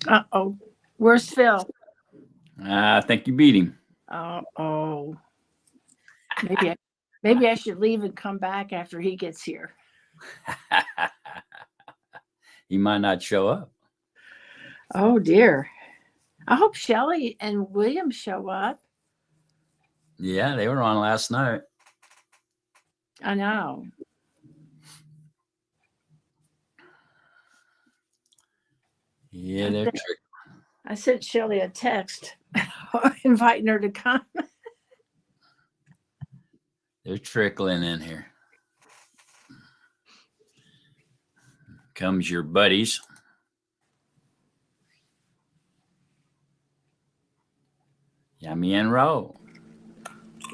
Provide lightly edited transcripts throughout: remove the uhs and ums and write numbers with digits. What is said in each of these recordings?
Uh-oh. Where's Phil? I think you beat him. Oh. Maybe I should leave and come back after he gets here. He might not show up. Oh dear. I hope Shelley and William show up. Yeah, they were on last night. I know. Yeah, they're tricky. I sent Shelley a text inviting her to come. They're trickling in here. Comes your buddies. Yummy and roll.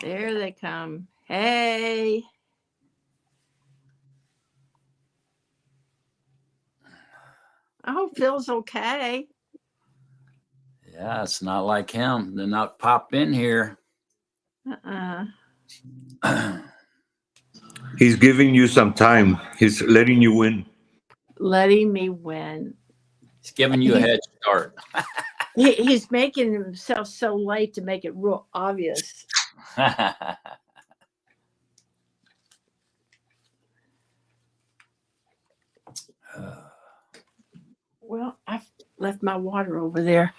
There they come. Hey. I hope Phil's okay. Yeah, it's not like him to not pop in here. He's giving you some time. He's letting you win. Letting me win. He's giving you a head start. He's making himself so late to make it real obvious. Well, I've left my water over there.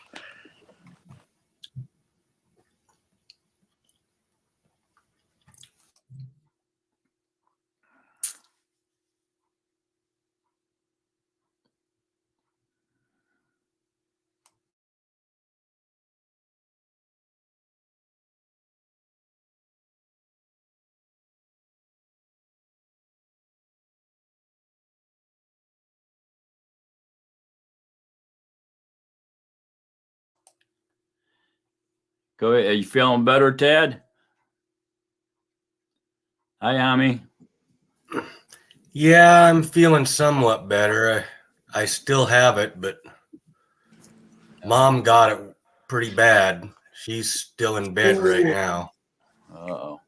Go ahead. Are you feeling better, Ted? Hi, Ami. Yeah, I'm feeling somewhat better. I still have it, but Mom got it pretty bad. She's still in bed right now. Uh-oh.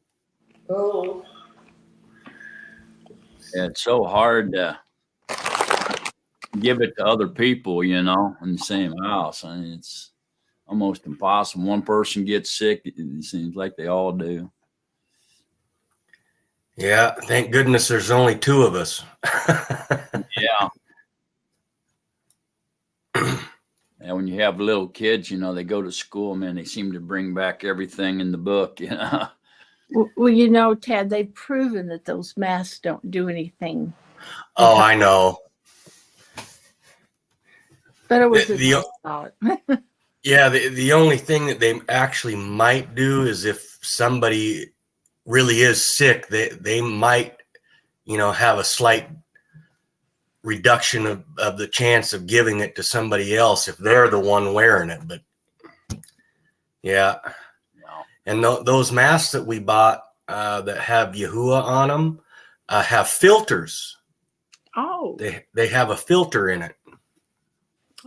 Oh. Yeah, it's so hard to give it to other people, in the same house. I mean, it's almost impossible. One person gets sick, it seems like they all do. Yeah, thank goodness there's only two of us. Yeah. And when you have little kids, they go to school, man, they seem to bring back everything in the book, Well, Ted, they've proven that those masks don't do anything. Oh, I know. But it was a thought. Yeah, the only thing that they actually might do is if somebody really is sick, they might, have a slight reduction of the chance of giving it to somebody else if they're the one wearing it. But yeah. No. And those masks that we bought that have Yahuwah on them have filters. Oh. They have a filter in it.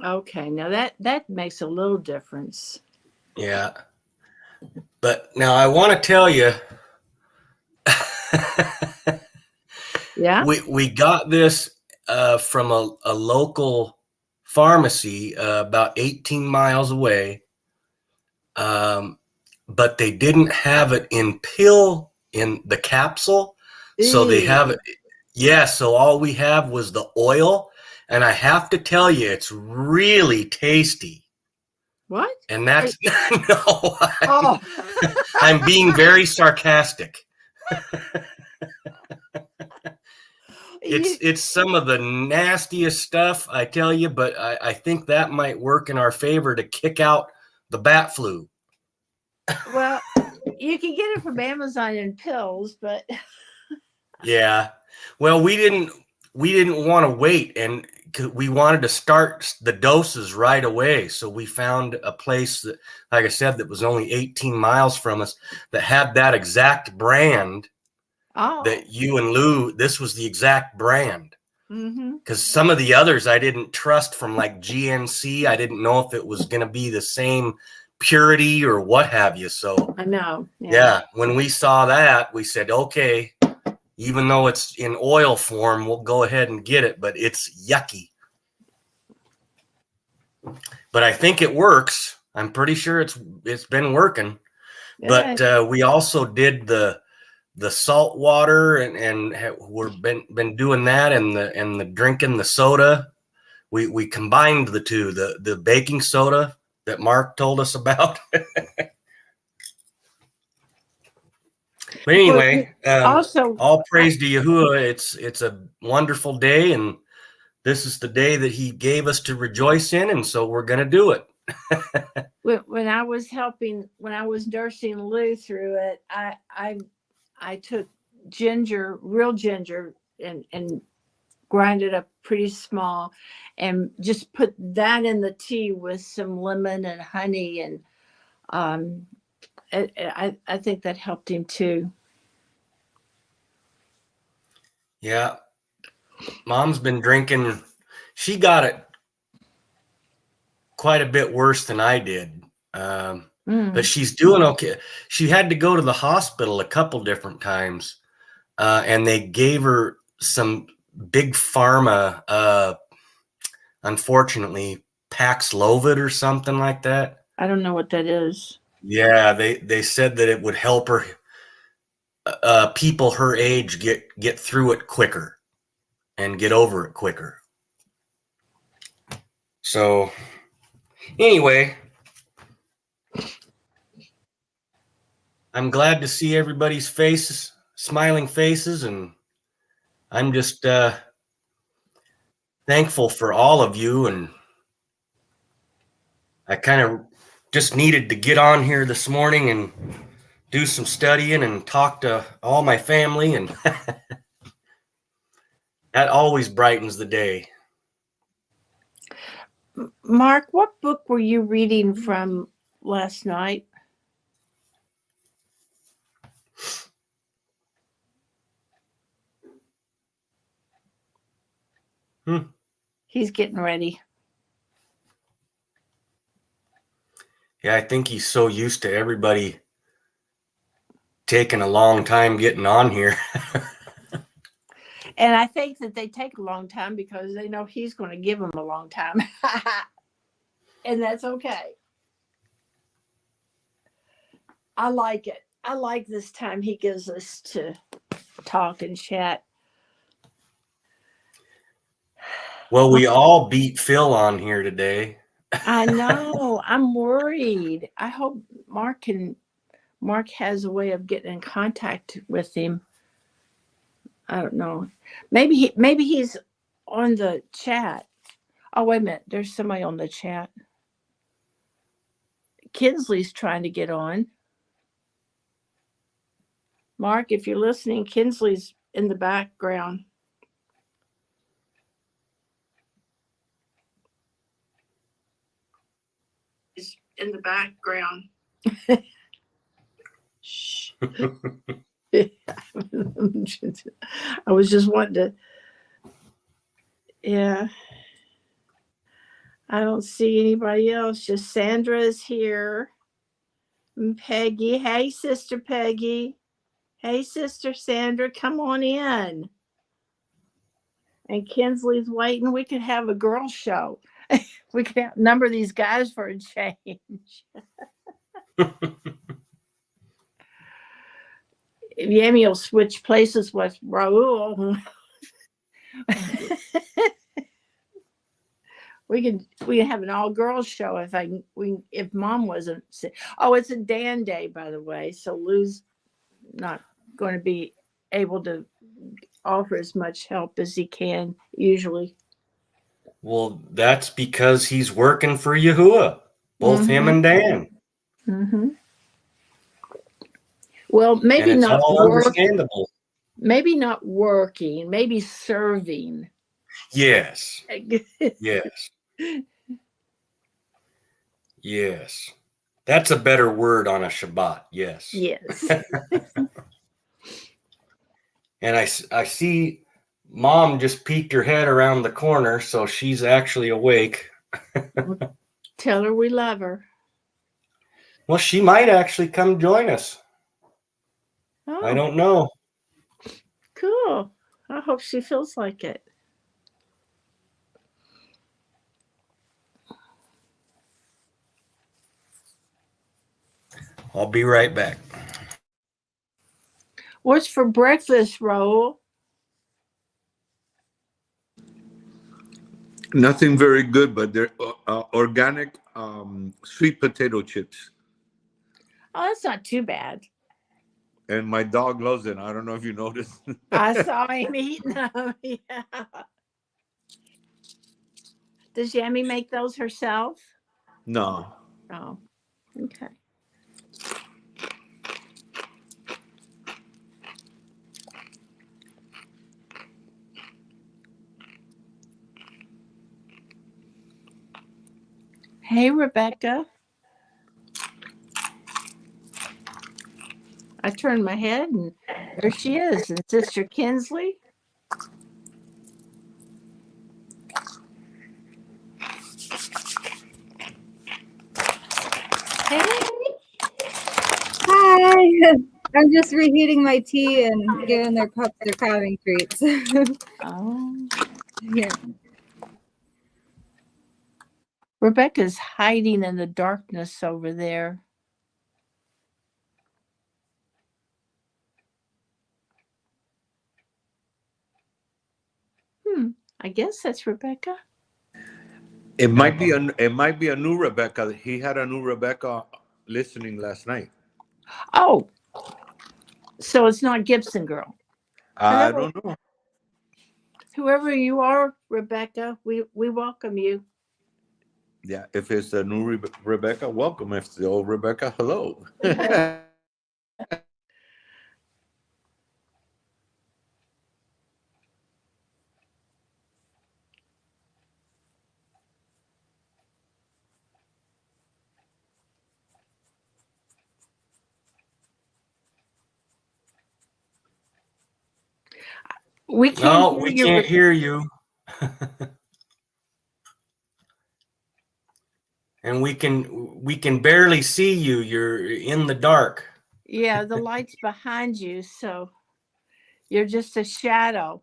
Okay, now that makes a little difference. Yeah. But now I want to tell you, yeah, we got this from a local pharmacy about 18 miles away, but they didn't have it in the capsule. So they have it. Yeah, so all we have was the oil, and I have to tell you, it's really tasty. What? And that's I'm being very sarcastic. It's some of the nastiest stuff, I tell you, but I think that might work in our favor to kick out the bat flu. Well, you can get it from Amazon in pills, but yeah. Well, we didn't want to wait, and we wanted to start the doses right away. So we found a place that, like I said, that was only 18 miles from us that had that exact brand. That you and Lou, this was the exact brand. Because some of the others I didn't trust from like GNC. I didn't know if it was going to be the same purity or what have you. So I know. Yeah. When we saw that, we said, okay, even though it's in oil form, we'll go ahead and get it, but it's yucky. but I think it works. I'm pretty sure it's been working. But we also did the salt water and we've been doing that, and the drinking the soda. We combined the two, the baking soda that Mark told us about. But anyway, also, all praise to Yahuwah. It's a wonderful day, and this is the day that he gave us to rejoice in, and so we're going to do it. when I was nursing Lou through it, I took real ginger, and grind it up pretty small, and just put that in the tea with some lemon and honey, and I think that helped him too. Yeah, Mom's been drinking. She got it quite a bit worse than I did, but she's doing okay. She had to go to the hospital a couple different times, and they gave her some big pharma, unfortunately, Paxlovid or something like that. I don't know what that is. Yeah, they said that it would help her, people her age get through it quicker and get over it quicker. So anyway, I'm glad to see everybody's faces, smiling faces, and I'm just thankful for all of you. And I kind of just needed to get on here this morning and do some studying and talk to all my family, and that always brightens the day. Mark, what book were you reading from last night? He's getting ready. Yeah, I think he's so used to everybody taking a long time getting on here. And I think that they take a long time because they know he's going to give them a long time. And that's okay. I like it. I like this time he gives us to talk and chat. Well, we all beat Phil on here today. I know. I'm worried. I hope Mark has a way of getting in contact with him. I don't know. Maybe he's on the chat. Oh, wait a minute. There's somebody on the chat. Kinsley's trying to get on. Mark, if you're listening, Kinsley's in the background. He's in the background. Shh. I was just wanting to. Yeah. I don't see anybody else. Just Sandra's here. And Peggy. Hey, Sister Peggy. Hey, Sister Sandra, come on in. And Kinsley's waiting. We could have a girl show. We could outnumber these guys for a change. Yami will switch places with Raul. We can have an all girls show if Mom wasn't sick. Oh, it's a Dan day, by the way, so Lou's not going to be able to offer as much help as he can usually. Well, that's because he's working for Yahuwah, both him and Dan. Mm-hmm. Well, maybe and it's not all understandable. Maybe not working, maybe serving. Yes. Yes. Yes. That's a better word on a Shabbat. Yes. Yes. And I see Mom just peeked her head around the corner, so she's actually awake. Tell her we love her. Well, she might actually come join us. Oh, I don't know. Cool. I hope she feels like it. I'll be right back. What's for breakfast, Raul? Nothing very good, but they're organic sweet potato chips. Oh, that's not too bad. And my dog loves it. I don't know if you noticed. I saw him eating them. Yeah. Does Yami make those herself? No. Oh, okay. Hey, Rebecca. I turned my head and there she is, and Sister Kinsley. Hey. Hi. I'm just reheating my tea and giving their pups their calving treats. Oh. Yeah. Rebecca's hiding in the darkness over there. I guess that's Rebecca. It might be a new Rebecca. He had a new Rebecca listening last night. Oh, so it's not Gibson Girl. I don't know. Whoever you are, Rebecca, we welcome you. Yeah, if it's a new Rebecca, welcome. If it's the old Rebecca, hello. We can't No, hear we you. can't hear you. And we can barely see you. You're in the dark. Yeah, the light's behind you, so you're just a shadow.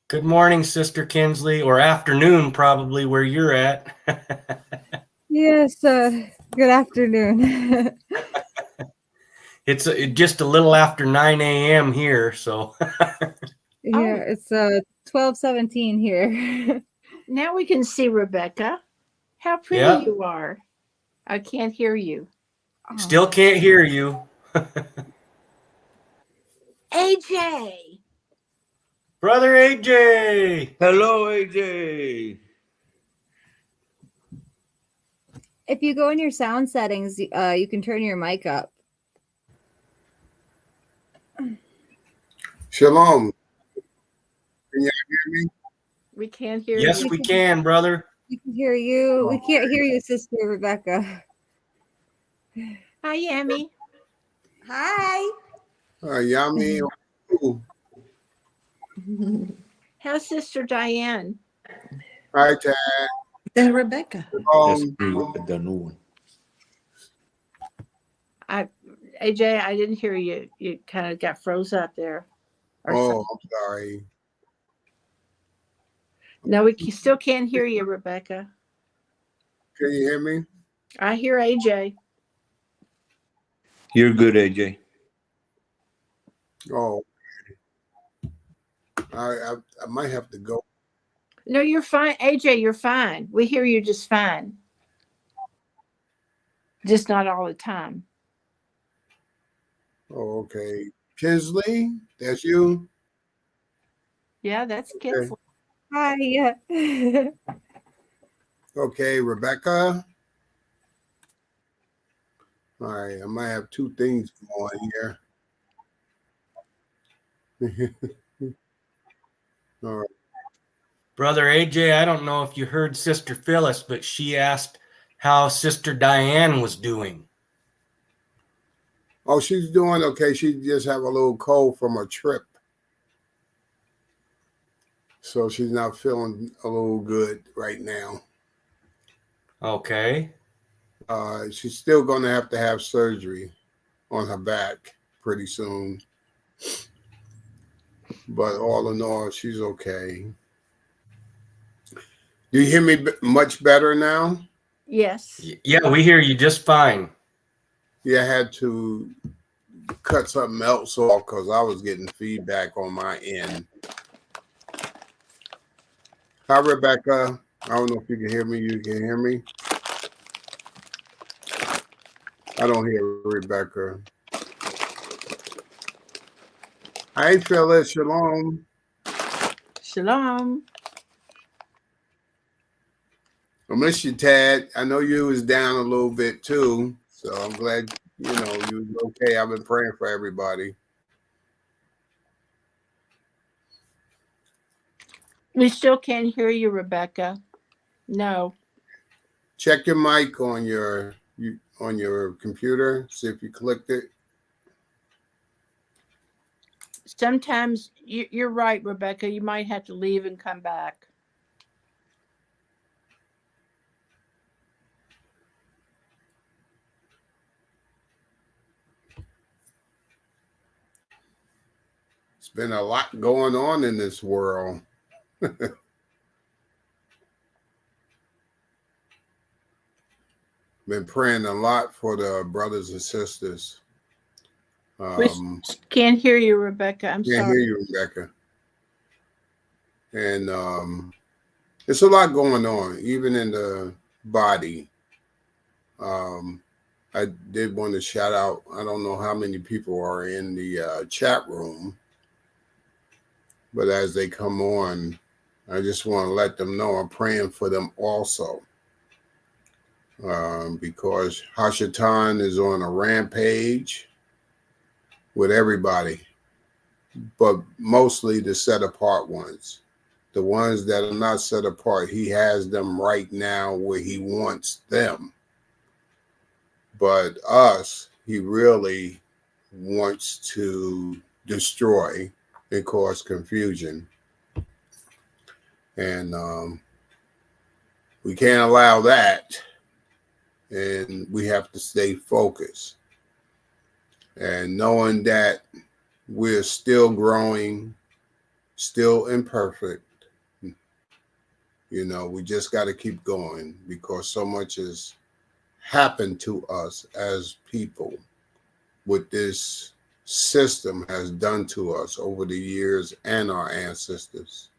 Good morning, Sister Kinsley, or afternoon, probably where you're at. Yes. Good afternoon. It's just a little after 9 a.m. here, so. Yeah, it's 12:17 here. Now we can see Rebecca. How pretty Yeah. you are. I can't hear you. Still can't hear you. AJ. Brother AJ. Hello, AJ. If you go in your sound settings, you can turn your mic up. Shalom. Can you hear me? We can't hear Yes, you. we can, brother. We can hear you. We can't hear you, Sister Rebecca. Hi, Yami. Hi. Yami. Ooh. How's Sister Diane? Hi, Tad. Then Rebecca. That's the new one. AJ, I didn't hear you. You kind of got froze up there. Or Oh, something. I'm sorry. No, we still can't hear you, Rebecca. Can you hear me? I hear AJ. You're good, AJ. Oh, I might have to go. No, you're fine. AJ, you're fine. We hear you just fine. Just not all the time. Oh, okay. Kinsley, that's you? Yeah, that's Kinsley. Hi. Yeah. Okay, Rebecca. All right, I might have two things going here. All right. Brother AJ, I don't know if you heard Sister Phyllis, but she asked how Sister Diane was doing. Oh, she's doing okay. She just have a little cold from a trip. So she's not feeling a little good right now. Okay. She's still going to have surgery on her back pretty soon. but all in all, she's okay. Do you hear me much better now? Yes. Yeah, we hear you just fine. Yeah, I had to cut something else off because I was getting feedback on my end. Hi, Rebecca. I don't know if you can hear me. You can hear me? I don't hear Rebecca. Hi, Phyllis. Shalom. Shalom. I miss you, Tad. I know you was down a little bit too, so I'm glad you was okay. I've been praying for everybody. We still can't hear you, Rebecca. No. Check your mic on your computer. See if you clicked it. Sometimes you're right, Rebecca. You might have to leave and come back. It's been a lot going on in this world. Been praying a lot for the brothers and sisters. We can't hear you, Rebecca. I'm Can't sorry. hear you, Rebecca. And it's a lot going on, even in the body. I did want to shout out, I don't know how many people are in the chat room, but as they come on, I just want to let them know I'm praying for them also. Because Hashatan is on a rampage with everybody, but mostly the set apart ones. The ones that are not set apart, he has them right now where he wants them. But us, he really wants to destroy and cause confusion. And we can't allow that. And we have to stay focused. And knowing that we're still growing, still imperfect, we just got to keep going because so much has happened to us as people, what this system has done to us over the years and our ancestors.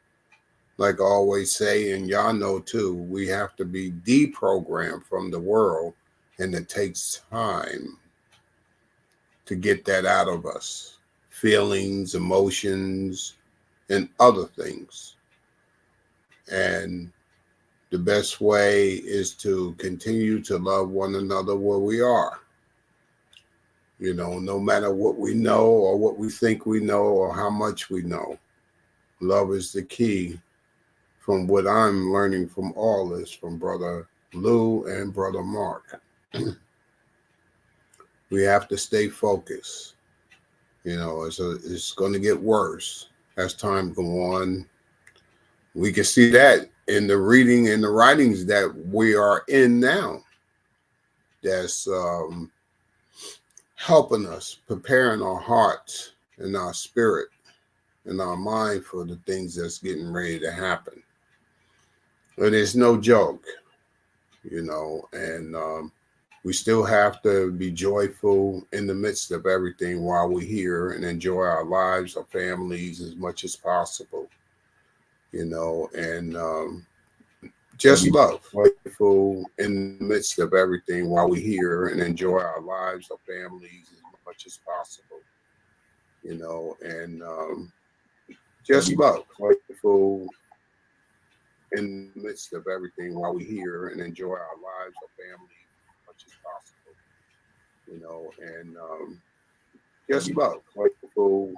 Like I always say, and y'all know too, we have to be deprogrammed from the world, and it takes time to get that out of us. Feelings, emotions, and other things. And the best way is to continue to love one another where we are. No matter what we know or what we think we know or how much we know. Love is the key from what I'm learning from all this, from Brother Lou and Brother Mark. We have to stay focused. It's going to get worse as time goes on. We can see that in the reading and the writings that we are in now. That's helping us, preparing our hearts and our spirit and our mind for the things that's getting ready to happen. But it's no joke, and we still have to be joyful in the midst of everything while we're here and enjoy our lives, our families as much as possible, and just love. Joyful in the midst of everything while we're here and enjoy our lives, our families as much as possible, and just love. Joyful in the midst of everything while we're here and enjoy our lives, our families as much as possible, and just love. Joyful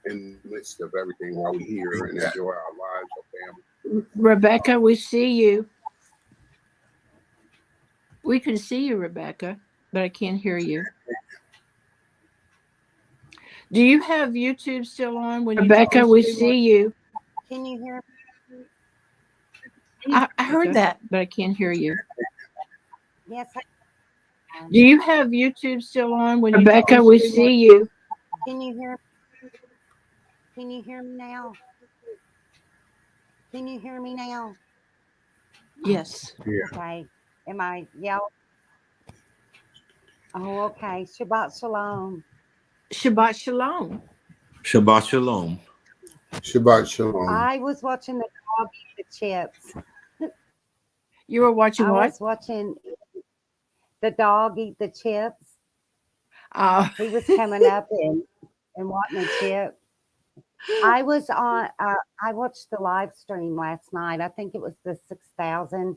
in the midst of everything while we're here and enjoy our lives, our families. Rebecca, we see you. We can see you, Rebecca, but I can't hear you. Do you have YouTube still on? Rebecca, we see you. Can you hear I heard that, but I can't hear you. me? Yes, Do you have YouTube still on? Rebecca, we see you. can you hear me? Can you hear me now? Can you hear me now? Yes. Okay. Am I yelling? Oh, okay. Shabbat shalom. Shabbat shalom. Shabbat shalom. Shabbat shalom. I was watching the dog eat the chips. You were watching I what? was watching the dog eat the chips. He was coming up and wanting a chip. I was on. I watched the live stream last night. I think it was the 6,000.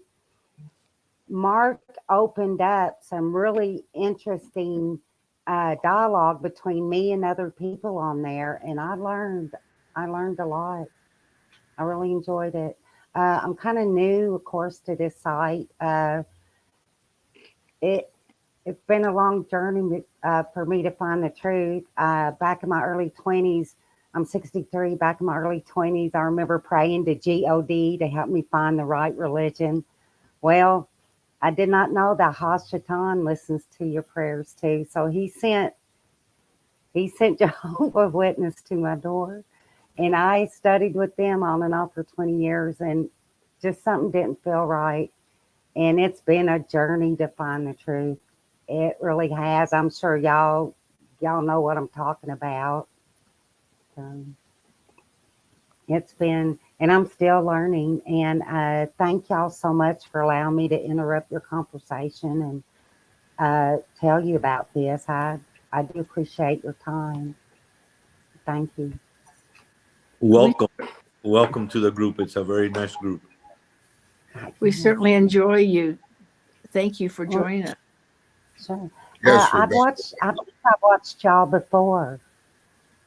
Mark opened up some really interesting dialogue between me and other people on there, and I learned a lot. I really enjoyed it. I'm kind of new, of course, to this site. It's been a long journey for me to find the truth. Back in my early 20s, I'm 63. Back in my early 20s, I remember praying to God to help me find the right religion. Well, I did not know that Hashatan listens to your prayers too. So he sent Jehovah's Witness to my door, and I studied with them on and off for 20 years, and just something didn't feel right. And it's been a journey to find the truth. It really has. I'm sure y'all know what I'm talking about. It's been, and I'm still learning. And thank y'all so much for allowing me to interrupt your conversation and tell you about this. I do appreciate your time. Thank you. Welcome to the group. It's a very nice group. We certainly enjoy you. Thank you for joining us. Sure. Yes, I've Rebecca. watched y'all before.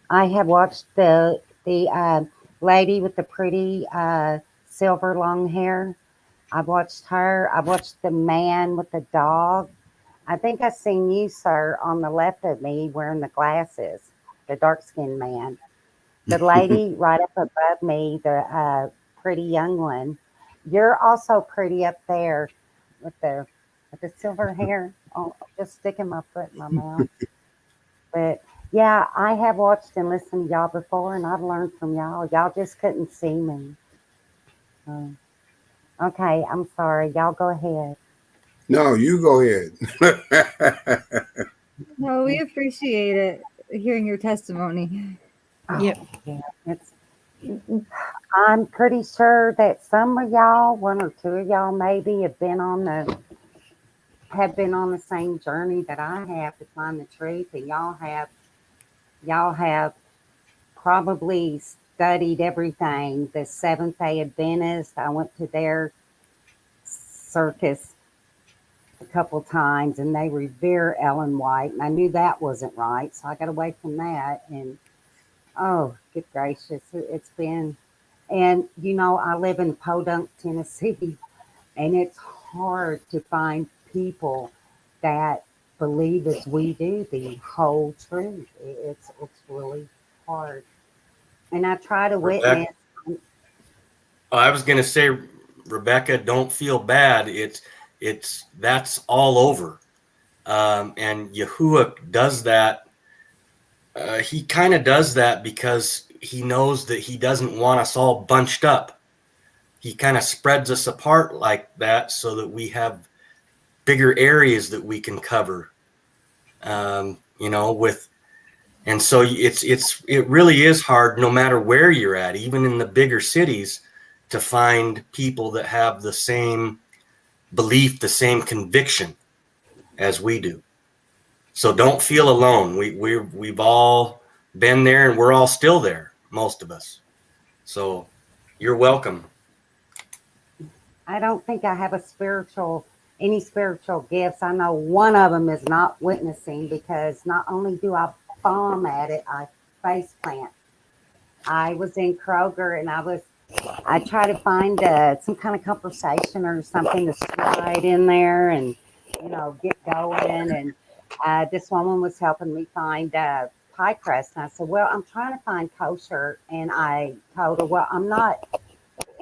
I have watched the lady with the pretty silver long hair. I've watched her. I've watched the man with the dog. I think I seen you, sir, on the left of me wearing the glasses, the dark-skinned man. The lady right up above me, the pretty young one. You're also pretty up there with the silver hair. Oh, just sticking my foot in my mouth. But yeah, I have watched and listened to y'all before, and I've learned from y'all. Y'all just couldn't see me. Okay, I'm sorry. Y'all go ahead. No, you go ahead. No, we appreciate it, hearing your testimony. Yep. Yeah, I'm pretty sure that some of y'all, one or two of y'all maybe, have been on the same journey that I have to find the truth, and y'all have probably studied everything. The Seventh-day Adventist, I went to their circus a couple times, and they revere Ellen White, and I knew that wasn't right, so I got away from that. And oh, good gracious, it's been. And I live in Podunk, Tennessee, and it's hard to find people that believe as we do the whole truth. It's really hard. And I try to witness. I was going to say, Rebecca, don't feel bad. That's all over. And Yahuwah does that. He kind of does that because he knows that he doesn't want us all bunched up. He kind of spreads us apart like that so that we have bigger areas that we can cover. And so it really is hard, no matter where you're at, even in the bigger cities, to find people that have the same belief, the same conviction as we do. So don't feel alone. We've all been there, and we're all still there, most of us. So you're welcome. I don't think I have any spiritual gifts. I know one of them is not witnessing, because not only do I bomb at it, I face plant. I was in Kroger, and I try to find some kind of conversation or something to slide in there and get going. And this woman was helping me find pie crust, and I said, "Well, I'm trying to find kosher," and I told her, "Well, I'm not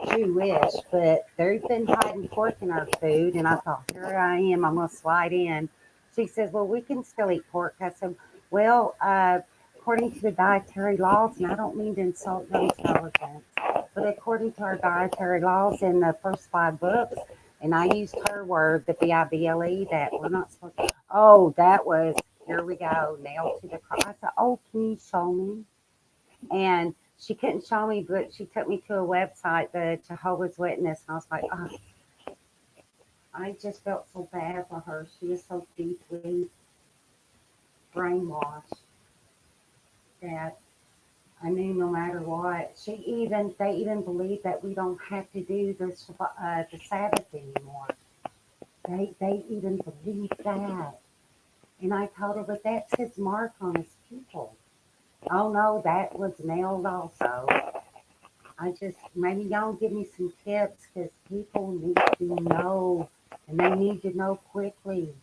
Jewish, but they've been hiding pork in our food." And I thought, here I am, I'm going to slide in. She says, "Well, we can still eat pork." I said, "Well, according to the dietary laws, and I don't mean to insult your intelligence, but according to our dietary laws in the first 5 books, and I used her word, the Bible, that we're not supposed to. Oh, that was, here we go, nailed to the cross. I said, oh, can you show me? And she couldn't show me, but she took me to a website, the Jehovah's Witness, and I was like, oh, I just felt so bad for her. She was so deeply brainwashed that I knew no matter what. They even believe that we don't have to do the Sabbath anymore. They even believe that. And I told her, but that's his mark on his people. Oh no, that was nailed also. Maybe y'all give me some tips, because people need to know, and they need to know quickly.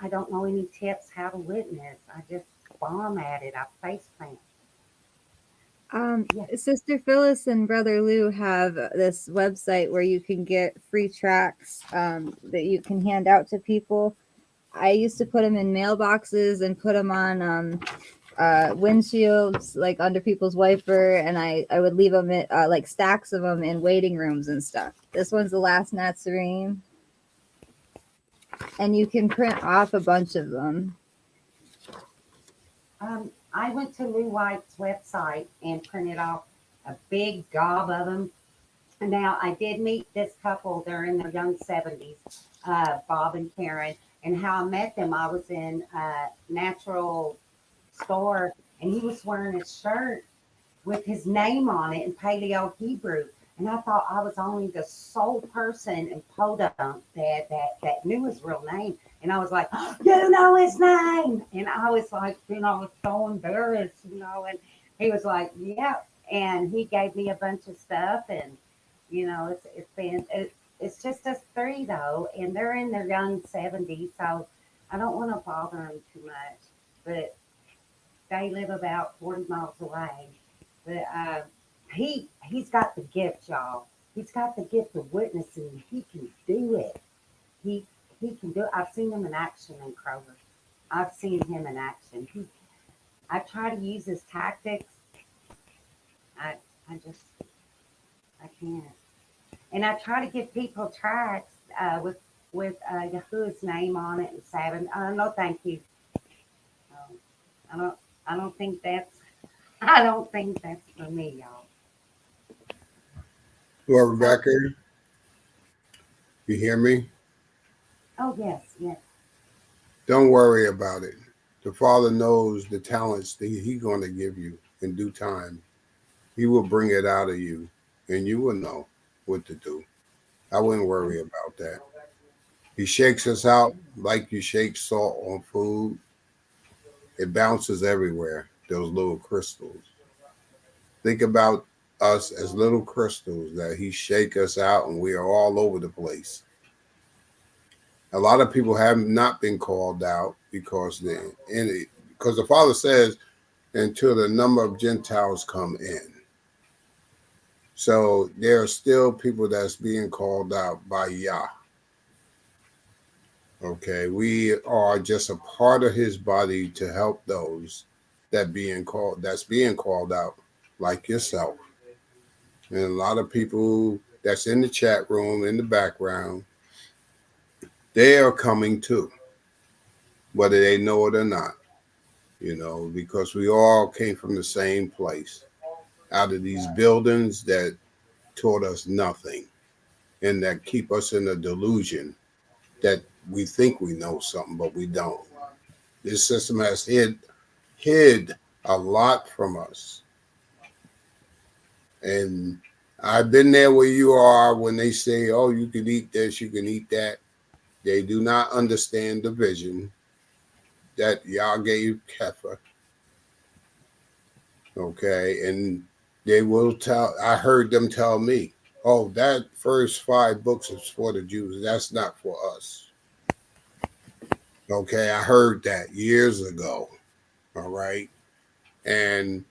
I don't know any tips how to witness. I just bomb at it. I face plant. Sister Phyllis and Brother Lou have this website where you can get free tracts that you can hand out to people. I used to put them in mailboxes and put them on windshields, like under people's wiper, and I would leave them in, like stacks of them in waiting rooms and stuff. This one's the last Nazarene, and you can print off a bunch of them. I went to Lou White's website and printed off a big gob of them. Now, I did meet this couple. They're in their young 70s, Bob and Karen. And how I met them, I was in a natural store, and he was wearing a shirt with his name on it in Paleo Hebrew. And I thought I was only the sole person in Podunk that knew his real name. And I was like, oh, you know his name. And I was like, I was so embarrassed, and he was like, yeah. And he gave me a bunch of stuff. And, it's just us 3 though. And they're in their young 70s. So I don't want to bother them too much. But they live about 40 miles away. But he's got the gift, y'all. He's got the gift of witnessing. He can do it. He can do it. I've seen him in action in Kroger. I've seen him in action. I try to use his tactics. I can't. And I try to give people tracts with Yahuwah's name on it and Sabbath. No, thank you. I don't think that's for me, y'all. Well, Rebecca, you hear me? Oh, yes. Don't worry about it. The Father knows the talents that He's going to give you in due time. He will bring it out of you, and you will know what to do. I wouldn't worry about that. He shakes us out like you shake salt on food. It bounces everywhere, those little crystals. Think about us as little crystals that He shake us out, and we are all over the place. A lot of people have not been called out because the Father says, until the number of Gentiles come in. So there are still people that's being called out by Yah. Okay, we are just a part of His body to help those that's being called out, like yourself. And a lot of people that's in the chat room, in the background, they are coming too, whether they know it or not, because we all came from the same place, out of these buildings that taught us nothing and that keep us in a delusion that we think we know something, but we don't. This system has hid a lot from us. And I've been there where you are when they say, oh, you can eat this, you can eat that. They do not understand the vision that Yah gave Kepha. Okay, and they will I heard them tell me, oh, that first 5 books is for the Jews. That's not for us. Okay, I heard that years ago. All right. And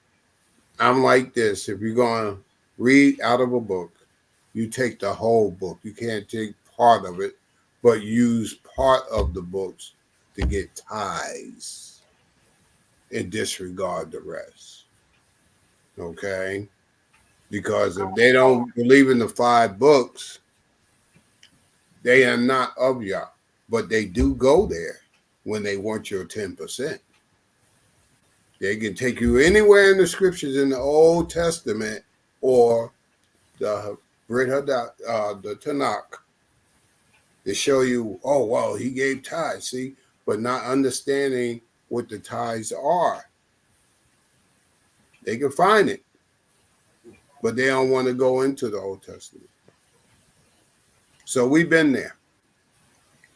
I'm like this. If you're going to read out of a book, you take the whole book. You can't take part of it, but use part of the books to get ties. and disregard the rest. Okay? Because if they don't believe in the 5 books, they are not of Yah. But they do go there when they want your 10%. They can take you anywhere in the scriptures in the Old Testament or the the Tanakh to show you, oh, well, he gave tithes, see, but not understanding what the tithes are. They can find it, but they don't want to go into the Old Testament. So we've been there.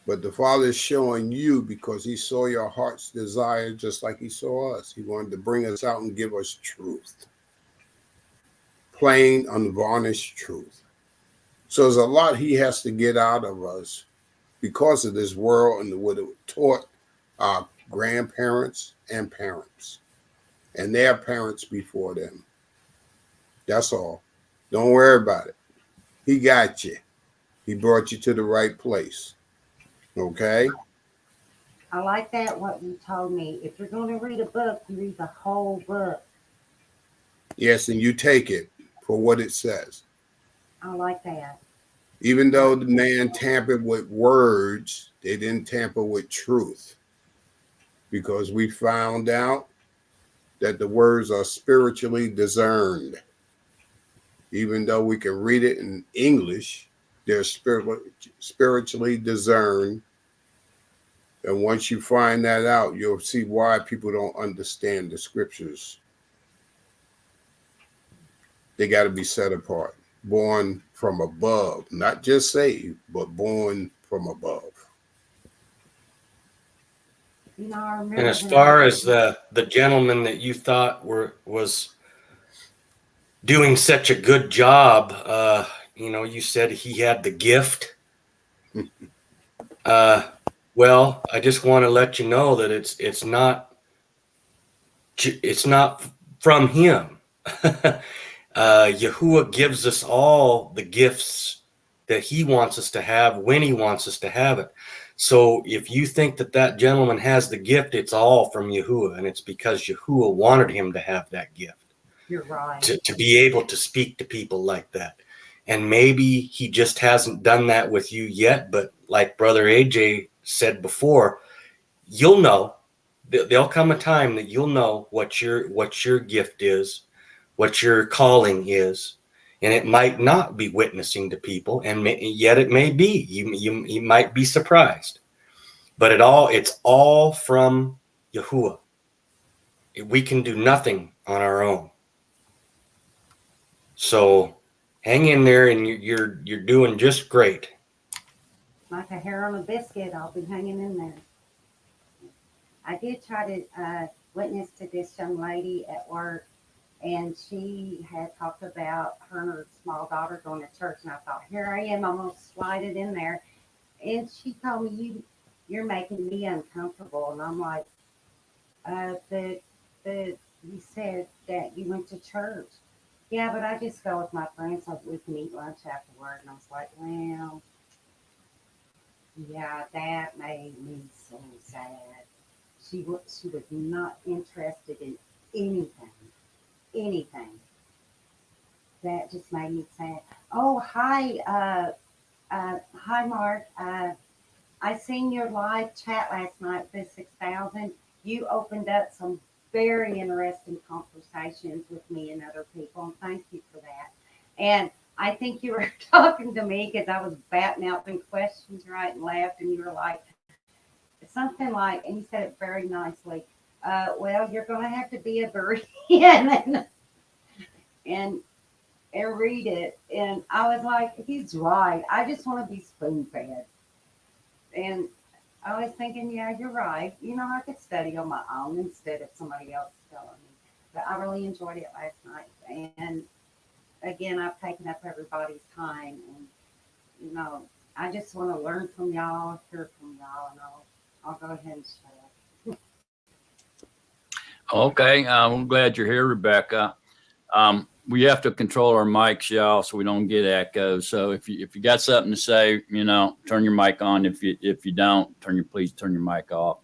But the Father is showing you because he saw your heart's desire just like he saw us. He wanted to bring us out and give us truth. Plain, unvarnished truth. So there's a lot he has to get out of us because of this world and what it taught our grandparents and parents and their parents before them. That's all. Don't worry about it. He got you. He brought you to the right place. Okay? I like that, what you told me. If you're going to read a book, you read the whole book. Yes, and you take it for what it says. I like that. Even though the man tampered with words, they didn't tamper with truth. Because we found out that the words are spiritually discerned. Even though we can read it in English, they're spiritually discerned. And once you find that out, you'll see why people don't understand the scriptures. They got to be set apart, born from above, not just saved, but born from above. You know, I remember. And as far as the gentleman that you thought was doing such a good job, you said he had the gift. Well, I just want to let you know that it's not from him. Yahuwah gives us all the gifts that he wants us to have when he wants us to have it. So if you think that gentleman has the gift, it's all from Yahuwah, and it's because Yahuwah wanted him to have that gift. You're right. To be able to speak to people like that. And maybe he just hasn't done that with you yet, but like Brother AJ said before, you'll know. There'll come a time that you'll know what your gift is, what your calling is, and it might not be witnessing to people, and yet it may be. You might be surprised, but it's all from Yahuwah. We can do nothing on our own. So hang in there, and you're doing just great. Like a hair on a biscuit, I'll be hanging in there. I did try to witness to this young lady at work, and she had talked about her and her small daughter going to church, and I thought, here I am, I'm going to slide it in there. And she told me, you're making me uncomfortable. And I'm like, you said that you went to church. Yeah, but I just go with my friends so we can eat lunch afterward. And I was like, well, yeah, that made me so sad. She was not interested in anything. That just made me sad. Oh, hi, Mark. I seen your live chat last night for 6,000. You opened up some very interesting conversations with me and other people, and thank you for that. And I think you were talking to me because I was batting out some questions right and left, and you were like, something like, and you said it very nicely, well, you're going to have to be a Berean and read it. And I was like, he's right. I just want to be spoon-fed. And I was thinking, yeah, you're right. You know, I could study on my own instead of somebody else telling me. But I really enjoyed it last night. And again, I've taken up everybody's time. And, you know, I just want to learn from y'all, hear from y'all, and I'll go ahead and shut up. Okay, I'm glad you're here, Rebecca. We have to control our mics, y'all, so we don't get echo. So if you got something to say, turn your mic on. If you don't, please turn your mic off.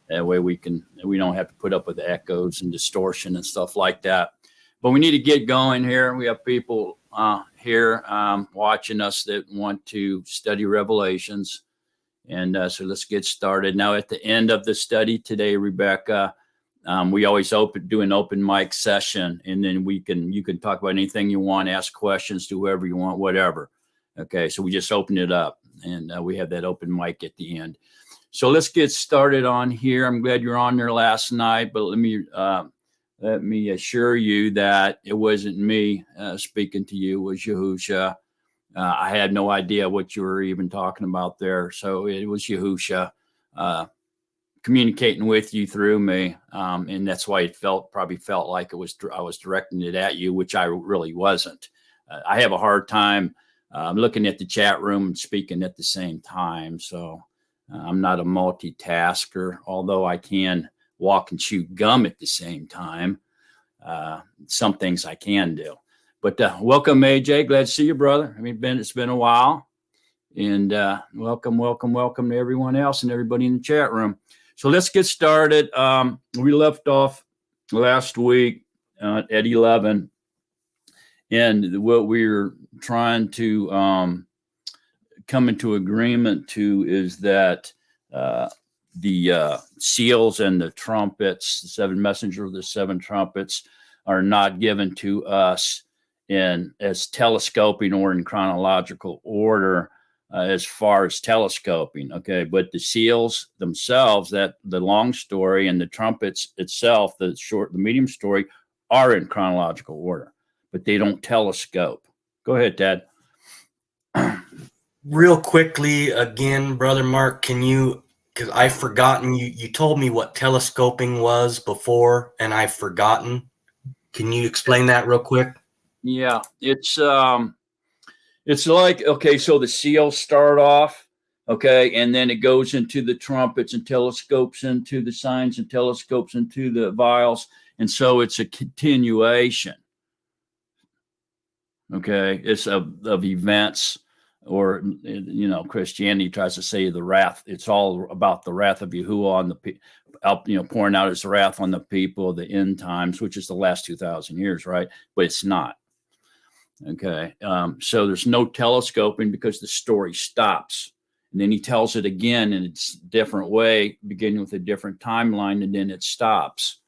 That way we don't have to put up with the echoes and distortion and stuff like that. But we need to get going here. We have people here watching us that want to study Revelations. And so let's get started. Now, at the end of the study today, Rebecca, we always do an open mic session, and then you can talk about anything you want, ask questions to whoever you want, whatever. Okay, so we just open it up, and we have that open mic at the end. So let's get started on here. I'm glad you're on there last night, but let me assure you that it wasn't me speaking to you. It was Yahusha. I had no idea what you were even talking about there. So it was Yahusha communicating with you through me. And that's why it probably felt like I was directing it at you, which I really wasn't. I have a hard time looking at the chat room and speaking at the same time. So I'm not a multitasker, although I can walk and chew gum at the same time. Some things I can do. But welcome, AJ. Glad to see you, brother. I mean, it's been a while. And welcome to everyone else and everybody in the chat room. So let's get started. We left off last week at 11. And what we're trying to come into agreement to is that the seals and the trumpets, the seven messengers of the seven trumpets, are not given to us as telescoping or in chronological order as far as telescoping. Okay, but the seals themselves, that the long story, and the trumpets itself, the medium story, are in chronological order, but they don't telescope. Go ahead, Dad. Real quickly, again, Brother Mark, can you, because I've forgotten, you told me what telescoping was before, and I've forgotten. Can you explain that real quick? Yeah, it's like, okay, so the seals start off, okay, and then it goes into the trumpets and telescopes into the signs and telescopes into the vials, and so it's a continuation. Okay, it's of events. Or, Christianity tries to say the wrath. It's all about the wrath of Yahuwah on the people, pouring out his wrath on the people of the end times, which is the last 2,000 years, right? But it's not. Okay, so there's no telescoping because the story stops. And then he tells it again in a different way, beginning with a different timeline, and then it stops.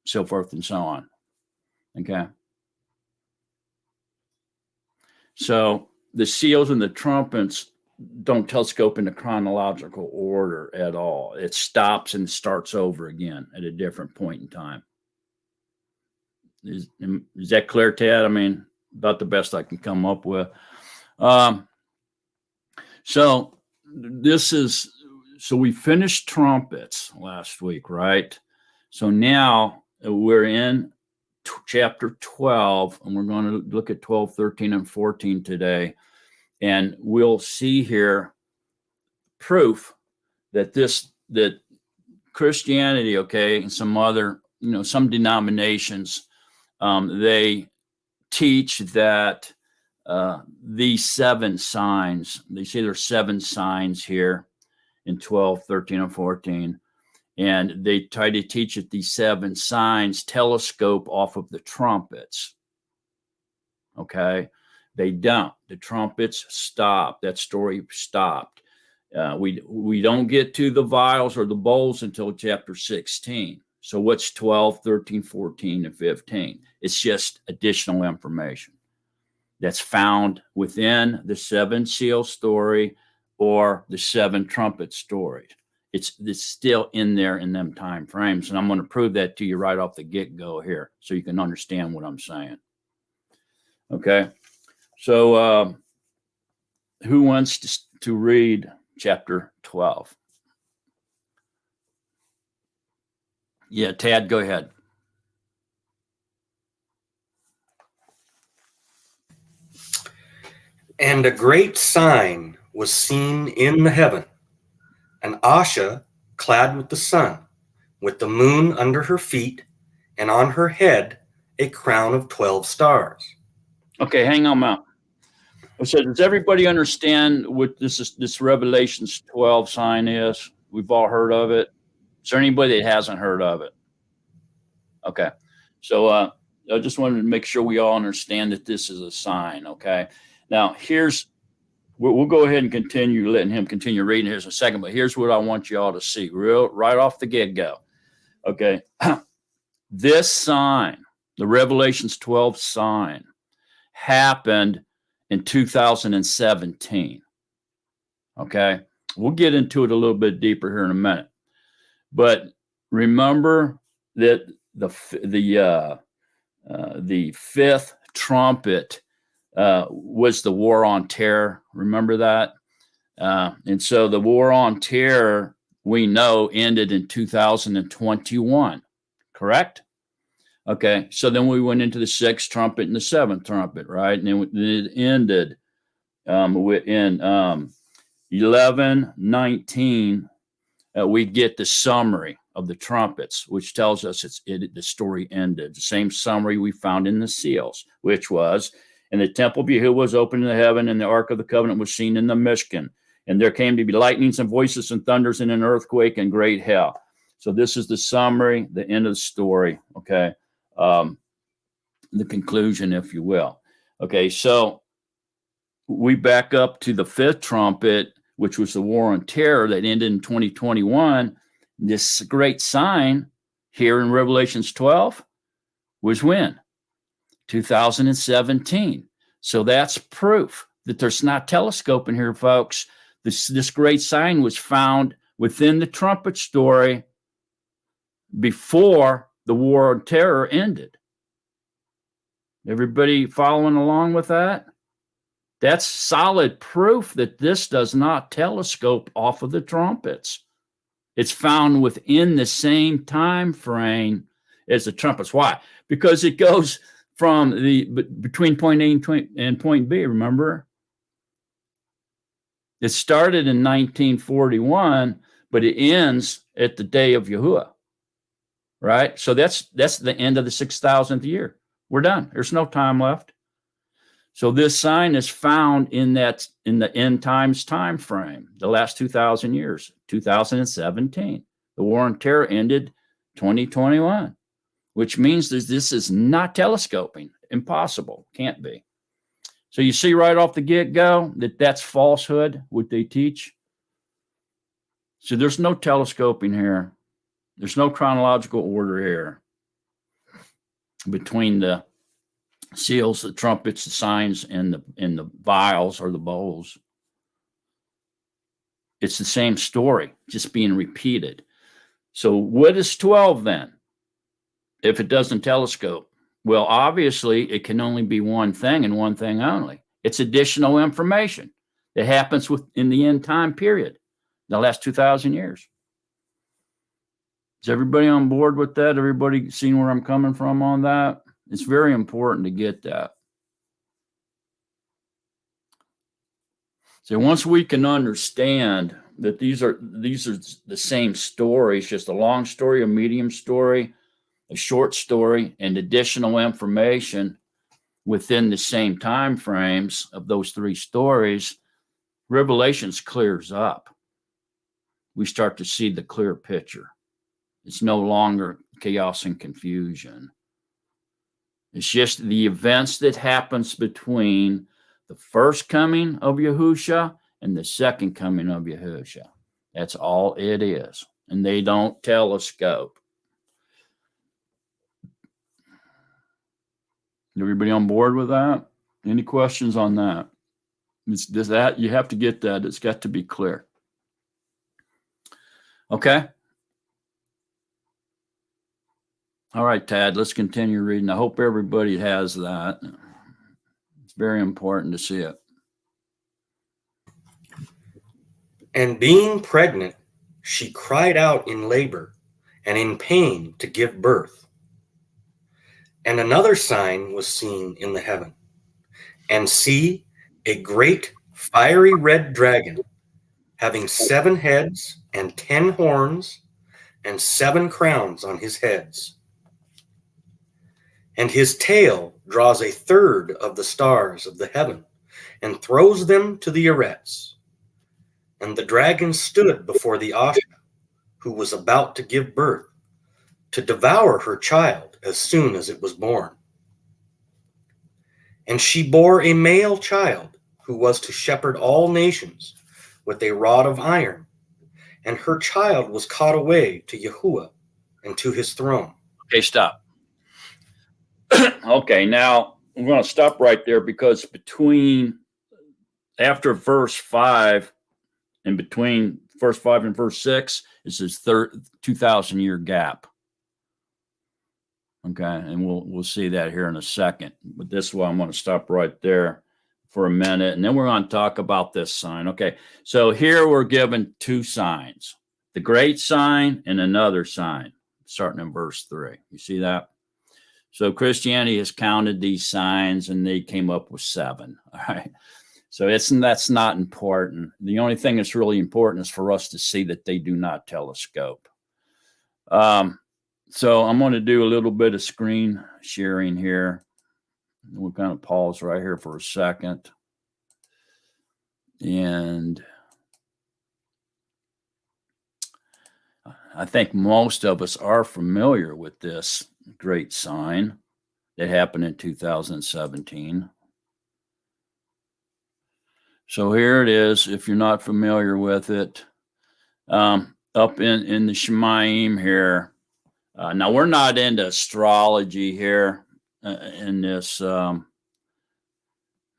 So forth and so on. Okay. So the seals and the trumpets don't telescope in the chronological order at all. It stops and starts over again at a different point in time. Is that clear, Ted? I mean, about the best I can come up with. So we finished trumpets last week, right? So now we're in chapter 12, and we're going to look at 12, 13, and 14 today. And we'll see here proof that that Christianity, okay, and some other, some denominations, they teach that these seven signs, they say there's seven signs here in 12, 13, and 14. And they try to teach that these seven signs telescope off of the trumpets. Okay. They don't. The trumpets stop. That story stopped. We don't get to the vials or the bowls until chapter 16. So what's 12, 13, 14, and 15? It's just additional information that's found within the seven seal story or the seven trumpet stories. It's still in there in them time frames. And I'm going to prove that to you right off the get-go here so you can understand what I'm saying. Okay. So who wants to read chapter 12? Yeah, Tad, go ahead. And a great sign was seen in the heaven, an Asha clad with the sun, with the moon under her feet, and on her head a crown of 12 stars. Okay, hang on out. So does everybody understand what this Revelations 12 sign is? We've all heard of it. Is there anybody that hasn't heard of it? Okay. So I just wanted to make sure we all understand that this is a sign. Okay. Now we'll go ahead and continue letting him continue reading here in a second, but here's what I want you all to see right off the get-go. Okay. This sign, the Revelations 12 sign, happened in 2017. Okay. We'll get into it a little bit deeper here in a minute. But remember that the fifth trumpet was the war on terror. Remember that? And so the war on terror, we know, ended in 2021, correct? Okay, so then we went into the sixth trumpet and the seventh trumpet, right? And then it ended in 11:19. We get the summary of the trumpets, which tells us the story ended. The same summary we found in the seals, which was, and the temple of Yahuwah was opened in the heaven, and the ark of the covenant was seen in the Mishkan. And there came to be lightnings and voices and thunders and an earthquake and great hail. So this is the summary, the end of the story, okay? The conclusion, if you will. Okay, so we back up to the fifth trumpet, which was the war on terror that ended in 2021. This great sign here in Revelations 12 was when? 2017. So that's proof that there's not telescoping here, folks. This great sign was found within the trumpet story before the war on terror ended. Everybody following along with that? That's solid proof that this does not telescope off of the trumpets. It's found within the same time frame as the trumpets. Why? Because it goes from between point A and point B, remember? It started in 1941, but it ends at the day of Yahuwah, right? So that's the end of the 6,000th year. We're done. There's no time left. So this sign is found in the end times time frame, the last 2,000 years, 2017. The war on terror ended 2021, which means that this is not telescoping. Impossible. Can't be. So you see right off the get-go that that's falsehood, what they teach. So there's no telescoping here. There's no chronological order here between the seals, the trumpets, the signs, and the vials or the bowls. It's the same story, just being repeated. So what is 12 then? If it doesn't telescope? Well, obviously, it can only be one thing and one thing only. It's additional information that happens in the end time period, the last 2,000 years. Is everybody on board with that? Everybody seen where I'm coming from on that? It's very important to get that. So once we can understand that these are the same stories, just a long story, a medium story, a short story, and additional information within the same time frames of those three stories, Revelations clears up. We start to see the clear picture. It's no longer chaos and confusion. It's just the events that happens between the first coming of Yahusha and the second coming of Yahusha. That's all it is. And they don't telescope. Everybody on board with that? Any questions on that? Does that you have to get that. It's got to be clear. Okay. All right, Tad, let's continue reading. I hope everybody has that. It's very important to see it. And being pregnant, she cried out in labor and in pain to give birth. And another sign was seen in the heaven. And see, a great fiery red dragon, having 7 heads and 10 horns, and 7 crowns on his heads. And his tail draws 1/3 of the stars of the heaven, and throws them to the arets. And the dragon stood before the Asha, who was about to give birth, to devour her child as soon as it was born. And she bore a male child who was to shepherd all nations with a rod of iron. And her child was caught away to Yahuwah and to his throne. Okay, stop. Okay, now I'm going to stop right there because after verse 5 and between verse 5 and verse 6 is this 2,000-year gap. Okay, and we'll see that here in a second. But this is why I'm going to stop right there for a minute, and then we're going to talk about this sign. Okay, so here we're given two signs, the great sign and another sign, starting in verse 3. You see that? So Christianity has counted these signs, and they came up with 7. All right. So that's not important. The only thing that's really important is for us to see that they do not telescope. So I'm going to do a little bit of screen sharing here. We'll kind of pause right here for a second. And I think most of us are familiar with this great sign that happened in 2017. So here it is, if you're not familiar with it, up in the Shemaim here. Now, we're not into astrology here in this on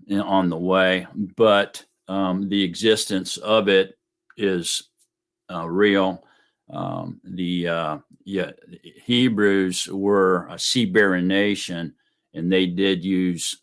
the way, but the existence of it is real. The Hebrews were a sea-bearing nation, and they did use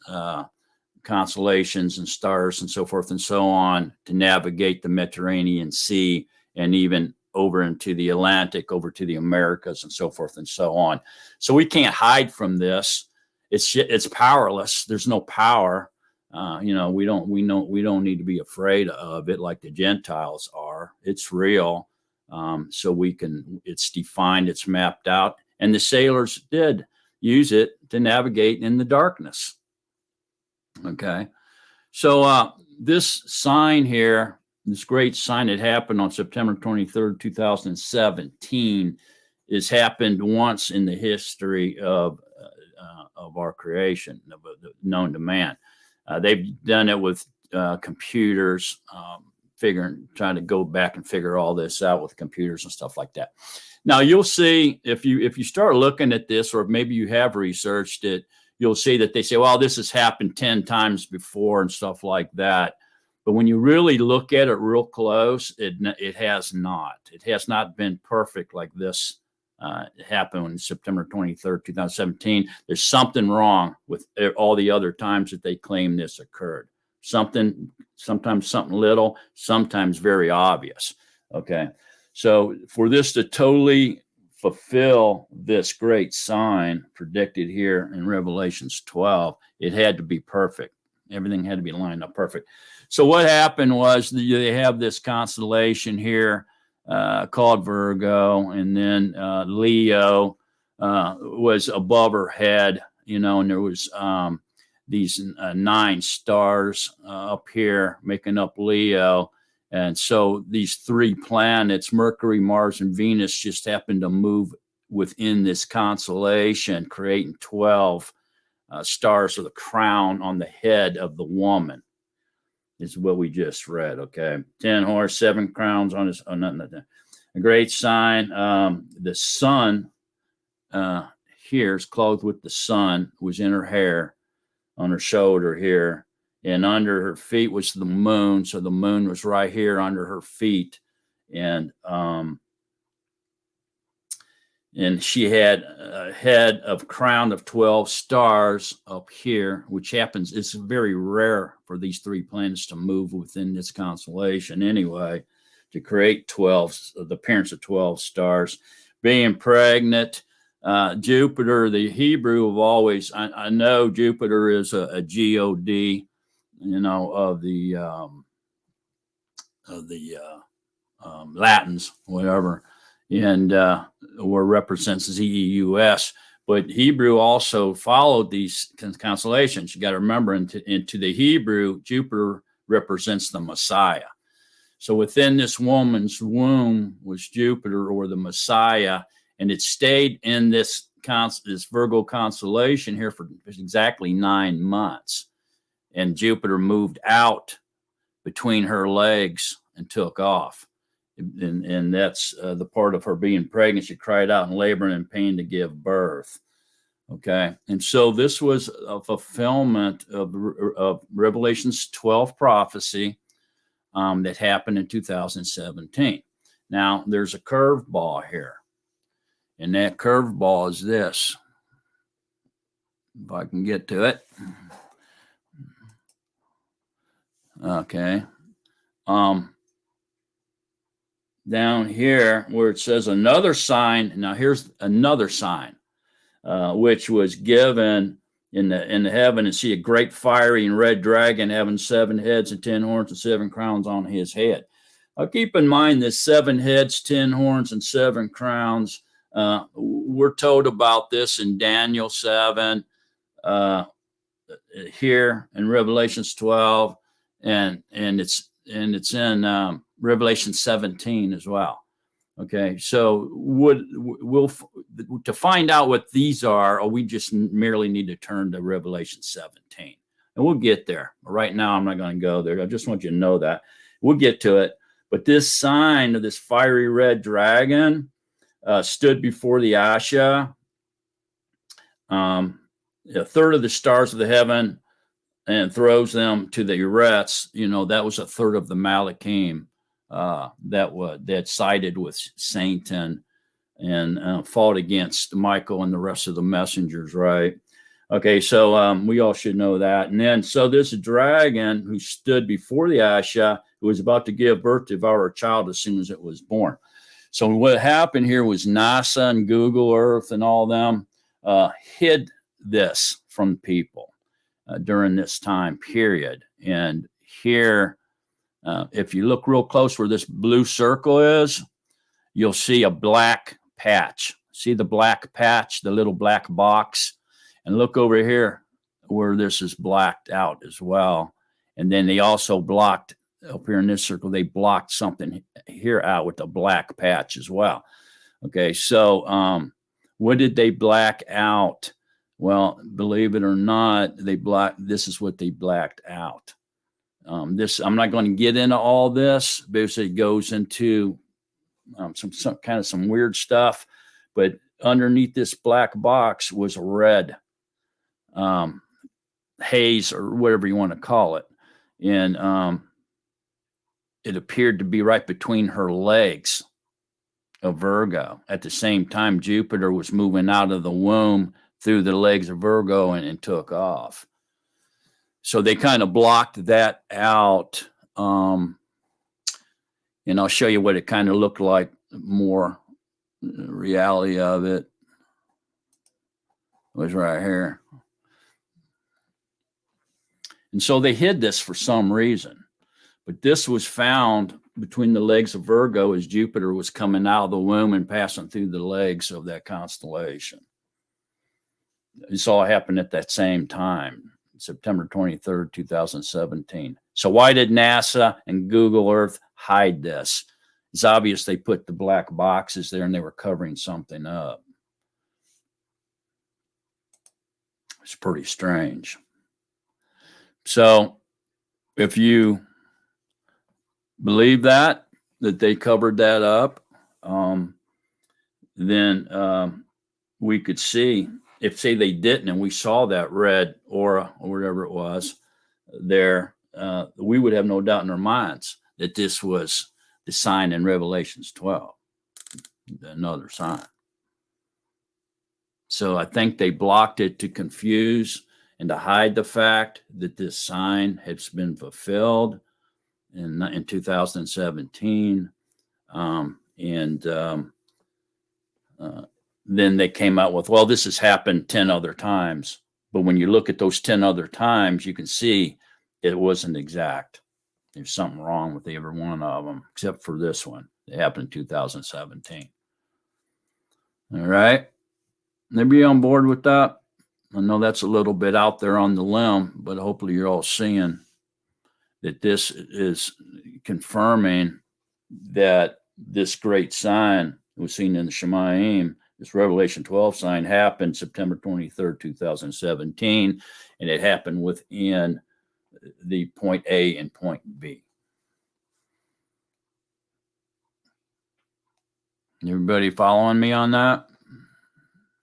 constellations and stars and so forth and so on to navigate the Mediterranean Sea and even over into the Atlantic, over to the Americas and so forth and so on. So we can't hide from this. It's powerless. There's no power. We don't need to be afraid of it like the Gentiles are. It's real. So it's defined, it's mapped out, and the sailors did use it to navigate in the darkness. Okay. So this sign here, this great sign that happened on September 23rd, 2017, has happened once in the history of our creation, known to man. They've done it with computers, trying to go back and figure all this out with computers and stuff like that. Now you'll see if you start looking at this, or maybe you have researched it, you'll see that they say, well, this has happened 10 times before and stuff like that. But when you really look at it real close, it has not. It has not been perfect like this happened on September 23rd, 2017. There's something wrong with all the other times that they claim this occurred. Sometimes something little, sometimes very obvious. Okay. So for this to totally fulfill this great sign predicted here in Revelations 12, it had to be perfect. Everything had to be lined up perfect. So what happened was they have this constellation here called Virgo, and then Leo was above her head, and there was these 9 stars up here making up Leo. And so these 3 planets, Mercury, Mars, and Venus, just happened to move within this constellation, creating 12 stars of the crown on the head of the woman. Is what we just read. Okay. 10 horse, 7 crowns on his. Oh, nothing. A great sign. The sun here is clothed with the sun, was in her hair, on her shoulder here, and under her feet was the moon. So the moon was right here under her feet, and she had a head of crown of 12 stars up here, which happens. It's very rare for these 3 planets to move within this constellation anyway, to create 12, the appearance of 12 stars. Being pregnant, Jupiter, the Hebrew have always, I know Jupiter is a god, of the Latins, whatever. And or represents Zeus, but Hebrew also followed these constellations. You got to remember, into the Hebrew, Jupiter represents the Messiah. So within this woman's womb was Jupiter, or the Messiah, and it stayed in this Virgo constellation here for exactly 9 months. And Jupiter moved out between her legs and took off. And that's the part of her being pregnant. She cried out in labor and in pain to give birth. Okay. And so this was a fulfillment of Revelation's 12 prophecy that happened in 2017. Now, there's a curveball here. And that curveball is this. If I can get to it. Okay. Down here where it says another sign. Now here's another sign, which was given in the heaven, and see a great fiery and red dragon having 7 heads and 10 horns and 7 crowns on his head. Now keep in mind this 7 heads, 10 horns, and 7 crowns. We're told about this in Daniel 7, here in Revelations 12, and it's in Revelation 17 as well. Okay, so we'll to find out what these are, or we just merely need to turn to Revelation 17, and we'll get there. Right now, I'm not going to go there. I just want you to know that we'll get to it. But this sign of this fiery red dragon stood before the Asha, a third of the stars of the heaven, and throws them to the Eretz. You know, that was a third of the Malachim that sided with Satan and fought against Michael and the rest of the messengers, right? Okay, so we all should know that. And then, so this dragon who stood before the Asha, who was about to give birth to devour a child as soon as it was born. So what happened here was NASA and Google Earth and all them hid this from people during this time period. And here, if you look real close where this blue circle is, you'll see a black patch. See the black patch, the little black box? And look over here where this is blacked out as well. And then they also blocked, up here in this circle, they blocked something here out with a black patch as well. Okay, so what did they black out? Well, believe it or not, this is what they blacked out. I'm not going to get into all this because it goes into some weird stuff, but underneath this black box was red haze, or whatever you want to call it. And it appeared to be right between her legs of Virgo. At the same time, Jupiter was moving out of the womb through the legs of Virgo and took off. So they kind of blocked that out. And I'll show you what it kind of looked like more. The reality of it was right here. And so they hid this for some reason. But this was found between the legs of Virgo as Jupiter was coming out of the womb and passing through the legs of that constellation. This all happened at that same time, September 23rd, 2017. So why did NASA and Google Earth hide this? It's obvious they put the black boxes there and they were covering something up. It's pretty strange. So if you believe that they covered that up, then we could see, if say they didn't and we saw that red aura or whatever it was there, we would have no doubt in our minds that this was the sign in Revelations 12, another sign. So I think they blocked it to confuse and to hide the fact that this sign has been fulfilled in 2017. Then they came out with, well, this has happened 10 other times. But when you look at those 10 other times, you can see it wasn't exact. There's something wrong with every one of them, except for this one. It happened in 2017. All right. Anybody on board with that? I know that's a little bit out there on the limb, but hopefully you're all seeing that this is confirming that this great sign was seen in the Shemayim, this Revelation 12 sign, happened September 23rd, 2017, and it happened within the point A and point B. Everybody following me on that?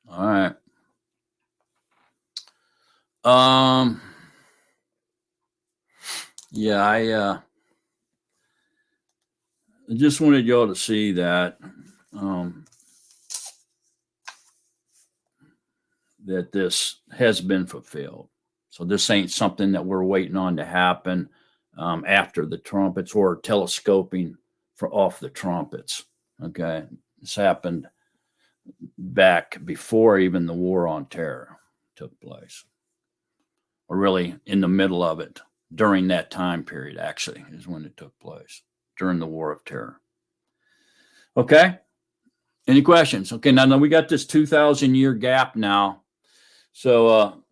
All right. Yeah, I just wanted y'all to see that that this has been fulfilled. So this ain't something that we're waiting on to happen after the trumpets or telescoping off the trumpets. Okay, this happened back before even the war on terror took place, or really in the middle of it. During that time period, actually, is when it took place, during the war of terror. Okay, any questions? Okay, now we got this 2,000-year gap now. So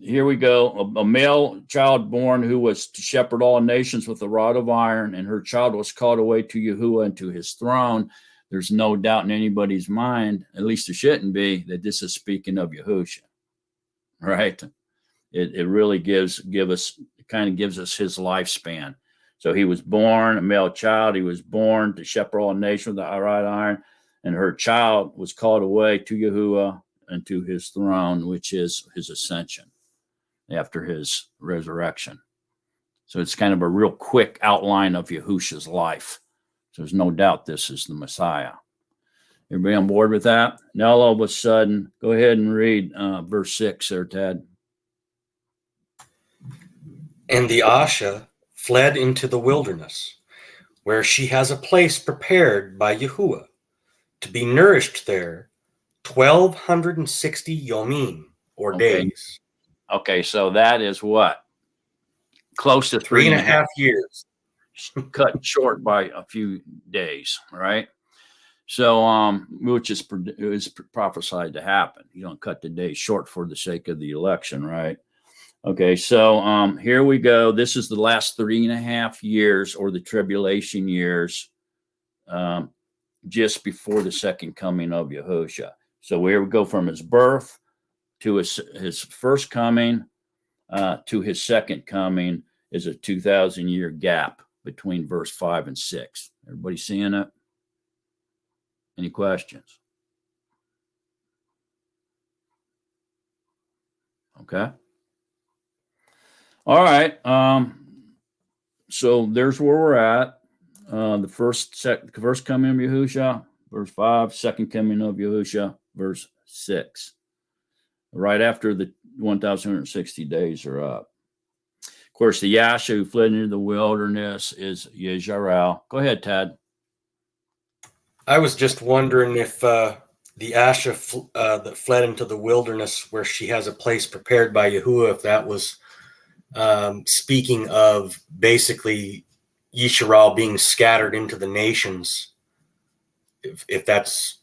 here we go. A male child born who was to shepherd all nations with a rod of iron, and her child was called away to Yahuwah and to his throne. There's no doubt in anybody's mind, at least there shouldn't be, that this is speaking of Yahusha, right? It really gives us his lifespan. So he was born, a male child. He was born to shepherd all nations with the rod of iron, and her child was called away to Yahuwah and to his throne, which is his ascension after his resurrection. So it's kind of a real quick outline of Yahusha's life. So there's no doubt this is the Messiah. Everybody on board with that? Now all of a sudden, go ahead and read verse 6 there, Ted. And the Asha fled into the wilderness, where she has a place prepared by Yahuwah, to be nourished there 1,260 yomim, or days. Okay, so that is what? Close to 3.5 years. Cut short by a few days, right? So, which is prophesied to happen. You don't cut the days short for the sake of the election, right? Okay, so here we go. This is the last 3.5 years, or the tribulation years, just before the second coming of Yahushua. So here we go from his birth to his first coming to his second coming is a 2,000-year gap between verse 5 and 6. Everybody seeing it? Any questions? Okay. All right. So there's where we're at. The first coming of Yahushua, verse 5, second coming of Yahushua, verse 6. Right after the 1,260 days are up. Of course, the Yasha who fled into the wilderness is Yisrael. Go ahead, Tad. I was just wondering if the Asha that fled into the wilderness, where she has a place prepared by Yahuwah, if that was speaking of basically Yisrael being scattered into the nations, if that's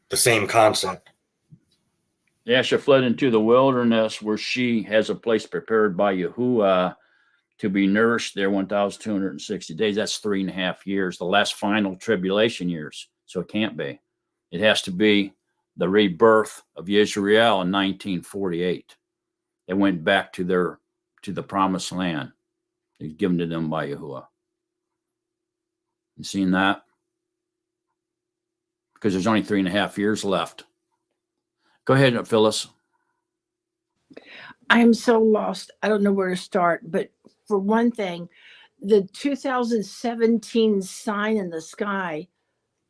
the same concept. Yasha fled into the wilderness, where she has a place prepared by Yahuwah to be nourished there 1,260 days. That's 3.5 years, the last final tribulation years. So it can't be. It has to be the rebirth of Israel in 1948. They went back to the promised land. It was given to them by Yahuwah. You seen that? Because there's only 3.5 years left. Go ahead, Phyllis. I'm so lost. I don't know where to start. But for one thing, the 2017 sign in the sky,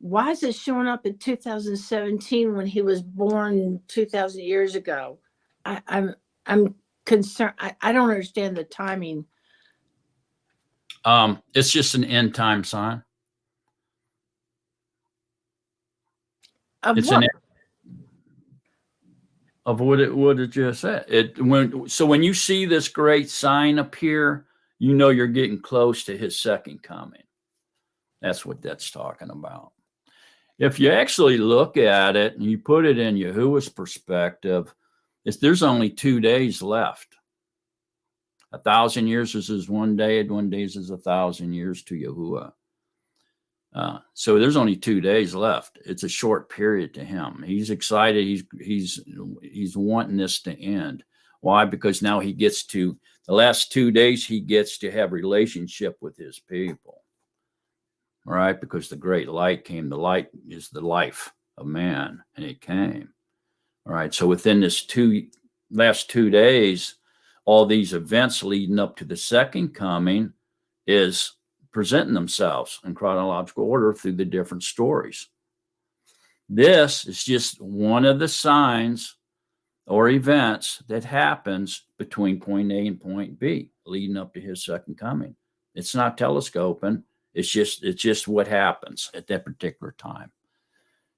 why is it showing up in 2017 when he was born 2,000 years ago? I'm concerned. I don't understand the timing. It's just an end time sign. Of It's what? Of what it just said. When you see this great sign appear, you know you're getting close to his second coming. That's what that's talking about. If you actually look at it and you put it in Yahuwah's perspective, there's only 2 days left. 1,000 years is as one day, and 1 day is as 1,000 years to Yahuwah. So there's only 2 days left. It's a short period to him. He's excited. He's wanting this to end. Why? Because now he gets to the last 2 days. He gets to have relationship with his people. All right, because the great light came. The light is the life of man, and it came. All right. So within this last 2 days, all these events leading up to the second coming is presenting themselves in chronological order through the different stories. This is just one of the signs or events that happens between point A and point B, leading up to his second coming. It's not telescoping. It's just what happens at that particular time.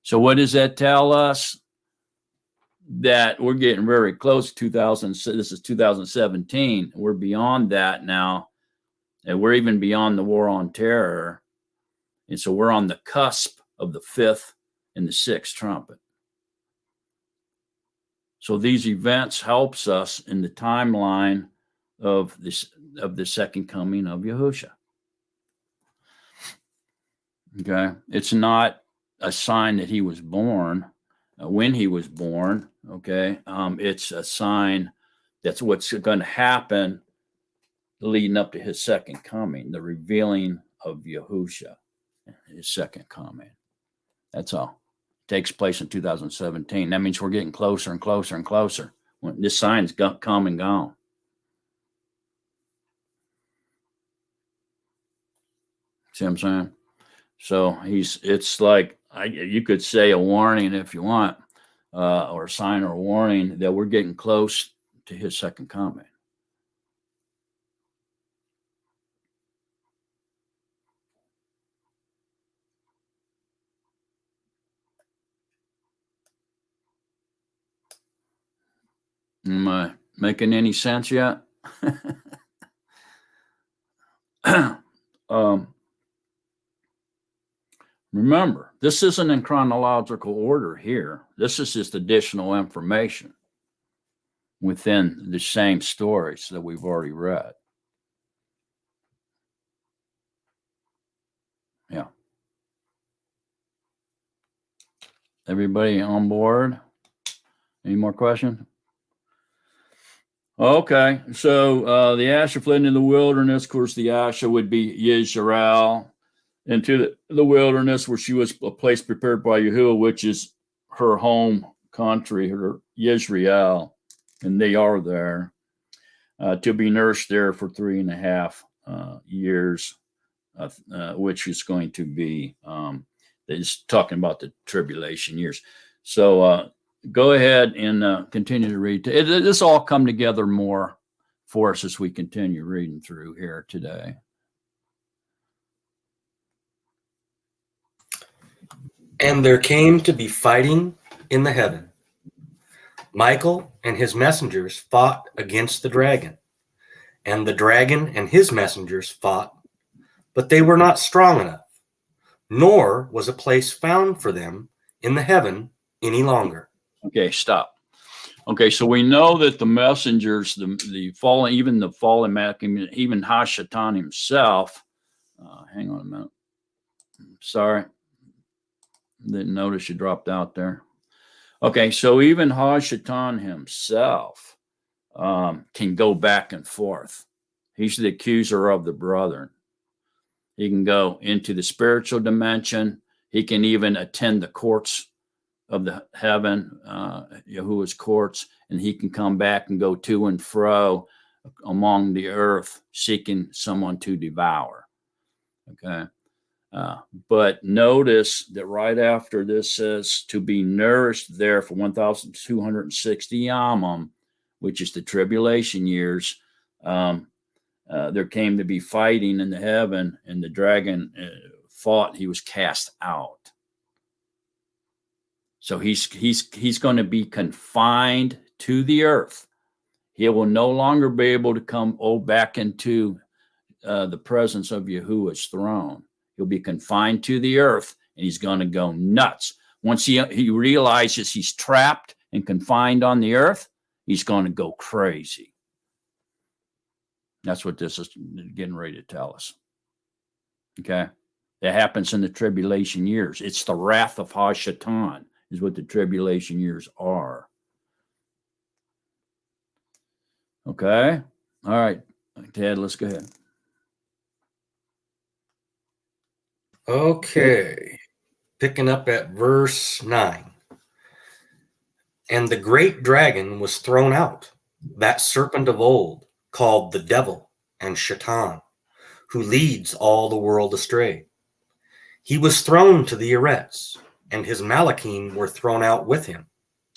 So what does that tell us? That we're getting very close to 2000. This is 2017. We're beyond that now. And we're even beyond the war on terror. And so we're on the cusp of the 5th and the 6th trumpet. So these events helps us in the timeline of the second coming of Yahusha. Okay. It's not a sign that he was born when he was born. Okay. It's a sign that's what's going to happen leading up to his second coming, the revealing of Yahusha, his second coming. That's all. It takes place in 2017. That means we're getting closer and closer and closer. When this sign's come and gone. See what I'm saying? So it's like, you could say a warning if you want, or a sign or a warning that we're getting close to his second coming. Am I making any sense yet? Remember, this isn't in chronological order here. This is just additional information within the same stories that we've already read. Yeah. Everybody on board? Any more questions? Okay, so the Asher fled into the wilderness. Of course, the Asher would be Yisrael, into the wilderness where she was a place prepared by Yahuwah, which is her home country, her Yisrael, and they are there to be nursed there for 3.5 years, which is going to be, it's talking about the tribulation years. So go ahead and continue to read. This all come together more for us as we continue reading through here today. And there came to be fighting in the heaven. Michael and his messengers fought against the dragon, and the dragon and his messengers fought, but they were not strong enough, nor was a place found for them in the heaven any longer. Okay, stop. Okay, so we know that the messengers, the fallen, even the fallen Malachim, even Hashatan himself, hang on a minute. Sorry. Didn't notice you dropped out there. Okay, so even Hashatan himself can go back and forth. He's the accuser of the brethren. He can go into the spiritual dimension. He can even attend the courts of the heaven, Yahuwah's courts, and he can come back and go to and fro among the earth, seeking someone to devour. Okay. But notice that right after this says to be nourished there for 1,260 yamim, which is the tribulation years. There came to be fighting in the heaven, and the dragon fought. He was cast out. So he's going to be confined to the earth. He will no longer be able to come back into the presence of Yahuwah's throne. He'll be confined to the earth, and he's going to go nuts. Once he realizes he's trapped and confined on the earth, he's going to go crazy. That's what this is getting ready to tell us. Okay. That happens in the tribulation years. It's the wrath of Hashatan is what the tribulation years are. Okay. All right. Ted, let's go ahead. Okay. Picking up at verse 9. And the great dragon was thrown out, that serpent of old, called the devil and Shaitan, who leads all the world astray. He was thrown to the Eretz, and his Malachim were thrown out with him.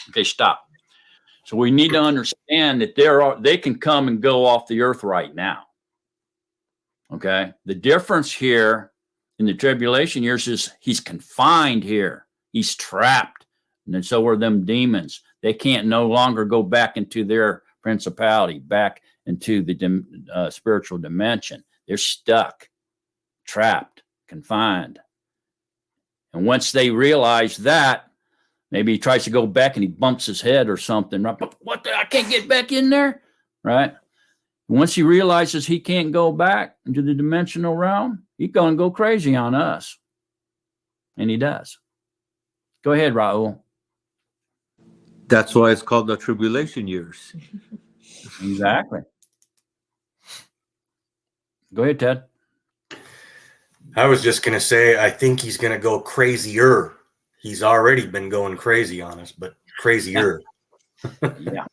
Okay, stop. So we need to understand that they can come and go off the earth right now. Okay. The difference here in the tribulation years is he's confined here. He's trapped. And then so are them demons. They can't no longer go back into their principality, back into the spiritual dimension. They're stuck, trapped, confined. And once they realize that, maybe he tries to go back and he bumps his head or something. Right? What? I can't get back in there, right? Once he realizes he can't go back into the dimensional realm, he's going to go crazy on us. And he does. Go ahead, Raul. That's why it's called the tribulation years. Exactly. Go ahead, Ted. I was just going to say, I think he's going to go crazier. He's already been going crazy on us, but crazier. Yeah.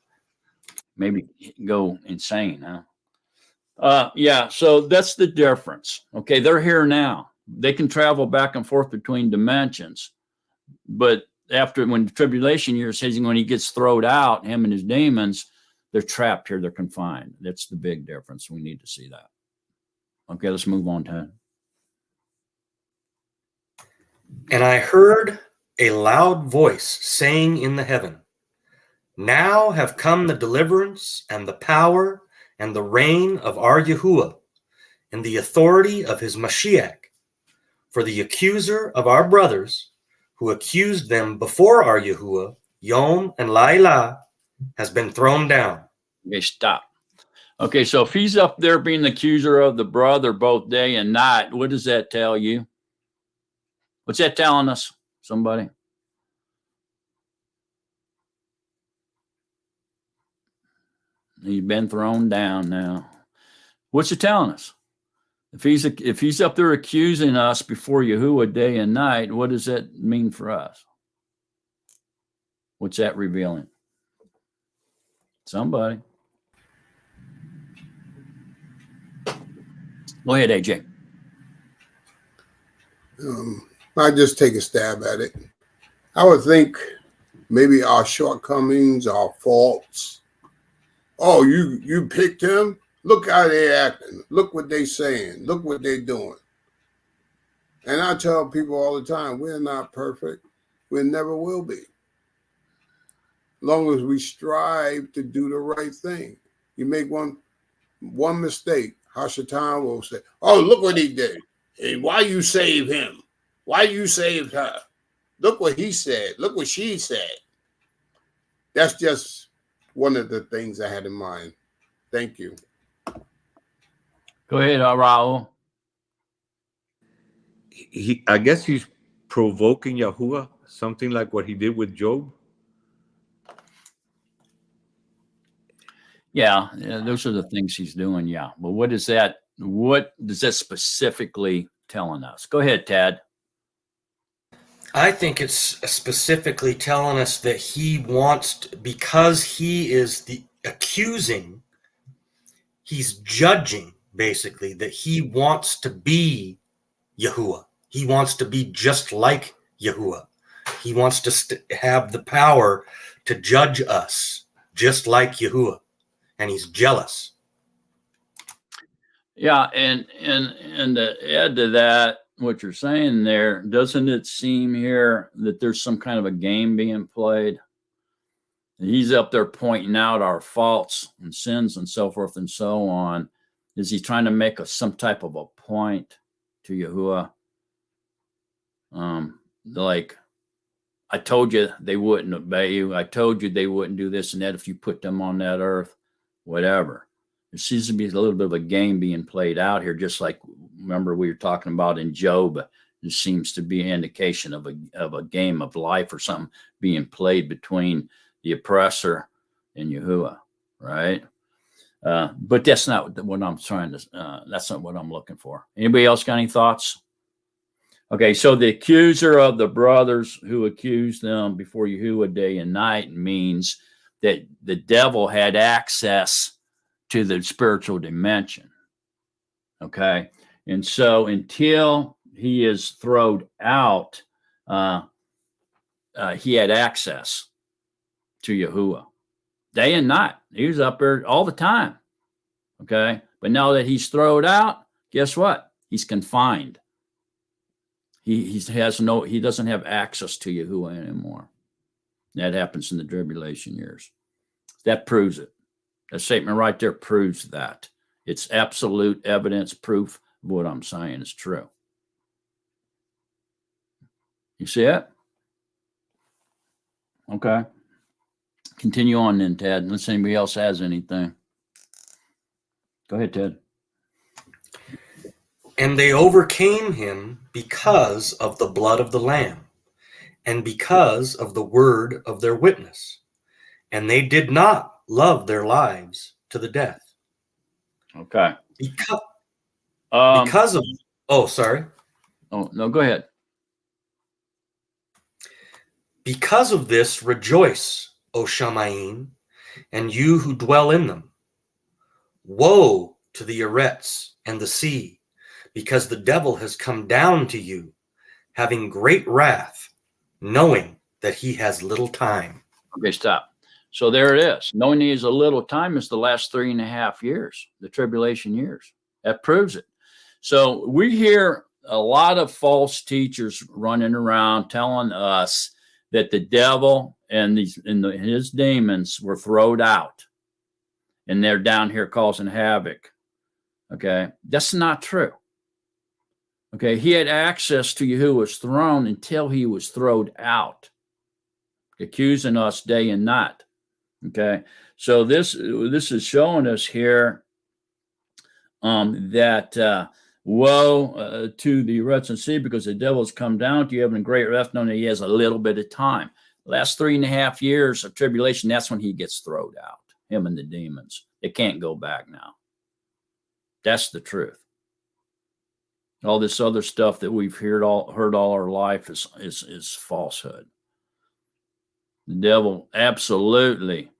Maybe go insane, huh? Yeah, so that's the difference. Okay, they're here now. They can travel back and forth between dimensions. But when the tribulation years hits, when he gets thrown out, him and his demons, they're trapped here. They're confined. That's the big difference. We need to see that. Okay, let's move on, Ted. And I heard a loud voice saying in the heaven, now have come the deliverance and the power and the reign of our Yahuwah and the authority of his Mashiach. For the accuser of our brothers, who accused them before our Yahuwah, Yom and Laila, has been thrown down. Okay, stop. Okay, so if he's up there being the accuser of the brother both day and night, what does that tell you? What's that telling us? Somebody? He's been thrown down now. What's it telling us? If he's up there accusing us before Yahuwah day and night, what does that mean for us? What's that revealing? Somebody. Go ahead, AJ. I just take a stab at it. I would think maybe our shortcomings, our faults. Oh, you picked him? Look how they acting. Look what they saying. Look what they doing. And I tell people all the time, we're not perfect. We never will be. As long as we strive to do the right thing. You make one mistake, Hashatan will say, oh, look what he did. Hey, why you save him? Why you saved her? Look what he said. Look what she said. That's just one of the things I had in mind. Thank you. Go ahead, Raul. I guess he's provoking Yahuwah, something like what he did with Job. Yeah, those are the things he's doing. Yeah, but what does that specifically telling us? Go ahead, Tad. I think it's specifically telling us that he wants to, because he is the accusing, he's judging, basically, that he wants to be Yahuwah. He wants to be just like Yahuwah. He wants to have the power to judge us just like Yahuwah. And he's jealous. Yeah, and to add to that, what you're saying there, doesn't it seem here that there's some kind of a game being played? He's up there pointing out our faults and sins and so forth and so on. Is he trying to make some type of a point to Yahuwah? Like, I told you they wouldn't obey you. I told you they wouldn't do this and that if you put them on that earth, whatever. There seems to be a little bit of a game being played out here, just like, remember we were talking about in Job. There seems to be an indication of a game of life or something being played between the oppressor and Yahuwah, right? But that's not what I'm trying to, that's not what I'm looking for. Anybody else got any thoughts? Okay, so the accuser of the brothers who accused them before Yahuwah day and night means that the devil had access to the spiritual dimension. Okay, and so until he is thrown out, he had access to Yahuwah day and night. He was up there all the time. Okay, but now that he's thrown out, guess what? He's confined. He doesn't have access to Yahuwah anymore. That happens in the tribulation years. That proves it. That statement right there proves that. It's absolute evidence, proof of what I'm saying is true. You see it? Okay. Continue on then, Ted, unless anybody else has anything. Go ahead, Ted. And they overcame him because of the blood of the Lamb and because of the word of their witness. And they did not love their lives to the death. Okay. Because of, oh, sorry. Oh, no, go ahead. Because of this, rejoice, O Shamayim, and you who dwell in them. Woe to the Eretz and the sea, because the devil has come down to you, having great wrath, knowing that he has little time. Okay, stop. So there it is. Knowing he has a little time is the last 3.5 years, the tribulation years. That proves it. So we hear a lot of false teachers running around telling us that the devil and his demons were thrown out and they're down here causing havoc. Okay, that's not true. Okay, he had access to Yahuwah's throne until he was thrown out, accusing us day and night. Okay, so this is showing us here that woe to the Eretz and sea, because the devil's come down to you having great wrath, knowing that he has a little bit of time. Last 3.5 years of tribulation, that's when he gets thrown out, him and the demons. They can't go back now. That's the truth. All this other stuff that we've heard all our life is falsehood. The devil absolutely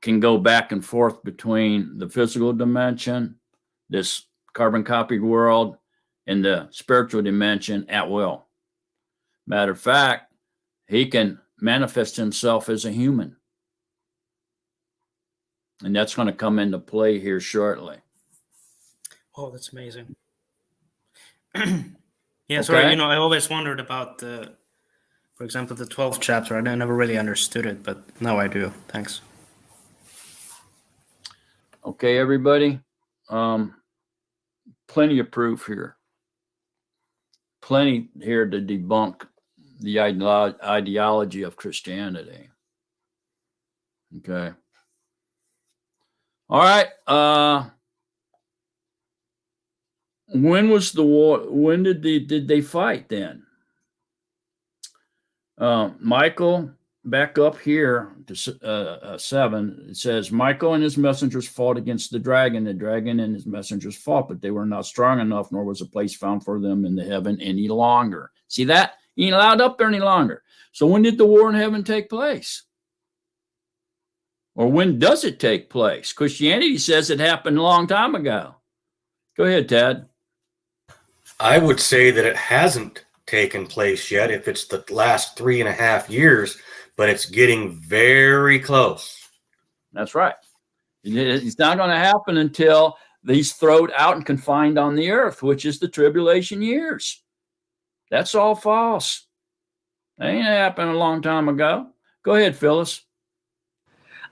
can go back and forth between the physical dimension, this carbon copied world, and the spiritual dimension at will. Matter of fact, he can manifest himself as a human. And that's going to come into play here shortly. Oh, that's amazing. Yeah, sorry, I always wondered about for example, the 12th chapter. I never really understood it, but now I do. Thanks. Okay, everybody. Plenty of proof here. Plenty here to debunk the ideology of Christianity. Okay. All right. When was the war? When did they fight then? Michael, back up here to 7, it says, Michael and his messengers fought against the dragon. The dragon and his messengers fought, but they were not strong enough, nor was a place found for them in the heaven any longer. See that? He ain't allowed up there any longer. So when did the war in heaven take place? Or when does it take place? Christianity says it happened a long time ago. Go ahead, Ted. I would say that it hasn't taken place yet if it's the last 3.5 years, but it's getting very close. That's right. It's not going to happen until he's thrown out and confined on the earth, which is the tribulation years. That's all false. That ain't happened a long time ago. Go ahead, Phyllis.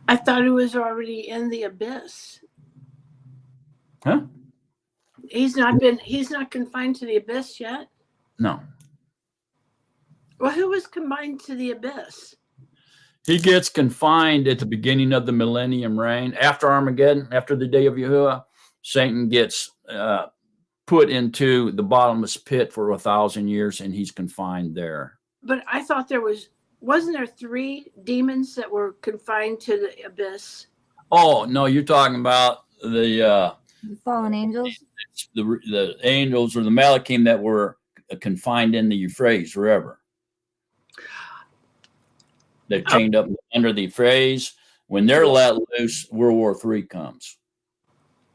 I thought it was already in the abyss. Huh? He's not confined to the abyss yet. No. Well, who was confined to the abyss? He gets confined at the beginning of the millennium reign. After Armageddon, after the day of Yahuwah, Satan gets put into the bottomless pit for 1,000 years, and he's confined there. But I thought wasn't there 3 demons that were confined to the abyss? Oh, no, you're talking about the fallen angels. The angels or the Malachim that were confined in the Euphrates River. They're chained up under the Euphrates. When they're let loose, World War III comes.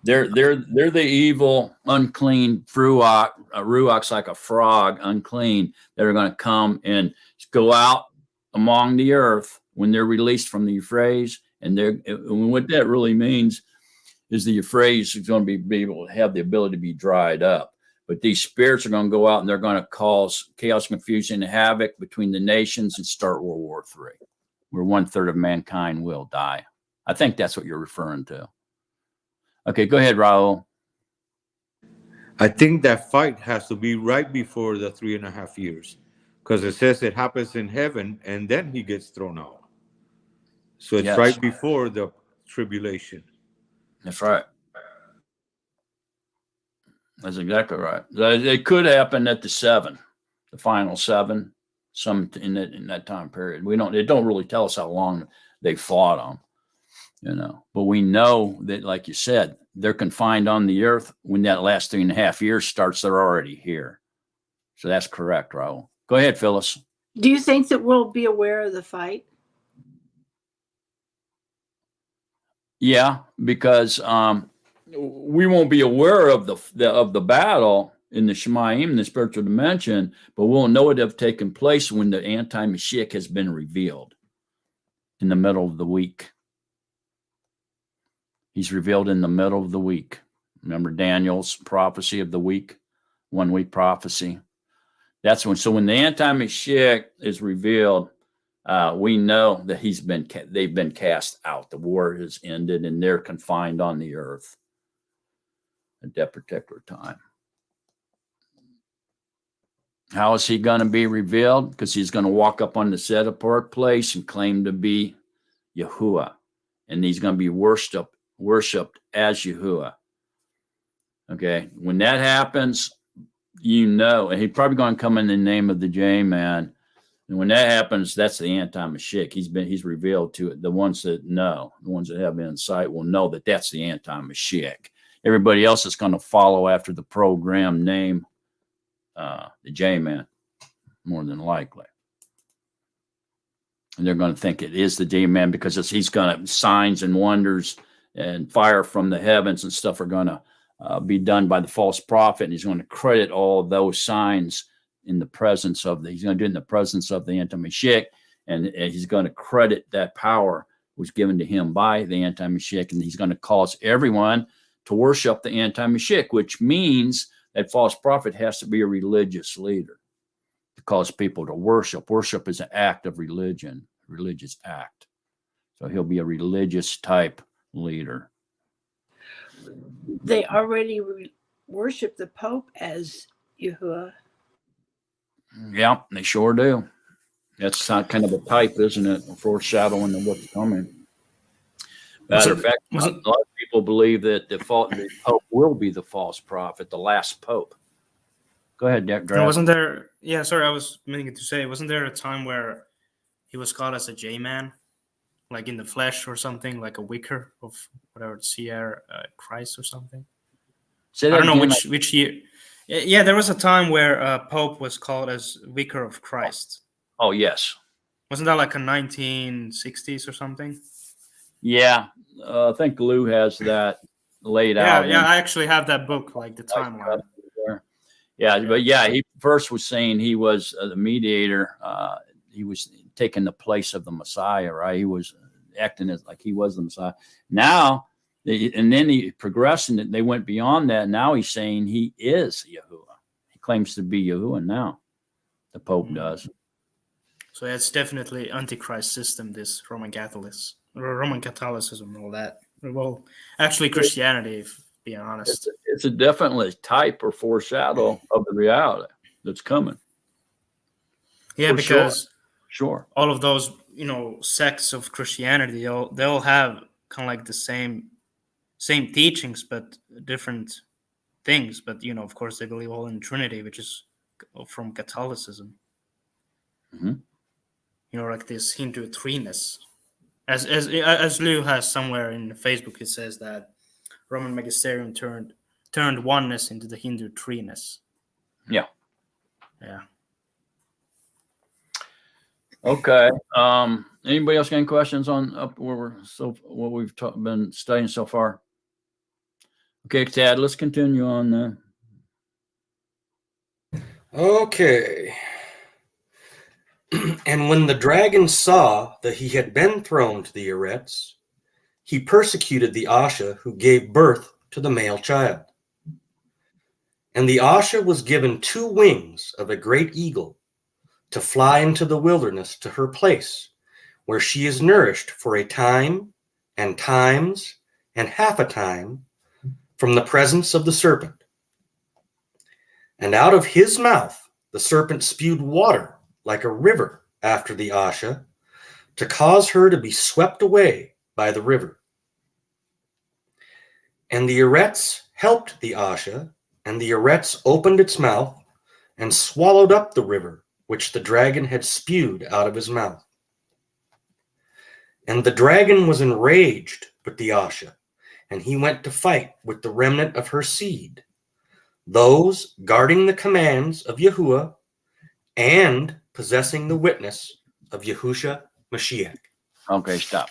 They're the evil, unclean ruach's like a frog, unclean, that are going to come and go out among the earth when they're released from the Euphrates. And what that really means is the Euphrates is going to be able to have the ability to be dried up. But these spirits are going to go out and they're going to cause chaos, confusion, and havoc between the nations and start World War III, where 1/3 of mankind will die. I think that's what you're referring to. Okay, go ahead, Raul. I think that fight has to be right before the 3.5 years, because it says it happens in heaven and then he gets thrown out. So it's right before the tribulation. That's right. That's exactly right. It could happen at the final 7, some in that time period. It don't really tell us how long they fought them, But we know that, like you said, they're confined on the earth. When that last 3.5 years starts, they're already here. So that's correct, Raul. Go ahead, Phyllis. Do you think that we'll be aware of the fight? Yeah, because we won't be aware of the battle in the Shemayim, the spiritual dimension, but we'll know it have taken place when the anti-Mashiach has been revealed in the middle of the week. He's revealed in the middle of the week. Remember Daniel's prophecy of the week, 1 week prophecy. That's when. So when the anti-Mashiach is revealed, we know that they've been cast out. The war has ended, and they're confined on the earth at that particular time. How is he going to be revealed? Because he's going to walk up on the set apart place and claim to be Yahuwah, and he's going to be worshipped as Yahuwah. Okay, when that happens, and he's probably going to come in the name of the J-Man. And when that happens, that's the anti-Mashiach. He's revealed to it. The ones that know, the ones that have insight will know that that's the anti-Mashiach. Everybody else is going to follow after the program name, the J-Man, more than likely. And they're going to think it is the J-Man because he's going to, signs and wonders and fire from the heavens and stuff are going to be done by the false prophet. And he's going to credit all of those signs in the presence of he's going to do it in the presence of the anti-Mashiach, and he's going to credit that power was given to him by the anti-Mashiach, and he's going to cause everyone to worship the anti-Mashiach, which means that false prophet has to be a religious leader to cause people to worship. Worship is an act of religion, a religious act. So he'll be a religious type leader. They already worship the Pope as Yahuwah. Yeah, they sure do. That's not kind of a type, isn't it? A foreshadowing of what's coming. Matter of fact, a lot of people believe that the Pope will be the false prophet, the last Pope. Go ahead, Dick. Wasn't there? Yeah, sorry, I was meaning to say, wasn't there a time where he was called as a J-Man, like in the flesh or something, like a vicar of whatever, Sierra Christ or something? I don't know which year. Yeah, there was a time where Pope was called as Vicar of Christ. Oh, yes. Wasn't that like a 1960s or something? Yeah, I think Lou has that laid out. Yeah, I actually have that book, like the timeline. Yeah, but yeah, he first was saying he was the mediator. He was taking the place of the Messiah, right? He was acting as like he was the Messiah. Now, and then he progressed and they went beyond that. Now he's saying he is Yahuwah. He claims to be Yahuwah now. The Pope does. So it's definitely Antichrist system, this Roman Catholicism and all that. Well, actually Christianity, if being honest. It's a definitely type or foreshadow of the reality that's coming. Yeah, because sure. All of those sects of Christianity, they'll have kind of like the same teachings, but different things. But of course, they believe all in Trinity, which is from Catholicism. Mhm. Like this Hindu threeness. As Lou has somewhere in Facebook, it says that Roman magisterium turned oneness into the Hindu threeness. Yeah. Yeah. Okay. Anybody else got any questions on up where what we've been studying so far? Okay, Tad, let's continue on. Okay. And when the dragon saw that he had been thrown to the Eretz, he persecuted the Asha who gave birth to the male child. And the Asha was given 2 wings of a great eagle to fly into the wilderness to her place, where she is nourished for a time and times and half a time from the presence of the serpent. And out of his mouth the serpent spewed water like a river after the Asha, to cause her to be swept away by the river. And the Eretz helped the Asha, and the Eretz opened its mouth and swallowed up the river which the dragon had spewed out of his mouth. And the dragon was enraged with the Asha, and he went to fight with the remnant of her seed, those guarding the commands of Yahuwah and possessing the witness of Yahusha Mashiach. Okay, stop.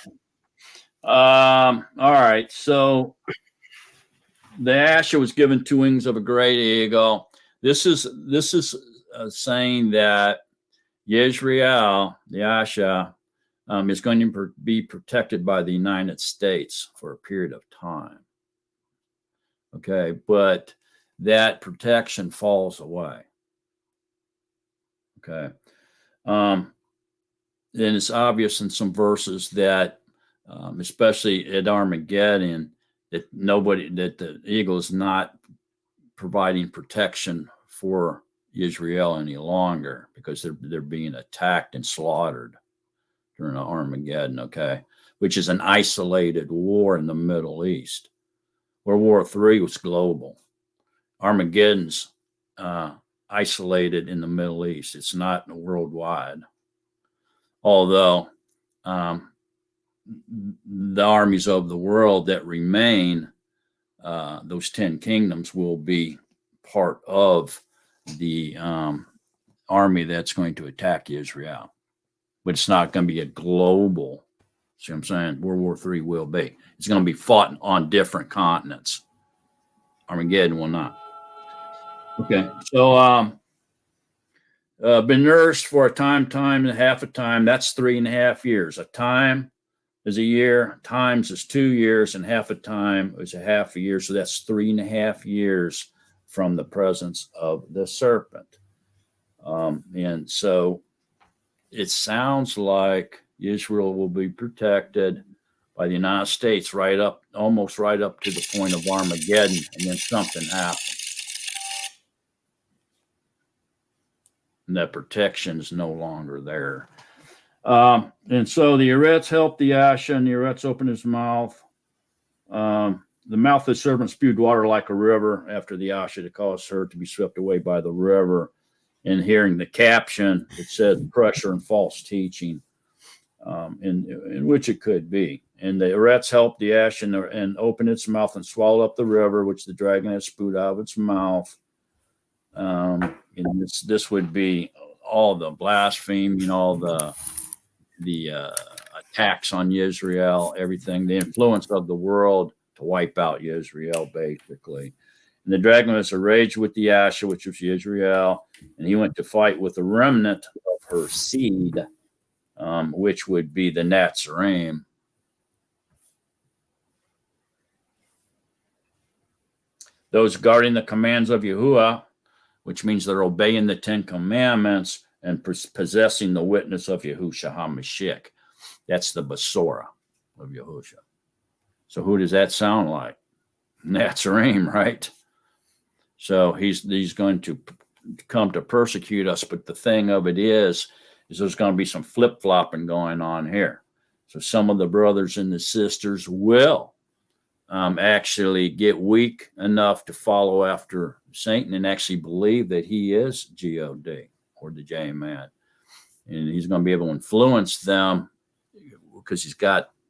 All right. So the Asha was given 2 wings of a great eagle. This is saying that Yisrael, the Asha, is going to be protected by the United States for a period of time. Okay, but that protection falls away. Okay. Then it's obvious in some verses that, especially at Armageddon, that the eagle is not providing protection for Israel any longer, because they're being attacked and slaughtered during Armageddon. Okay, which is an isolated war in the Middle East. World War III was global. Armageddon's isolated in the Middle East. It's not worldwide. Although the armies of the world that remain, those 10 kingdoms, will be part of the army that's going to attack Israel. But it's not going to be a global. See what I'm saying? World War III will be. It's going to be fought on different continents. Armageddon will not. Okay, so been nourished for a time and a half a time. That's 3.5 years. A time is a year, times is 2 years, and half a time is a half a year. So that's 3.5 years from the presence of the serpent. And so it sounds like Israel will be protected by the United States almost right up to the point of Armageddon, and then something happens. And that protection is no longer there. And so the Eretz helped the Asha, and the Eretz opened his mouth. The mouth of the serpent spewed water like a river after the Asha, to cause her to be swept away by the river. And hearing the caption, it said pressure and false teaching, in which it could be. And the Eretz helped the Asha and opened its mouth and swallowed up the river, which the dragon had spewed out of its mouth. And this would be all the blasphemy, all the attacks on Israel, everything, the influence of the world to wipe out Israel, basically. And the dragon was enraged with the Asha, which was Israel, and he went to fight with the remnant of her seed, which would be the Nazarene. Those guarding the commands of Yahuwah, which means they're obeying the 10 commandments and possessing the witness of Yahusha HaMashiach. That's the Besorah of Yahusha. So who does that sound like? Nazarene, right? So he's going to come to persecute us. But the thing of it is because there's going to be some flip-flopping going on here. So some of the brothers and the sisters will actually get weak enough to follow after Satan and actually believe that he is God, or the J-Man. And he's going to be able to influence them because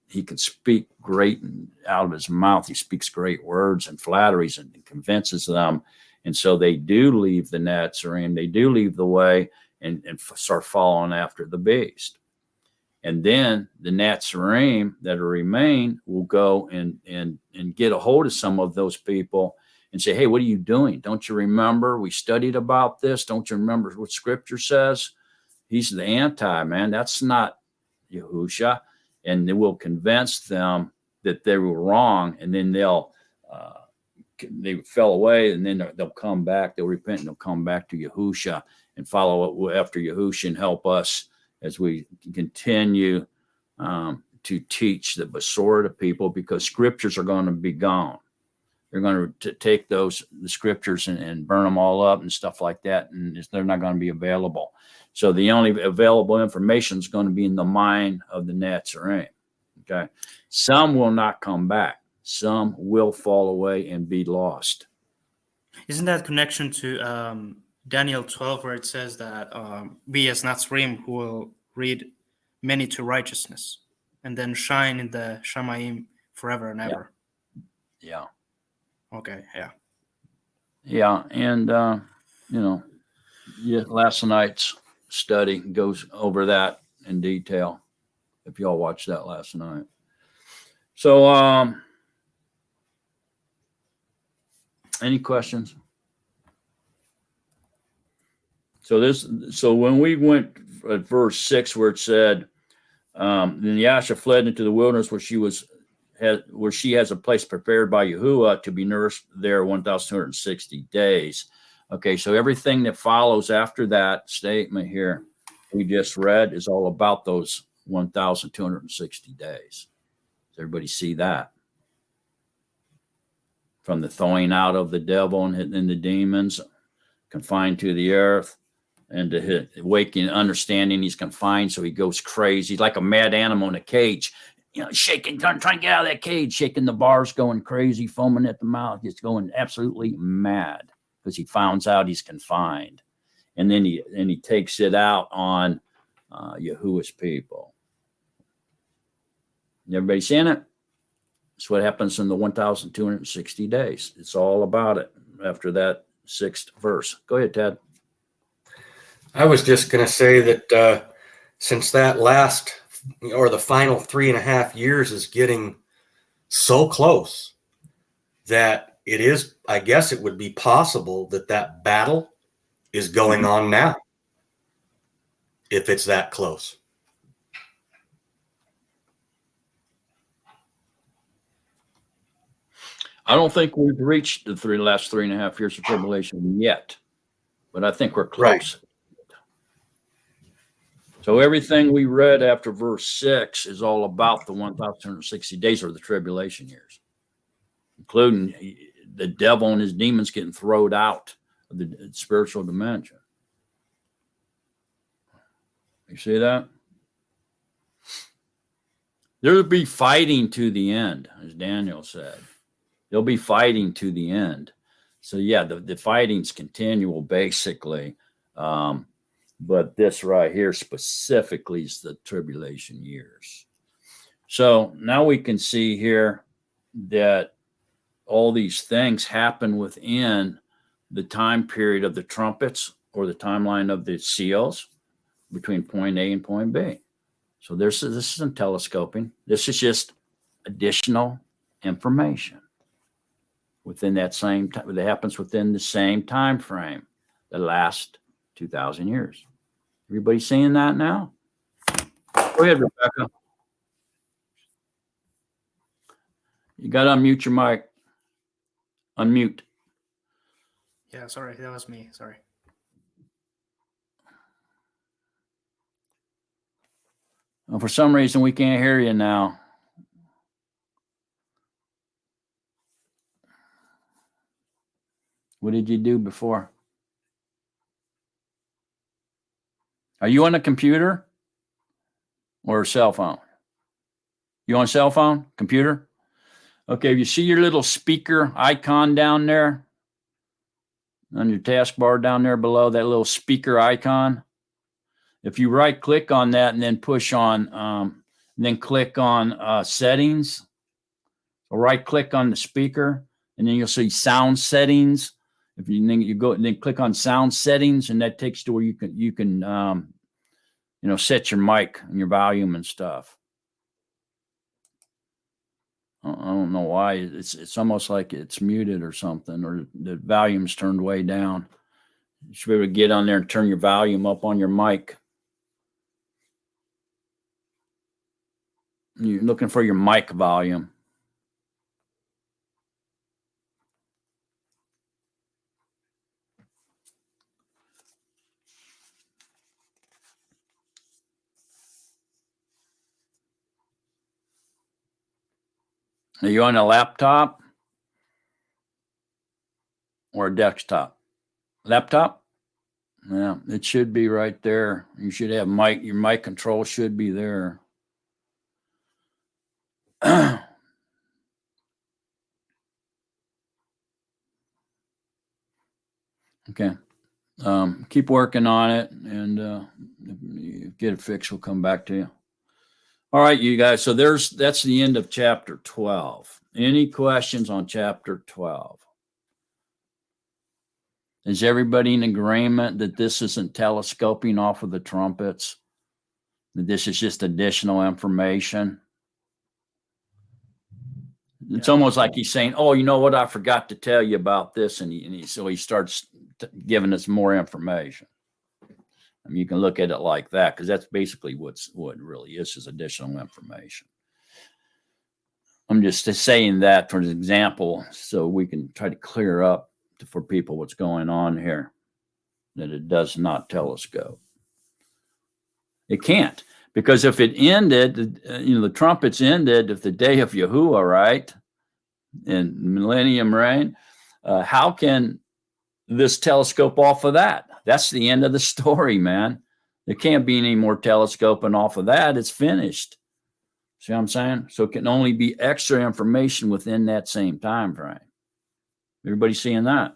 he can speak great, and out of his mouth he speaks great words and flatteries and convinces them. And so they do leave the Nazarene, they do leave the way and start following after the beast. And then the Nazarene that remain will go and get a hold of some of those people and say, hey, what are you doing? Don't you remember we studied about this? Don't you remember what scripture says? He's the anti, man. That's not Yahusha. And they will convince them that they were wrong. And then they fell away, and then they'll come back. They'll repent, and they'll come back to Yahusha and follow after Yahusha and help us as we continue to teach the Besorah to people, because scriptures are going to be gone. They're going to take the scriptures and burn them all up and stuff like that, and they're not going to be available. So the only available information is going to be in the mind of the Nazarene. Okay, some will not come back. Some will fall away and be lost. Isn't that connection to Daniel 12, where it says that we as Nazarene who will read many to righteousness and then shine in the Shamayim forever and ever? Yeah. Okay. Yeah. Yeah. And, last night's study goes over that in detail, if y'all watched that last night. So, any questions? So when we went at verse 6, where it said, then Yasha fled into the wilderness where she has a place prepared by Yahuwah to be nourished there 1,260 days. Okay, so everything that follows after that statement here we just read is all about those 1,260 days. Does everybody see that? From the throwing out of the devil and the demons, confined to the earth, and to his waking understanding he's confined, so he goes crazy. He's like a mad animal in a cage, shaking, trying to get out of that cage, shaking the bars, going crazy, foaming at the mouth, just going absolutely mad because he finds out he's confined. And then he takes it out on Yahuwah's people. Everybody seeing it? That's what happens in the 1,260 days. It's all about it after that 6th verse. Go ahead, Ted. I was just going to say that since that last or the final 3.5 years is getting so close that it is, I guess it would be possible that battle is going on now, if it's that close. I don't think we've reached the last 3.5 years of tribulation yet, but I think we're close. Right. So everything we read after verse 6 is all about the 1,260 days or the tribulation years, including the devil and his demons getting thrown out of the spiritual dimension. You see that? There'll be fighting to the end, as Daniel said. They'll be fighting to the end. So yeah, the fighting's continual, basically. But this right here specifically is the tribulation years. So now we can see here that all these things happen within the time period of the trumpets, or the timeline of the seals, between point A and point B. So this isn't telescoping. This is just additional information within that same time. That happens within the same time frame, the last 2,000 years. Everybody seeing that now? Go ahead, Rebecca. You got to unmute your mic. Unmute. Yeah, sorry, that was me. Sorry. Well, for some reason, we can't hear you now. What did you do before? Are you on a computer or a cell phone? You on a cell phone, computer? Okay, you see your little speaker icon down there on your taskbar down there below, that little speaker icon? If you right click on that and then push on, then click on settings, or right click on the speaker, and then you'll see sound settings. If you then you go and then click on sound settings, and that takes to where you can set your mic and your volume and stuff. I don't know why it's almost like it's muted or something, or the volume's turned way down. You should be able to get on there and turn your volume up on your mic. You're looking for your mic volume. Are you on a laptop or a desktop? Laptop? Yeah, it should be right there. You should have your mic control should be there. Okay. Keep working on it, and if you get it fixed, we'll come back to you. All right, you guys. So that's the end of chapter 12. Any questions on chapter 12? Is everybody in agreement that this isn't telescoping off of the trumpets? That this is just additional information? It's almost like he's saying, "Oh, you know what? I forgot to tell you about this," so he starts giving us more information. I mean, you can look at it like that, because that's basically what it really is additional information. I'm just saying that for an example, so we can try to clear up for people what's going on here, that it does not telescope. It can't, because if it ended, the trumpets ended at the day of Yahuwah, right? In millennium reign, how can this telescope off of that? That's the end of the story, man. There can't be any more telescoping off of that. It's finished. See what I'm saying? So it can only be extra information within that same time frame. Everybody seeing that?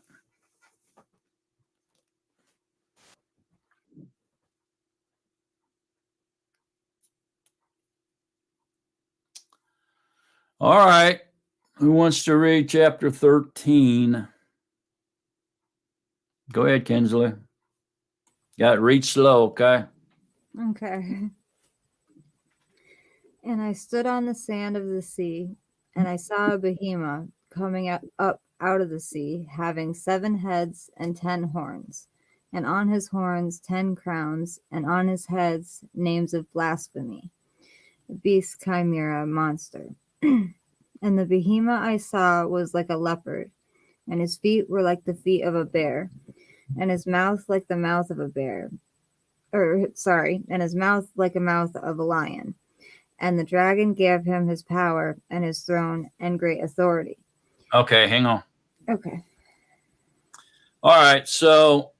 All right. Who wants to read chapter 13? Go ahead, Kinsley. Got to read slow, okay? Okay. And I stood on the sand of the sea, and I saw a behemoth coming up out of the sea, having 7 heads and 10 horns, and on his horns 10 crowns, and on his heads names of blasphemy. Beast, chimera, monster. And the behemoth I saw was like a leopard, and his feet were like the feet of a bear, and his mouth like the mouth of a bear. And his mouth like a mouth of a lion. And the dragon gave him his power and his throne and great authority. Okay, hang on. Okay. All right, so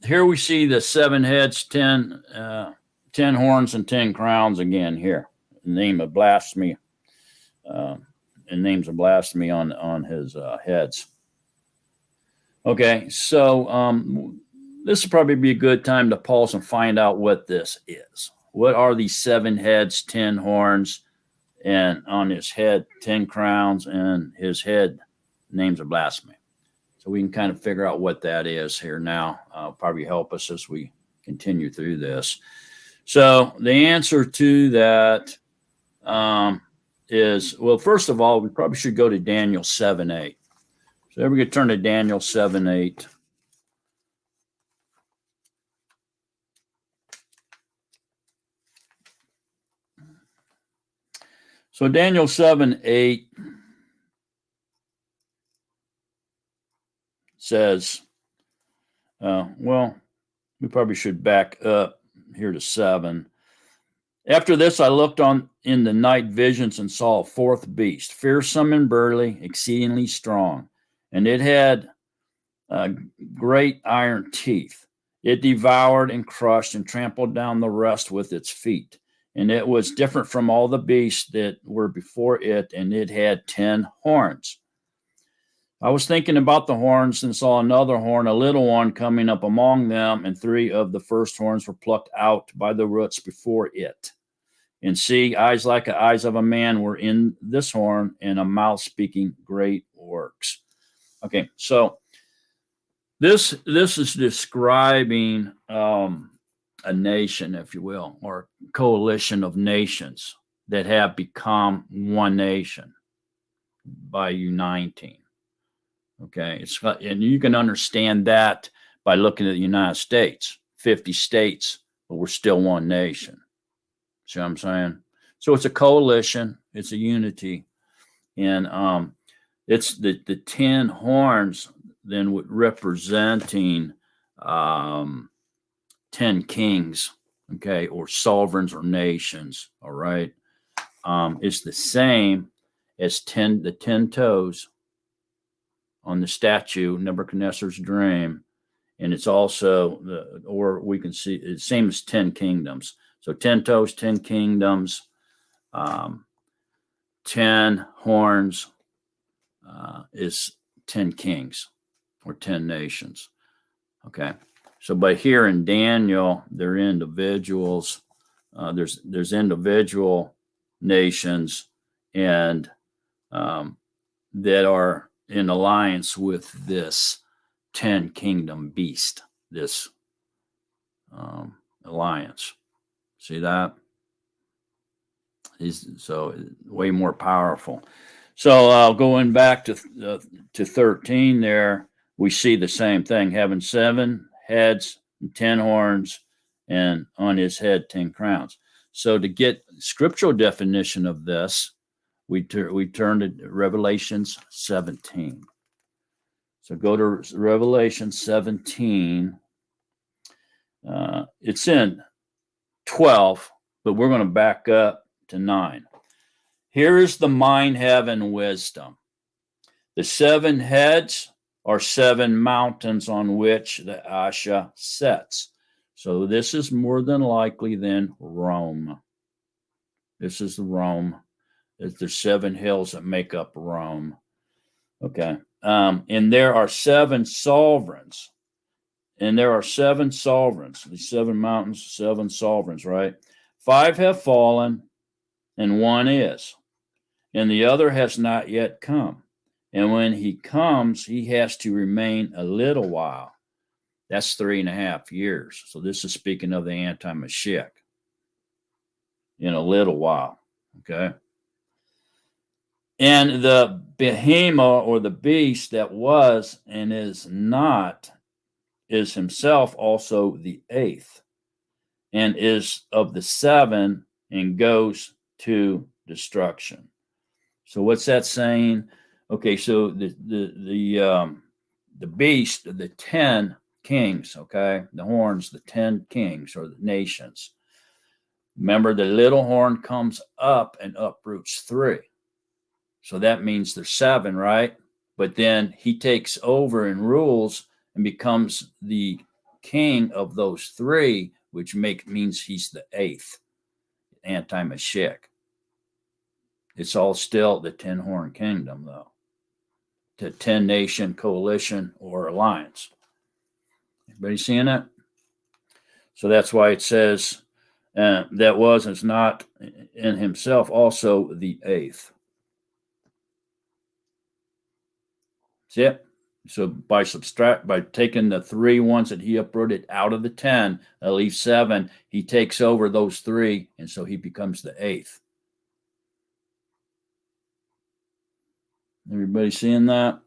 here we see the 7 heads, 10 horns, and 10 crowns again here. The name of blasphemy, and names of blasphemy on his heads. Okay, so this would probably be a good time to pause and find out what this is. What are these 7 heads, 10 horns, and on his head 10 crowns, and his head names of blasphemy? So we can kind of figure out what that is here now. Probably help us as we continue through this. So the answer to that is, well, first of all, we probably should go to Daniel 7:8. So everybody could turn to Daniel 7:8. So Daniel 7:8 says, well, we probably should back up here to 7. After this, I looked on in the night visions and saw a 4th beast, fearsome and burly, exceedingly strong, and it had great iron teeth. It devoured and crushed and trampled down the rest with its feet. And it was different from all the beasts that were before it, and it had 10 horns. I was thinking about the horns and saw another horn, a little one, coming up among them, and 3 of the first horns were plucked out by the roots before it. And see, eyes like the eyes of a man were in this horn, and a mouth speaking great works. Okay, so this is describing a nation, if you will, or coalition of nations that have become one nation by uniting. Okay, and you can understand that by looking at the United States, 50 states, but we're still one nation. See what I'm saying? So it's a coalition, it's a unity, and it's the 10 horns then representing 10 kings, okay, or sovereigns or nations. All right, it's the same as the 10 toes on the statue, Nebuchadnezzar's dream, and it's also or we can see it's same as 10 kingdoms. So 10 toes, 10 kingdoms, 10 horns is 10 kings or 10 nations. Okay. So, but here in Daniel, they're individuals. There's individual nations and that are in alliance with this 10 kingdom beast, this alliance. See that? He's so way more powerful. So going back to 13 there, we see the same thing, having 7 heads and 10 horns, and on his head 10 crowns. So to get scriptural definition of this, we turn to Revelations 17. So go to Revelation 17. It's in 12, but we're going to back up to 9. Here is the mind having wisdom. The 7 heads are 7 mountains on which the Asha sets. So this is more than likely then Rome. This is Rome. There's 7 hills that make up Rome. Okay. And there are 7 sovereigns. And there are 7 sovereigns. These 7 mountains, 7 sovereigns, right? 5 have fallen, and 1 is. And the other has not yet come. And when he comes, he has to remain a little while. That's 3.5 years. So this is speaking of the anti-Mashiach. In a little while. Okay. And the behemoth or the beast that was and is not is himself also the 8th and is of the 7 and goes to destruction. So what's that saying? Okay, so the beast, the 10 kings, okay, the horns, the 10 kings or the nations. Remember, the little horn comes up and uproots 3. So that means there's 7, right? But then he takes over and rules and becomes the king of those 3, which means he's the 8th, anti-Mashiach. It's all still the 10 horn kingdom, though. The 10 nation coalition or alliance. Everybody seeing it? So that's why it says that was and is not in himself also the 8th. See it? So by taking the 3 ones that he uprooted out of the 10, that leaves 7, he takes over those 3, and so he becomes the 8th. Everybody seeing that?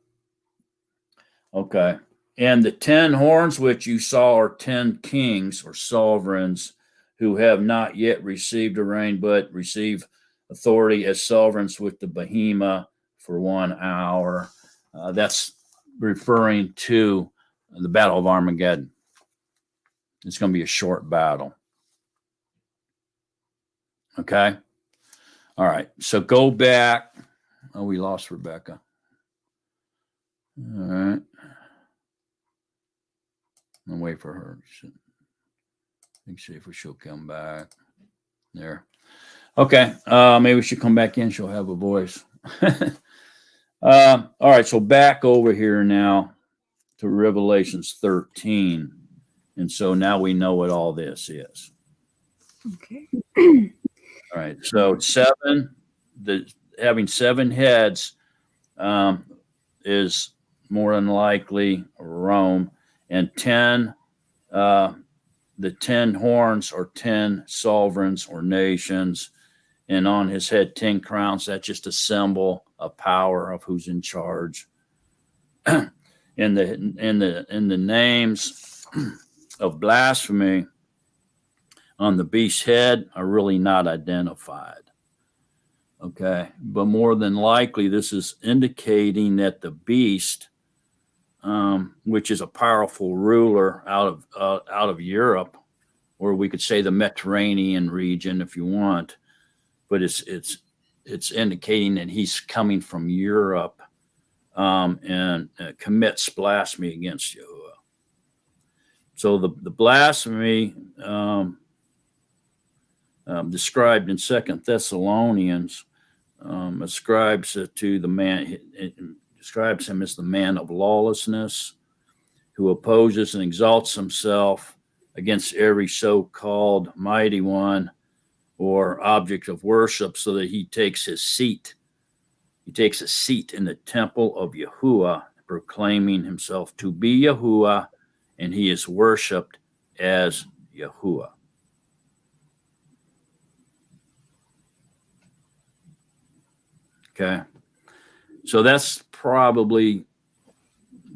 Okay. And the 10 horns which you saw are 10 kings or sovereigns who have not yet received a reign, but receive authority as sovereigns with the behemoth for 1 hour. That's referring to the Battle of Armageddon. It's going to be a short battle. Okay? All right. So go back. Oh, we lost Rebecca. All right. and wait for her. Let's see if she'll come back. There. Okay. Maybe she'll come back in. She'll have a voice. All right. So back over here now to Revelations 13. And so now we know what all this is. Okay. All right. So having 7 heads is more than likely Rome, and 10, the 10 horns or 10 sovereigns or nations, and on his head 10 crowns. That's just a symbol of power of who's in charge. in the names of blasphemy on the beast's head are really not identified. Okay, but more than likely, this is indicating that the beast, which is a powerful ruler out of Europe, or we could say the Mediterranean region, if you want, but it's indicating that he's coming from Europe and commits blasphemy against Yahuwah. So the blasphemy described in 2 Thessalonians ascribes to the man. It describes him as the man of lawlessness, who opposes and exalts himself against every so-called mighty one or object of worship, so that he takes his seat. He takes a seat in the temple of Yahuwah, proclaiming himself to be Yahuwah, and he is worshipped as Yahuwah. Okay, so that's probably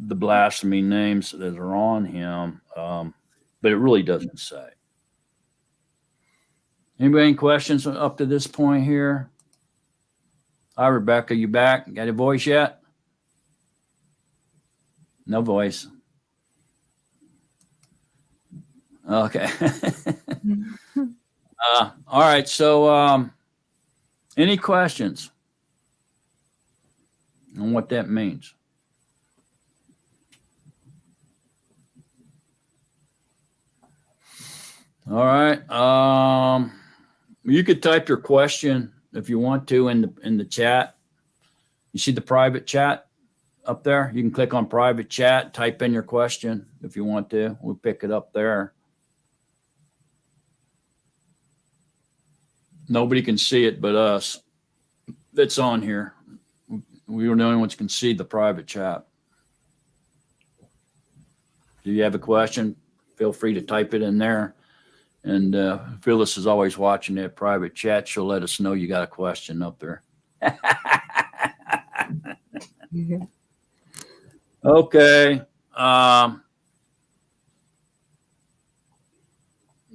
the blasphemy names that are on him, but it really doesn't say. Anybody any questions up to this point here? Hi, Rebecca, you back? Got a voice yet? No voice. Okay. All right, so any questions on what that means? All right. You could type your question if you want to in the chat. You see the private chat up there? You can click on private chat, type in your question if you want to. We'll pick it up there. Nobody can see it but us that's on here. We are the only ones who can see the private chat. Do you have a question? Feel free to type it in there. And Phyllis is always watching that private chat. She'll let us know you got a question up there. Okay.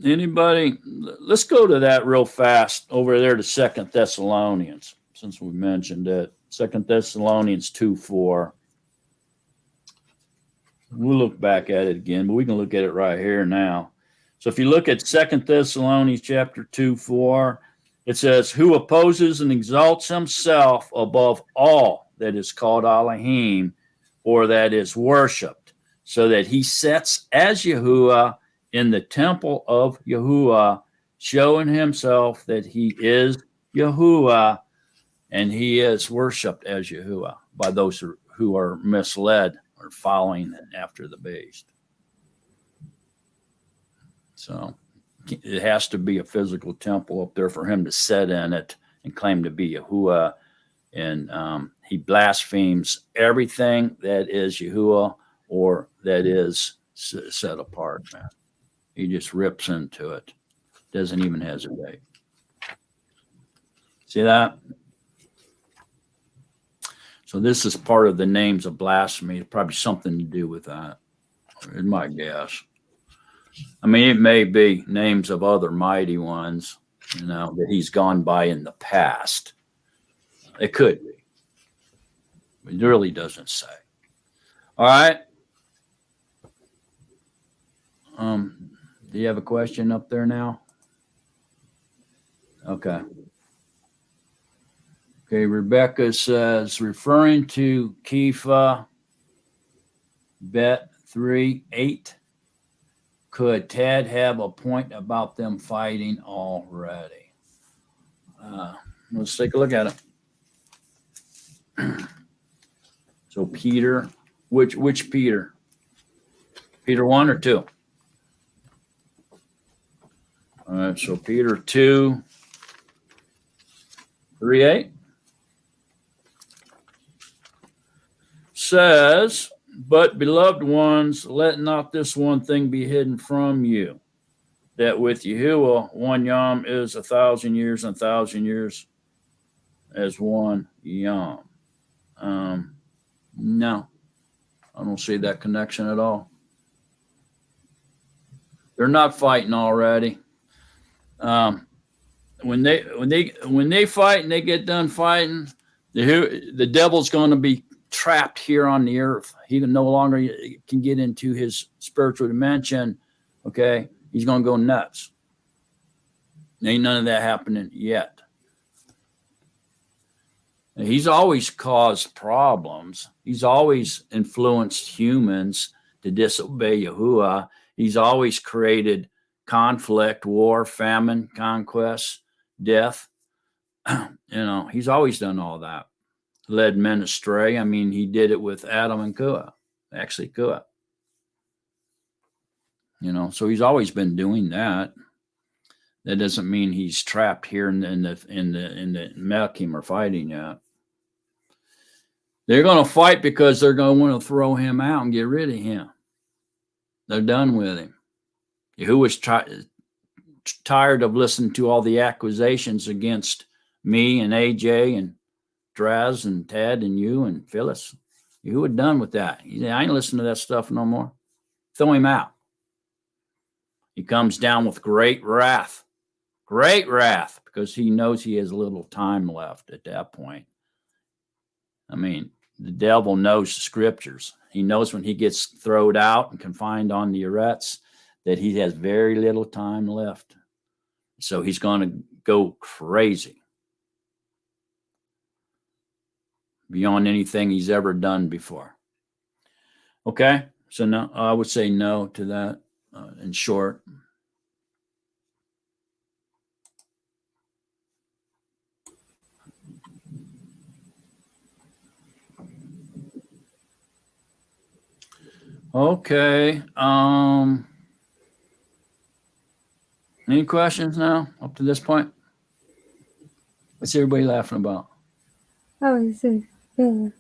Anybody? Let's go to that real fast over there to 2 Thessalonians, since we mentioned it. 2 Thessalonians 2:4. We'll look back at it again, but we can look at it right here now. So if you look at 2 Thessalonians chapter 2:4, it says, who opposes and exalts himself above all that is called Elohim, or that is worshipped, so that he sits as Yahuwah in the temple of Yahuwah, showing himself that he is Yahuwah, and he is worshipped as Yahuwah by those who are misled or following after the beast. So it has to be a physical temple up there for him to sit in it and claim to be Yahuwah. And he blasphemes everything that is Yahuwah or that is set apart, man. He just rips into it. Doesn't even hesitate. See that? So this is part of the names of blasphemy. Probably something to do with that, is my guess. I mean, it may be names of other mighty ones, that he's gone by in the past. It could be. It really doesn't say. All right. Do you have a question up there now? Okay. Okay, Rebecca says, referring to Kepha Bet 3:8, Could Ted have a point about them fighting already? Let's take a look at it. So Peter, which Peter? Peter 1 or 2? All right, so Peter 2, 3:8 says, "But beloved ones, let not this one thing be hidden from you, that with Yahuwah 1 yom is 1,000 years, and 1,000 years as 1 yom." No, I don't see that connection at all. They're not fighting already. When they fight and they get done fighting, the devil's going to be trapped here on the earth. He no longer can get into his spiritual dimension. Okay, he's going to go nuts. Ain't none of that happening yet. He's always caused problems. He's always influenced humans to disobey Yahuwah. He's always created conflict, war, famine, conquest, death. He's always done all that. Led men astray. I mean, he did it with Adam and Kua. So he's always been doing that. That doesn't mean he's trapped here in the Melchim or fighting yet. They're going to fight because they're going to want to throw him out and get rid of him. They're done with him. Yahuwah's tired of listening to all the accusations against me and AJ and Draz and Ted and you and Phyllis. Yahuwah done with that. I ain't listening to that stuff no more. Throw him out. He comes down with great wrath, because he knows he has little time left at that point. I mean, the devil knows the scriptures. He knows when he gets thrown out and confined on the arets that he has very little time left. So he's going to go crazy beyond anything he's ever done before. Okay? So no, I would say no to that in short. Okay. Any questions now up to this point? What's everybody laughing about? Oh, it's Bella.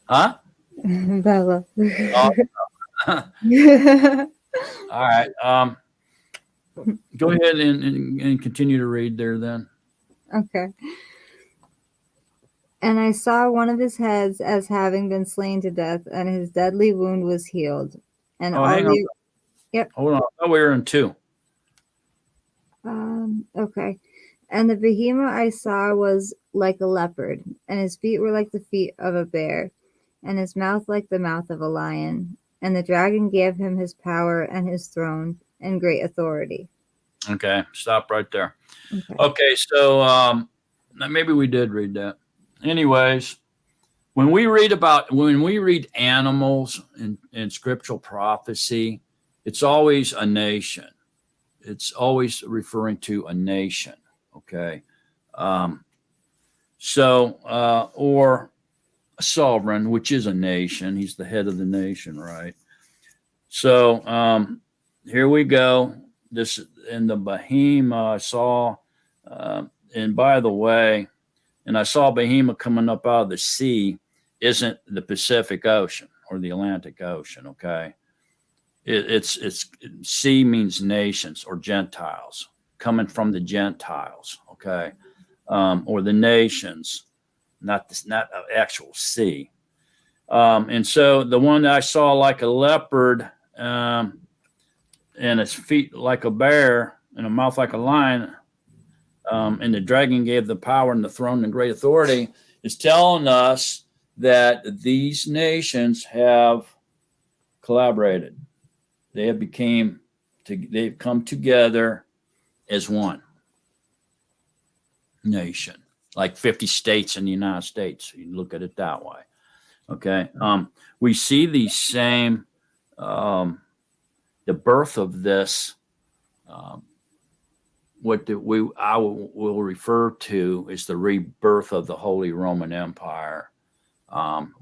Huh? Bella. All right. Go ahead and continue to read there then. Okay. And I saw one of his heads as having been slain to death, and his deadly wound was healed. And hang on. Yep. Hold on. I thought we were in 2. Okay. And the behemoth I saw was like a leopard, and his feet were like the feet of a bear, and his mouth like the mouth of a lion. And the dragon gave him his power and his throne and great authority. Okay. Stop right there. Okay. So maybe we did read that. Anyways, when we read animals in scriptural prophecy, it's always a nation. It's always referring to a nation. Okay. Or a sovereign, which is a nation. He's the head of the nation, right? So here we go. This in the behemoth I saw, and by the way, and I saw behemoth coming up out of the sea, isn't the Pacific Ocean or the Atlantic Ocean. Okay. It's sea means nations or Gentiles, coming from the Gentiles. Okay. Or the nations, not actual sea. And so the one that I saw like a leopard, and its feet like a bear and a mouth like a lion, and the dragon gave the power and the throne and great authority, is telling us that these nations have collaborated. They've come together as one nation, like 50 states in the United States. You look at it that way. Okay. We see these same the birth of this, I will refer to as the rebirth of the Holy Roman Empire,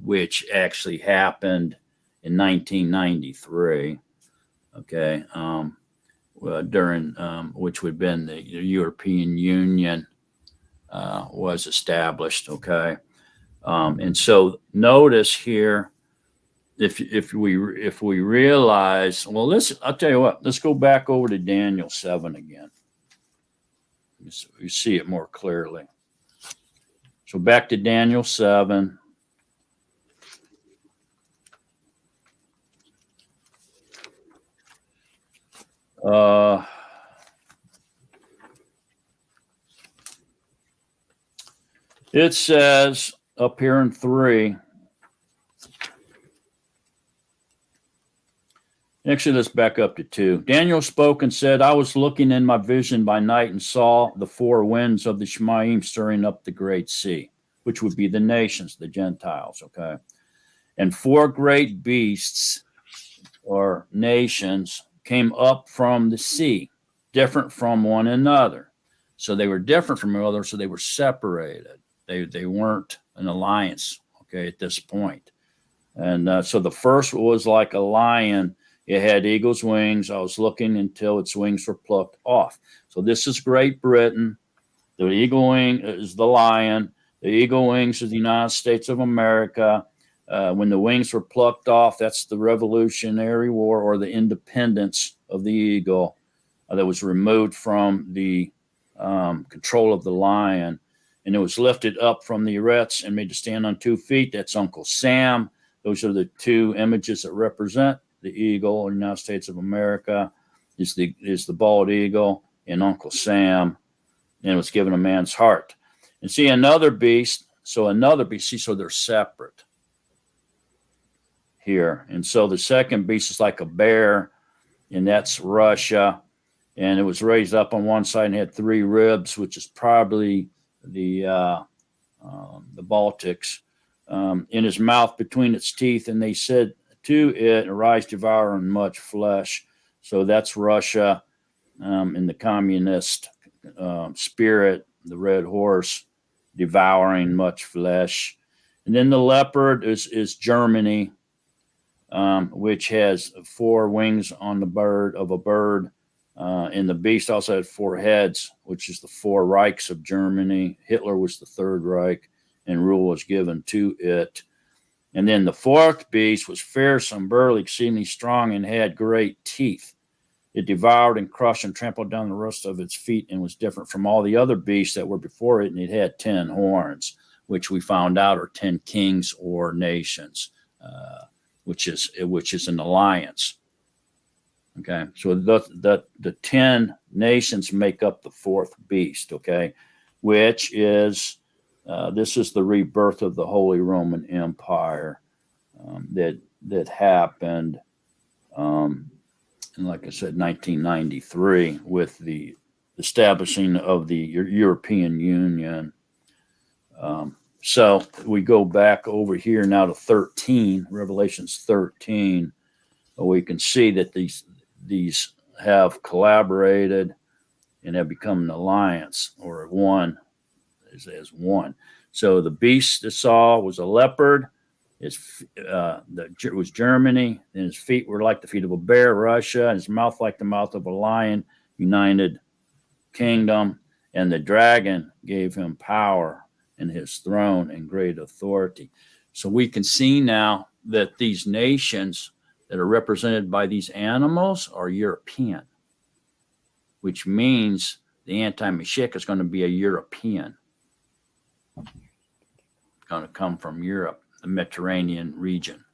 which actually happened in 1993. Okay, during which would have been the European Union was established. Okay, and so notice here, if we realize, well, I'll tell you what. Let's go back over to Daniel 7 again. You see it more clearly. So back to Daniel 7. It says up here in 3. Actually, let's back up to 2. Daniel spoke and said, I was looking in my vision by night and saw the 4 winds of the Shemaim stirring up the great sea, which would be the nations, the Gentiles, okay? And 4 great beasts or nations came up from the sea, different from one another. So they were different from one another, so they were separated. They weren't an alliance, okay, at this point. And so the first was like a lion. It had eagle's wings. I was looking until its wings were plucked off. So this is Great Britain. The eagle wing is the lion. The eagle wings is the United States of America. When the wings were plucked off, that's the Revolutionary War or the independence of the eagle that was removed from the control of the lion. And it was lifted up from the eretz and made to stand on 2 feet. That's Uncle Sam. Those are the 2 images that represent the eagle in the United States of America is the bald eagle and Uncle Sam, and it was given a man's heart. And see another beast. So they're separate here. And so the second beast is like a bear, and that's Russia. And it was raised up on one side and had 3 ribs, which is probably the Baltics, in his mouth between its teeth. And they said to it, arise, devouring much flesh. So that's Russia in the communist spirit, the red horse, devouring much flesh. And then the leopard is Germany, which has 4 wings on the bird of a bird. And the beast also had 4 heads, which is the 4 Reichs of Germany. Hitler was the 3rd Reich, and rule was given to it. And then the 4th beast was fearsome, burly, exceedingly strong, and had great teeth. It devoured and crushed and trampled down the rest of its feet, and was different from all the other beasts that were before it. And it had 10 horns, which we found out are 10 kings or nations, which is an alliance. Okay, so the 10 nations make up the 4th beast. Okay, which is this is the rebirth of the Holy Roman Empire that happened, and like I said, 1993 with the establishing of the European Union. So we go back over here now to 13, Revelations 13. We can see that these have collaborated and have become an alliance or one as one. So the beast that saw was a leopard. It was Germany, and his feet were like the feet of a bear, Russia, and his mouth like the mouth of a lion, United Kingdom. And the dragon gave him power and his throne and great authority. So we can see now that these nations that are represented by these animals are European, which means the anti-Mashiach is going to be a European. Going to come from Europe, the Mediterranean region.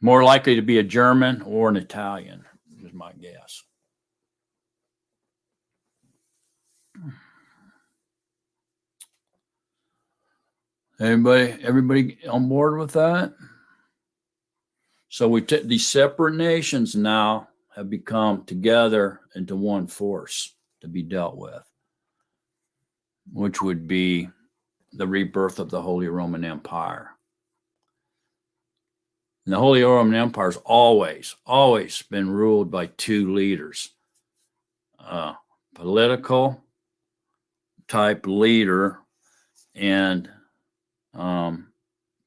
More likely to be a German or an Italian, is my guess. Everybody on board with that? So these separate nations now have become together into one force to be dealt with, which would be the rebirth of the Holy Roman Empire. And the Holy Roman Empire has always been ruled by two leaders. Political type leader and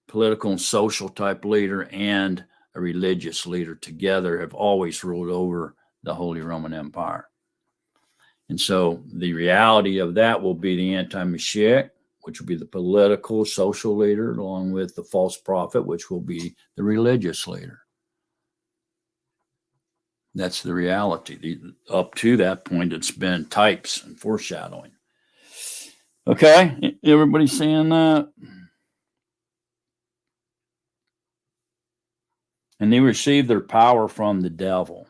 political and social type leader and a religious leader together have always ruled over the Holy Roman Empire. And so the reality of that will be the anti-Mashiach, which will be the political, social leader, along with the false prophet, which will be the religious leader. That's the reality. Up to that point, it's been types and foreshadowing. Okay, everybody seeing that? And they received their power from the devil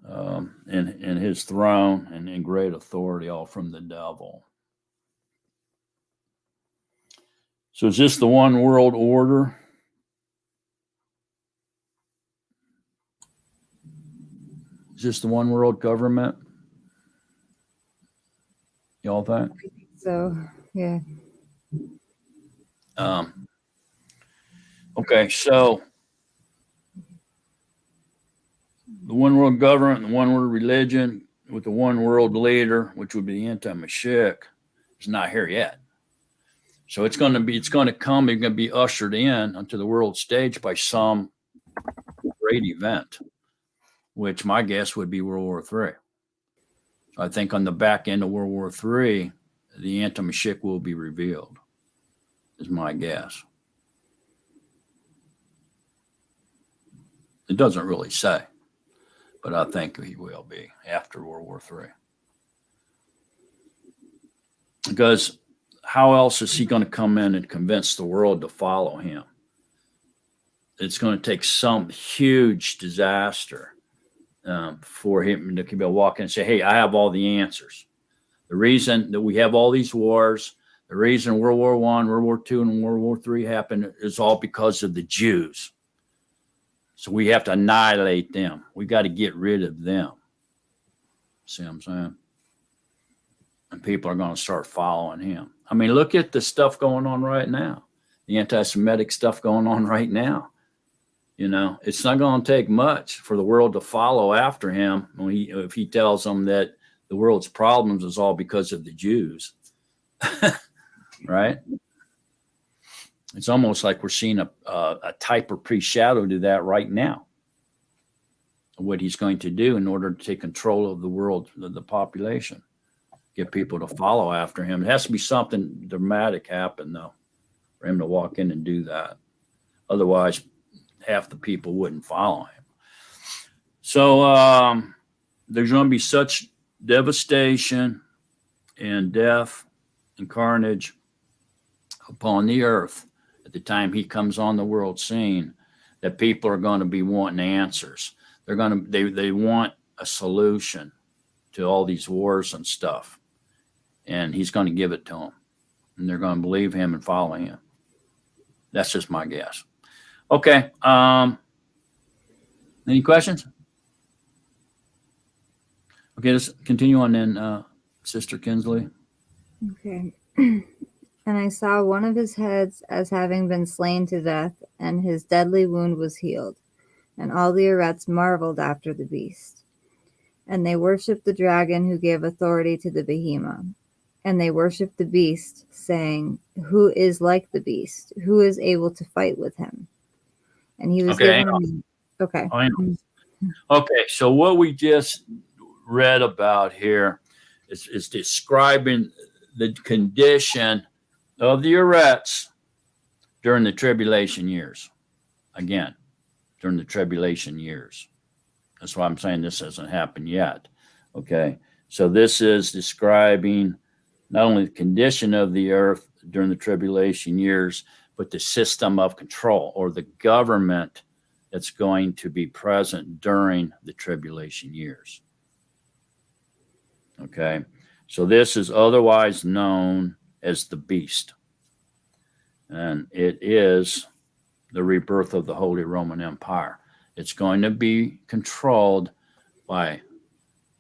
and his throne and in great authority, all from the devil. So is this the one world order? Is this the one world government? Y'all think? So, yeah. Okay, so the one world government, the one world religion, with the one world leader, which would be the anti-Mashiach, is not here yet. So it's going to come, it's going to be ushered in onto the world stage by some great event, which my guess would be World War III. So I think on the back end of World War III, the anti-Mashiach will be revealed, is my guess. It doesn't really say, but I think he will be after World War III. Because how else is he going to come in and convince the world to follow him? It's going to take some huge disaster for him to be able to walk in and say, hey, I have all the answers. The reason that we have all these wars, the reason World War I, World War II, and World War III happened is all because of the Jews. So we have to annihilate them. We got to get rid of them. See what I'm saying? And people are going to start following him. I mean, look at the stuff going on right now, the anti-Semitic stuff going on right now. You know, it's not going to take much for the world to follow after him if he tells them that the world's problems is all because of the Jews. Right? It's almost like we're seeing a type or pre-shadow to that right now. What he's going to do in order to take control of the world, the population, get people to follow after him. It has to be something dramatic happen, though, for him to walk in and do that. Otherwise, half the people wouldn't follow him. So there's going to be such devastation and death and carnage upon the earth at the time he comes on the world scene that people are going to be wanting answers. They want a solution to all these wars and stuff, and he's going to give it to them, and they're going to believe him and follow him. That's just my guess. Okay. Any questions? Okay, let's continue on then, Sister Kinsley. Okay. And I saw one of his heads as having been slain to death, and his deadly wound was healed. And all the Eretz marveled after the beast. And they worshipped the dragon who gave authority to the behemoth. And they worshipped the beast, saying, who is like the beast? Who is able to fight with him? And he was given okay. Okay, so what we just read about here is describing the condition of the Eretz during the tribulation years. Again, during the tribulation years. That's why I'm saying this hasn't happened yet. Okay, so this is describing not only the condition of the earth during the tribulation years, but the system of control or the government that's going to be present during the tribulation years. Okay, so this is otherwise known as the beast. And it is the rebirth of the Holy Roman Empire. It's going to be controlled by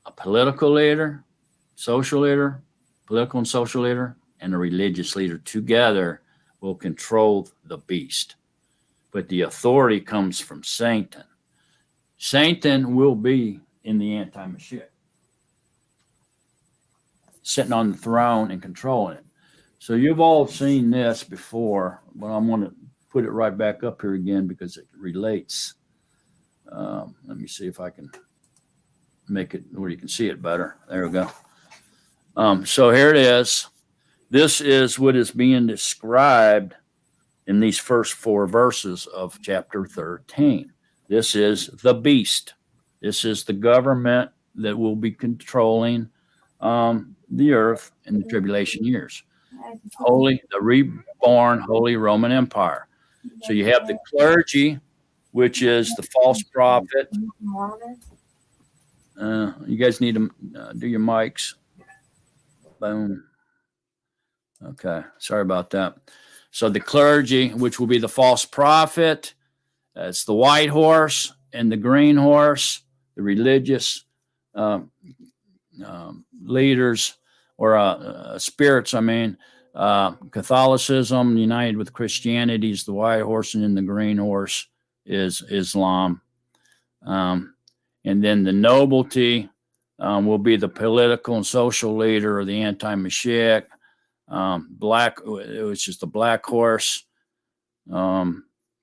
a political leader, social leader, political and social leader, and a religious leader together will control the beast. but the authority comes from Satan. Satan will be in the anti-Mashiach, sitting on the throne and controlling it. So you've all seen this before, but I'm going to put it right back up here again because it relates. Let me see if I can make it where you can see it better. There we go. So here it is. This is what is being described in these first 4 verses of chapter 13. This is the beast. This is the government that will be controlling the earth in the tribulation years. The reborn Holy Roman Empire. So you have the clergy, which is the false prophet. You guys need to do your mics. Boom. Okay, sorry about that. So the clergy, which will be the false prophet, it's the white horse and the green horse, the religious leaders or spirits, Catholicism united with Christianity is the white horse, and then the green horse is Islam. And then the nobility will be the political and social leader or the anti-Mashiach. Which is the black horse,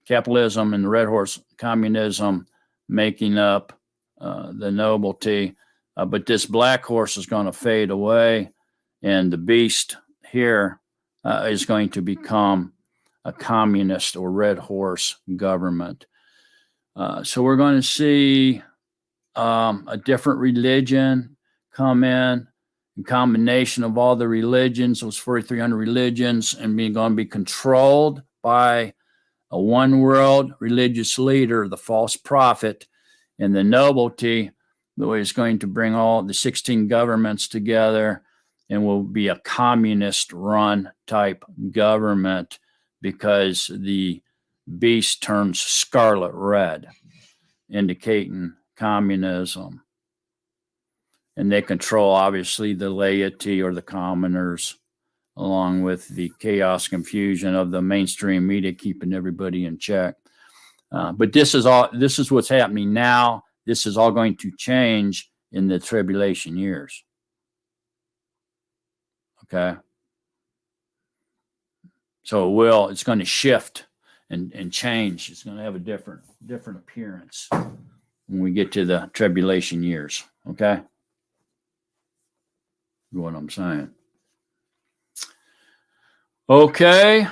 capitalism, and the red horse, communism, making up the nobility. But this black horse is going to fade away, and the beast here is going to become a communist or red horse government. So we're going to see a different religion come in combination of all the religions, those 4,300 religions, and going to be controlled by a one world religious leader, the false prophet, and the nobility, who is going to bring all the 16 governments together and will be a communist run type government because the beast turns scarlet red, indicating communism. And they control, obviously, the laity or the commoners, along with the chaos, confusion of the mainstream media, keeping everybody in check. But this is what's happening now. This is all going to change in the tribulation years. Okay. So it's going to shift and change. It's going to have a different appearance when we get to the tribulation years. Okay. What I'm saying. Okay.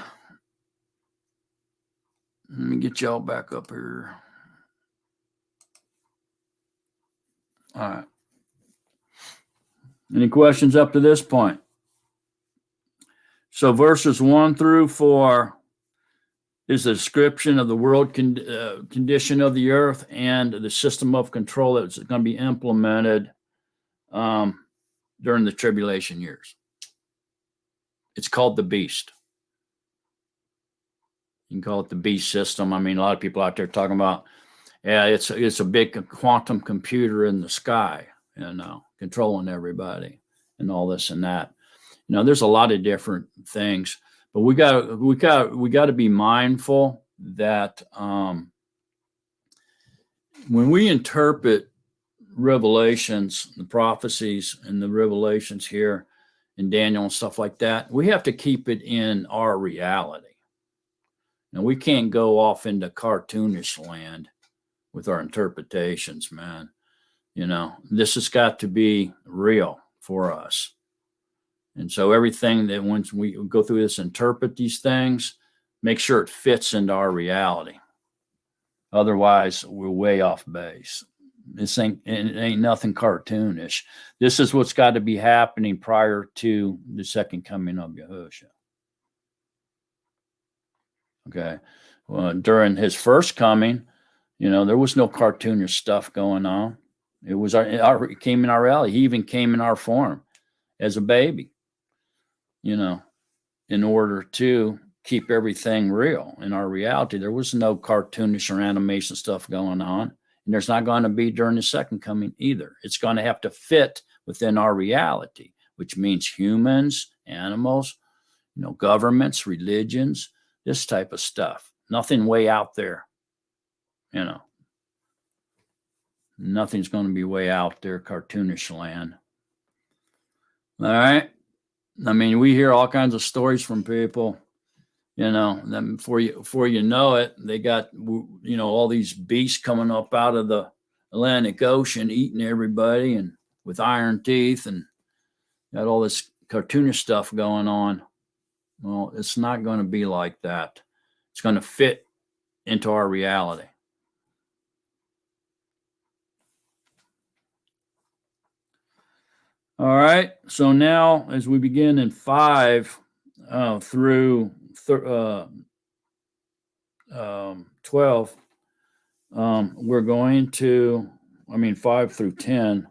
Let me get y'all back up here. All right. Any questions up to this point? So verses 1 through 4 is a description of the world condition of the earth and the system of control that's going to be implemented during the tribulation years. It's called the beast. You can call it the beast system. A lot of people out there talking about, it's a big quantum computer in the sky, controlling everybody and all this and that. There's a lot of different things, but we got to be mindful that when we interpret revelations, the prophecies and the revelations here in Daniel and stuff like that, we have to keep it in our reality. Now, we can't go off into cartoonish land with our interpretations, man. This has got to be real for us. And so everything that once we go through this, interpret these things, make sure it fits into our reality. Otherwise, we're way off base. It ain't nothing cartoonish. This is what's got to be happening prior to the second coming of Yahushua. Okay. Well, during his first coming, there was no cartoonish stuff going on. It came in our reality. He even came in our form as a baby, in order to keep everything real in our reality. There was no cartoonish or animation stuff going on. And there's not going to be during the second coming either. It's going to have to fit within our reality, which means humans, animals, governments, religions, this type of stuff. Nothing way out there. You know, nothing's going to be way out there, cartoonish land. All right. I mean, we hear all kinds of stories from people, you know, then before you know it, they got, you know, all these beasts coming up out of the Atlantic Ocean, eating everybody and with iron teeth, and got all this cartoonish stuff going on. Well, it's not going to be like that. It's going to fit into our reality. All right. So now, as we begin in 5 through 12, we're going to, 5 through 10,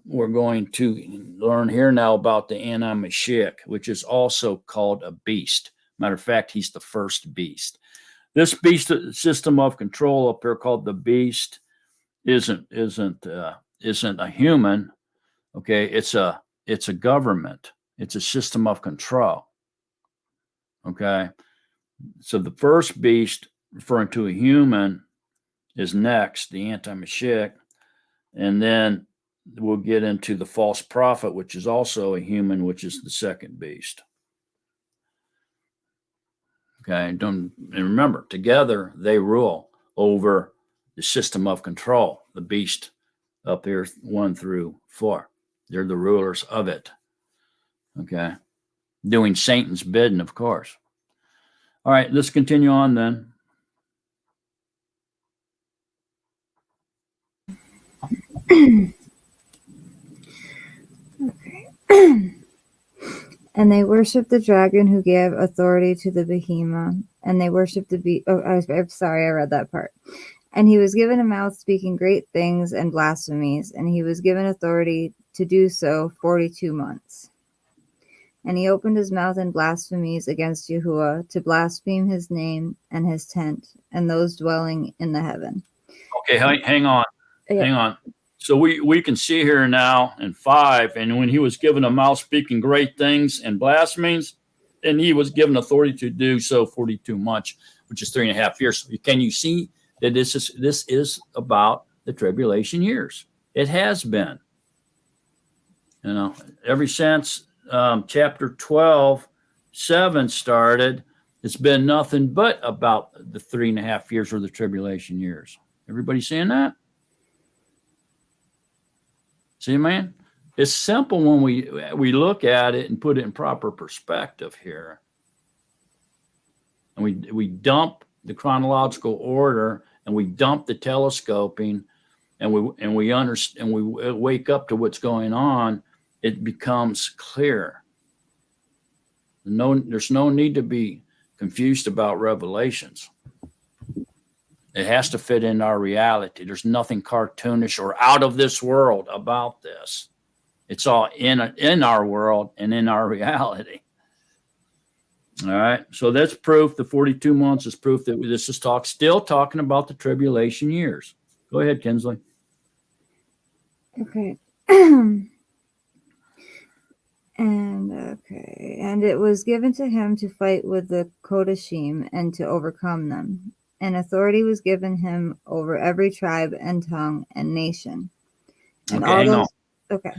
we're going to learn here now about the anti-Mashiach, which is also called a beast. Matter of fact, he's the first beast. This beast system of control up here called the beast isn't a human. Okay, it's a government. It's a system of control. Okay, so the first beast, referring to a human, is next, the anti-Mashiach, and then we'll get into the false prophet, which is also a human, which is the second beast. Okay, and remember, together they rule over the system of control, the beast up here, 1 through 4. They're the rulers of it. Okay, doing Satan's bidding, of course. All right, let's continue on then. Okay. And they worshiped the dragon who gave authority to the behemoth, and they worshiped the beast. Oh, I'm sorry, I read that part. And he was given a mouth speaking great things and blasphemies, and he was given authority to do so 42 months. And he opened his mouth in blasphemies against Yahuwah, to blaspheme his name and his tent, and those dwelling in the heaven. Okay, hang on. Yeah. Hang on. So we can see here now in 5, and when he was given a mouth speaking great things and blasphemies, and he was given authority to do so 42 months, which is 3.5 years. So can you see that this is about the tribulation years? It has been. You know, ever since chapter 12:7 started, it's been nothing but about the 3.5 years of the tribulation years. Everybody seeing that? See, man, it's simple when we look at it and put it in proper perspective here. And we dump the chronological order, and we dump the telescoping, and we understand, and we wake up to what's going on. It becomes clear. There's no need to be confused about Revelations. It has to fit in our reality. There's nothing cartoonish or out of this world about this. It's all in our world and in our reality. All right. So that's proof. The 42 months is proof that this is still talking about the tribulation years. Go ahead, Kinsley. Okay. And it was given to him to fight with the Kodashim and to overcome them. And authority was given him over every tribe and tongue and nation. And okay, all hang those, on. Okay.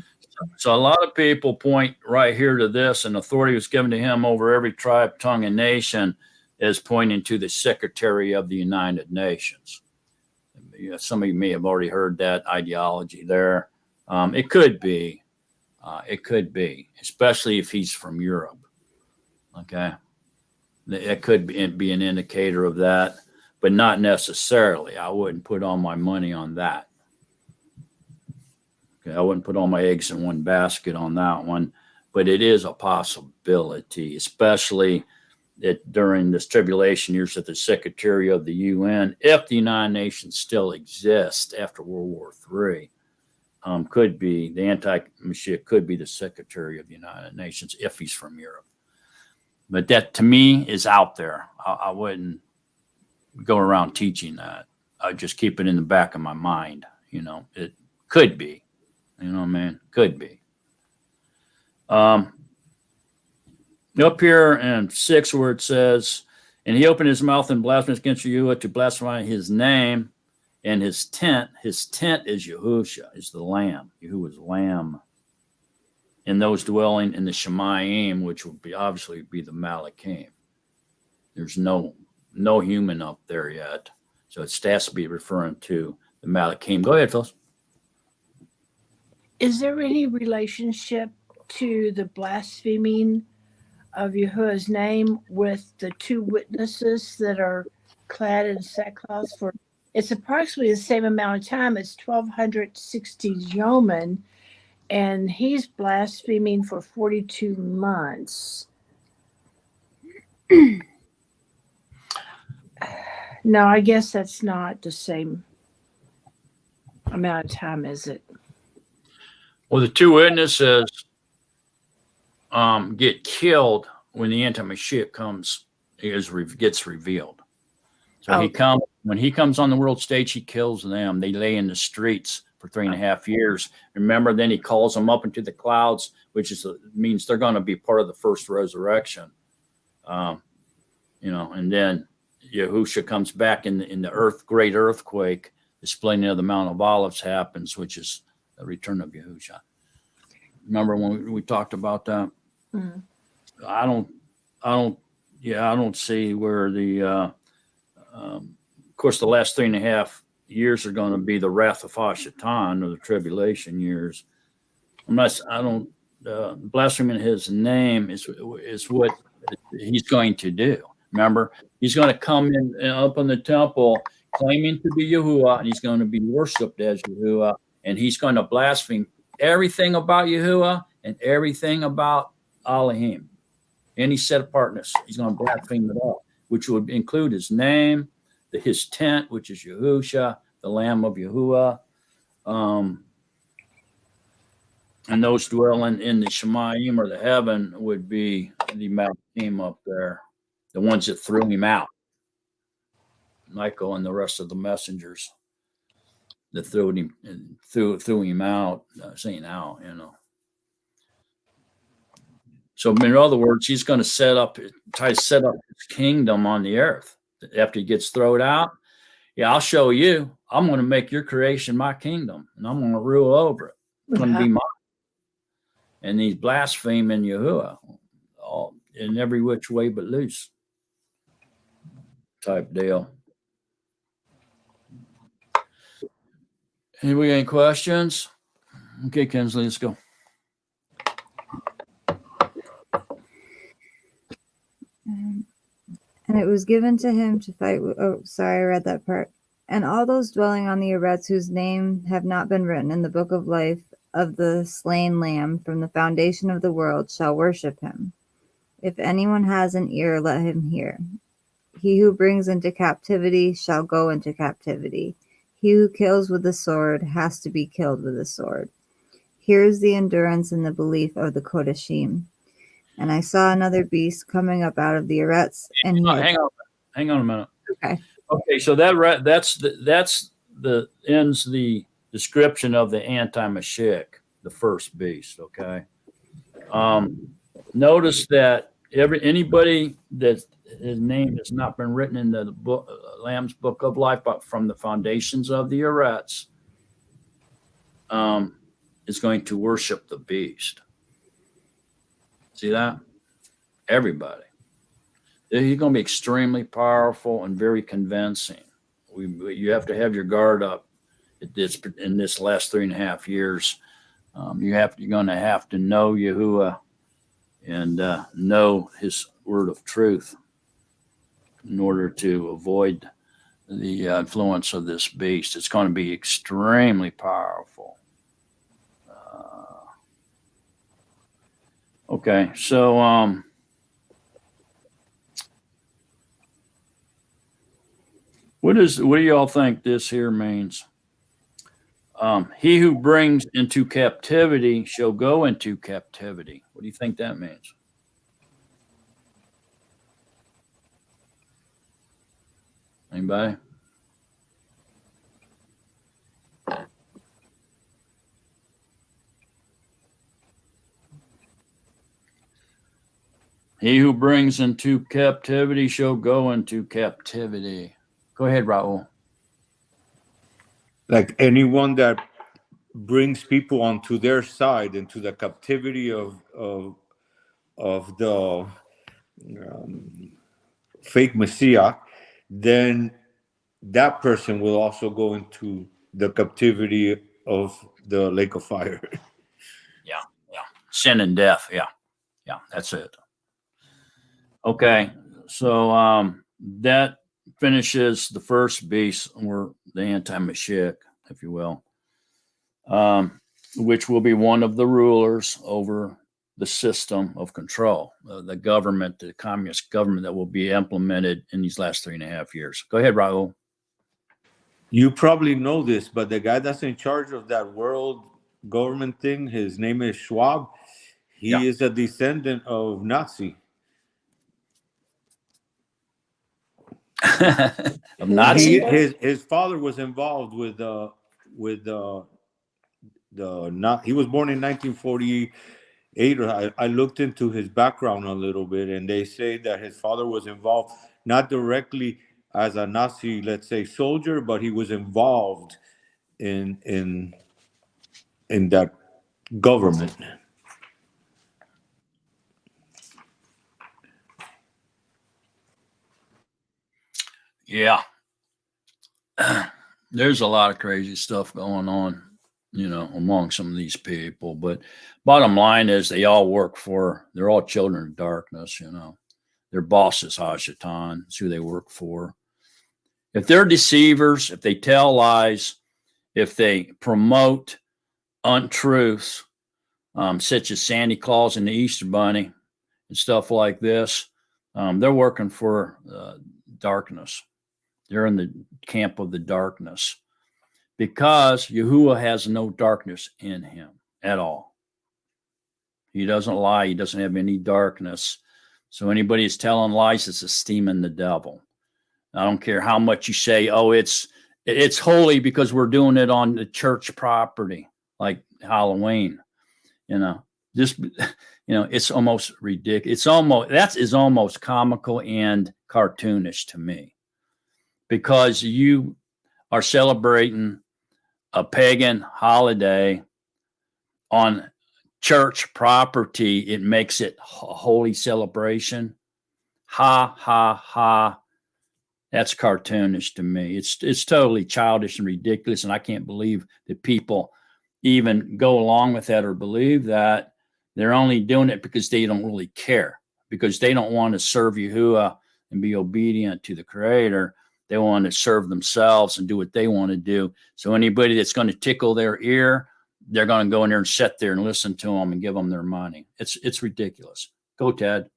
So a lot of people point right here to this, and authority was given to him over every tribe, tongue, and nation, as pointing to the Secretary of the United Nations. Some of you may have already heard that ideology there. It could be. It could be, especially if he's from Europe. Okay. It could be an indicator of that, but not necessarily. I wouldn't put all my money on that. Okay. I wouldn't put all my eggs in one basket on that one, but it is a possibility, especially that during this tribulation years that the Secretary of the UN, if the United Nations still exists after World War III, could be the anti-Mashiach, could be the Secretary of the United Nations if he's from Europe. But that to me is out there. I wouldn't go around teaching that. I'd just keep it in the back of my mind. You know, it could be. You know what I mean? Could be. Up here in 6 where it says, And he opened his mouth and blasphemed against Yahuwah to blaspheme his name and his tent. His tent is Yahusha, is the Lamb, Yahuwah's Lamb. And those dwelling in the Shemayim, which would be obviously be the Malachim. There's no human up there yet. So it has to be referring to the Malachim. Go ahead, Phyllis. Is there any relationship to the blaspheming of Yahuwah's name with the two witnesses that are clad in sackcloth? For it's approximately the same amount of time as 1260 yeomen, and he's blaspheming for 42 months. No, I guess that's not the same amount of time, is it? Well, the two witnesses get killed when the anti-Mashiach gets revealed. So when he comes on the world stage, he kills them. They lay in the streets for 3.5 years. Remember, then he calls them up into the clouds, which means they're going to be part of the first resurrection. And then Yahusha comes back in the great earthquake. The splitting of the Mount of Olives happens, which is the return of Yahusha. Remember when we talked about that? Mm-hmm. I don't see where of course, the last 3.5 years are going to be the wrath of Hashatan, or the tribulation years. Blaspheming his name is what he's going to do. Remember, he's going to come in up in the temple claiming to be Yahuwah, and he's going to be worshipped as Yahuwah, and he's going to blaspheme everything about Yahuwah and everything about Elohim. Any set apartness, he's going to blaspheme it all, which would include his name, his tent, which is Yahusha, the Lamb of Yahuwah, and those dwelling in the Shemayim, or the heaven, would be the Malachim up there, the ones that threw him out. Michael and the rest of the messengers that threw him out, saying out, So in other words, he's going to try to set up his kingdom on the earth. After he gets thrown out, I'll show you. I'm going to make your creation my kingdom, and I'm going to rule over it. It's going to be mine. And he's blaspheming Yahuwah, all in every which way but loose type deal. Any questions? Okay, Kinsley, let's go. And it was given to him to fight. Oh, sorry, I read that part. And all those dwelling on the Eretz whose name have not been written in the book of life of the slain Lamb from the foundation of the world shall worship him. If anyone has an ear, let him hear. He who brings into captivity shall go into captivity. He who kills with the sword has to be killed with the sword. Here is the endurance and the belief of the Kodashim. And I saw another beast coming up out of the Eretz. And Hang on a minute. Okay, so that's ends the description of the anti-Mashiach, the first beast. Okay. Notice that anybody that his name has not been written in the book, Lamb's Book of Life, but from the foundations of the Eretz, is going to worship the beast. See that? Everybody. He's going to be extremely powerful and very convincing. You have to have your guard up in this last 3.5 years. You're going to have to know Yahuwah and know his word of truth in order to avoid the influence of this beast. It's going to be extremely powerful. Okay, so what do y'all think this here means? He who brings into captivity shall go into captivity. What do you think that means? Anybody? He who brings into captivity shall go into captivity. Go ahead, Raul. Like anyone that brings people onto their side into the captivity of the fake Messiah, then that person will also go into the captivity of the lake of fire. Yeah, yeah. Sin and death. Yeah, yeah. That's it. Okay, so that finishes the first beast, or the anti-Mashiach, if you will, which will be one of the rulers over the system of control, the government, the communist government that will be implemented in these last 3.5 years. Go ahead, Raul. You probably know this, but the guy that's in charge of that world government thing, his name is Schwab. He is a descendant of Nazi. Of Nazi? His father was involved with not. He was born in 1948. I looked into his background a little bit, and they say that his father was involved not directly as a Nazi, let's say, soldier, but he was involved in that government. Yeah. There's a lot of crazy stuff going on, among some of these people. But bottom line is they're all children of darkness, Their boss is Hashatan. It's who they work for. If they're deceivers, if they tell lies, if they promote untruths, such as Santa Claus and the Easter Bunny and stuff like this, they're working for darkness. They're in the camp of the darkness because Yahuwah has no darkness in him at all. He doesn't lie. He doesn't have any darkness. So anybody is telling lies is esteeming the devil. I don't care how much you say, oh, it's holy because we're doing it on the church property, like Halloween. It's almost ridiculous. That is almost comical and cartoonish to me. Because you are celebrating a pagan holiday on church property, it makes it a holy celebration. Ha, ha, ha. That's cartoonish to me. It's totally childish and ridiculous, and I can't believe that people even go along with that or believe that. They're only doing it because they don't really care, because they don't want to serve Yahuwah and be obedient to the Creator. They want to serve themselves and do what they want to do. So anybody that's going to tickle their ear, they're going to go in there and sit there and listen to them and give them their money. It's ridiculous. Go, Ted.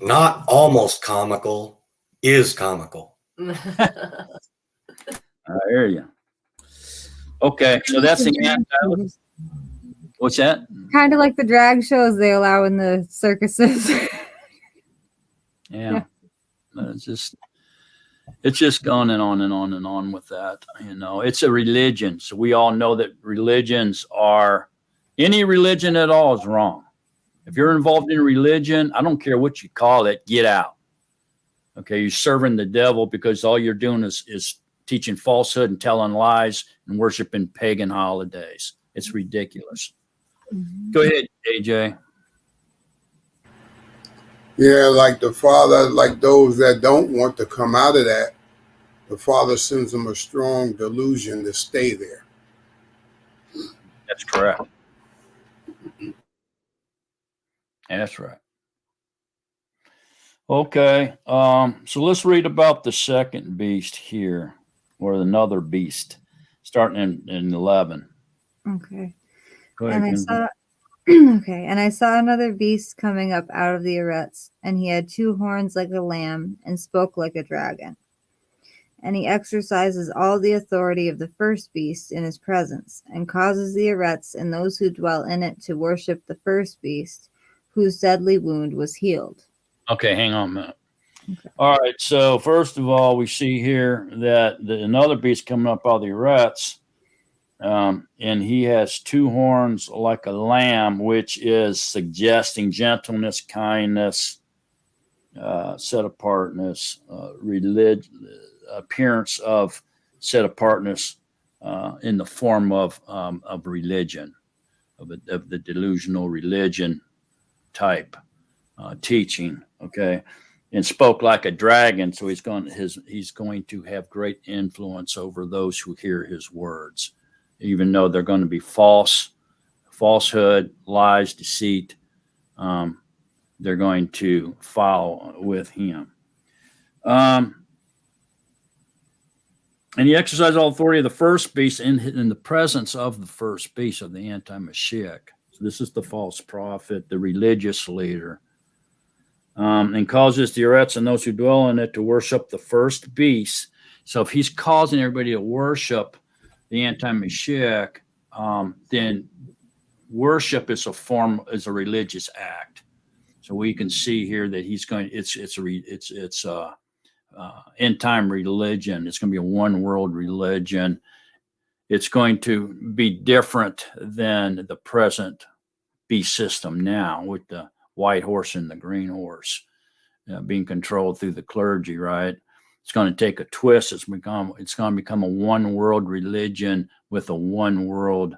Not almost comical, is comical. I hear you. Okay, so that's the end. What's that? Kind of like the drag shows they allow in the circuses. Yeah. It's just gone and on and on and on with that. It's a religion. So we all know that any religion at all is wrong. If you're involved in religion, I don't care what you call it, get out. Okay, you're serving the devil because all you're doing is teaching falsehood and telling lies and worshiping pagan holidays. It's ridiculous. Mm-hmm. Go ahead, AJ. Yeah, like the Father, like those that don't want to come out of that, the Father sends them a strong delusion to stay there. That's correct. That's right. Okay, so let's read about the second beast here, or another beast, starting in 11. Okay. Go ahead, and I saw another beast coming up out of the Arets, and he had 2 horns like a lamb and spoke like a dragon. And he exercises all the authority of the first beast in his presence, and causes the Arets and those who dwell in it to worship the first beast, whose deadly wound was healed. Okay, hang on a minute. Okay. All right, so first of all, we see here that another beast coming up out of the Arets And he has two horns like a lamb, which is suggesting gentleness, kindness, set apartness, appearance of set apartness in the form of religion, of the delusional religion type teaching. Okay. And spoke like a dragon, so he's going to have great influence over those who hear his words, even though they're going to be falsehood, lies, deceit. They're going to follow with him. And he exercised all authority of the first beast in the presence of the first beast of the anti-Mashiach. So this is the false prophet, the religious leader. And causes the Eretz and those who dwell in it to worship the first beast. So if he's causing everybody to worship the anti-Mashiach, then worship is a religious act. So we can see here that he's going. It's end time religion. It's going to be a one world religion. It's going to be different than the present beast system now with the white horse and the green horse being controlled through the clergy, right? It's going to take a twist. It's going to become a one world religion with a one world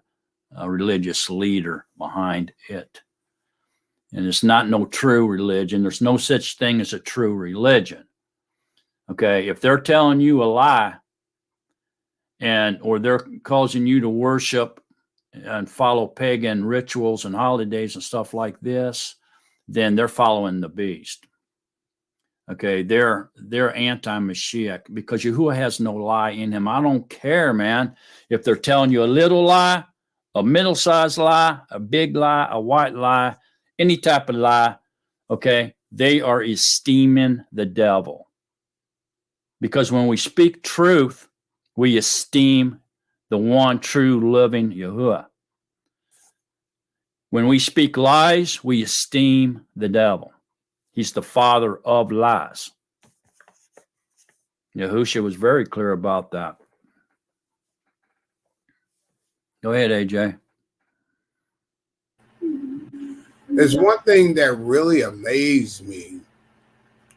religious leader behind it. And it's not no true religion. There's no such thing as a true religion. Okay, if they're telling you a lie or they're causing you to worship and follow pagan rituals and holidays and stuff like this, then they're following the beast. Okay, they're anti-Mashiach because Yahuwah has no lie in him. I don't care, man, if they're telling you a little lie, a middle-sized lie, a big lie, a white lie, any type of lie. Okay, they are esteeming the devil. Because when we speak truth, we esteem the one true living Yahuwah. When we speak lies, we esteem the devil. He's the father of lies. Yahushua was very clear about that. Go ahead, AJ. There's one thing that really amazed me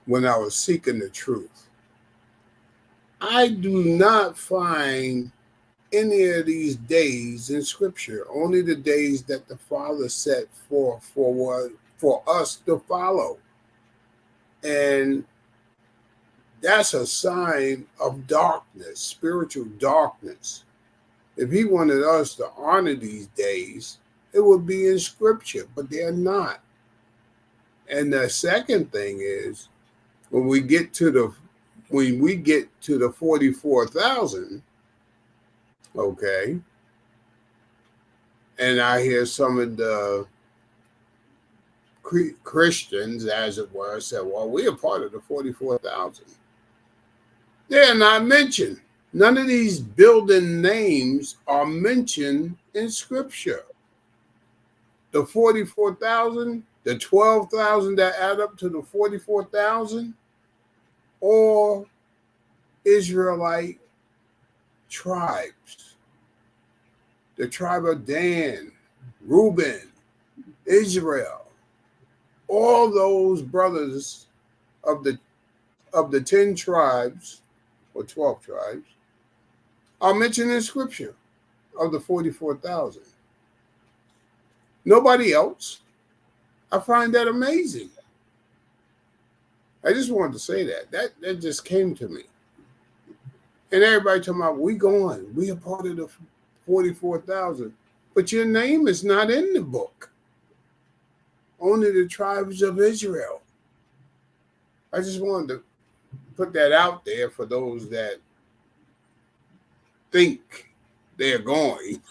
when I was seeking the truth. I do not find any of these days in Scripture, only the days that the Father set for us to follow. And that's a sign of darkness, spiritual darkness. If he wanted us to honor these days, it would be in Scripture, but they're not. And the second thing is, when we get to the 44,000, okay, and I hear some of the Christians, as it were, said, well, we are part of the 44,000. They're not mentioned. None of these building names are mentioned in Scripture. The 44,000, the 12,000 that add up to the 44,000, or Israelite tribes. The tribe of Dan, Reuben, Israel. All those brothers of the 10 tribes or 12 tribes are mentioned in Scripture of the 44,000. Nobody else. I find that amazing. I just wanted to say that. That just came to me. And everybody talking about, we are part of the 44,000. But your name is not in the book. Only the tribes of Israel. I just wanted to put that out there for those that think they're going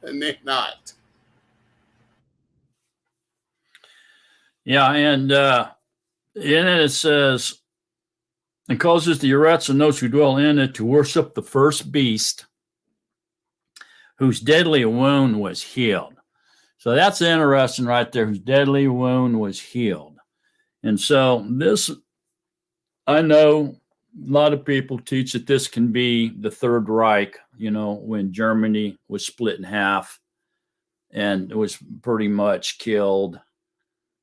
and they're not. Yeah, and in it says, and causes the Eretz and those who dwell in it to worship the first beast, whose deadly wound was healed. So that's interesting right there, whose deadly wound was healed. And so this, I know lot of people teach that this can be the Third Reich, when Germany was split in half and it was pretty much killed.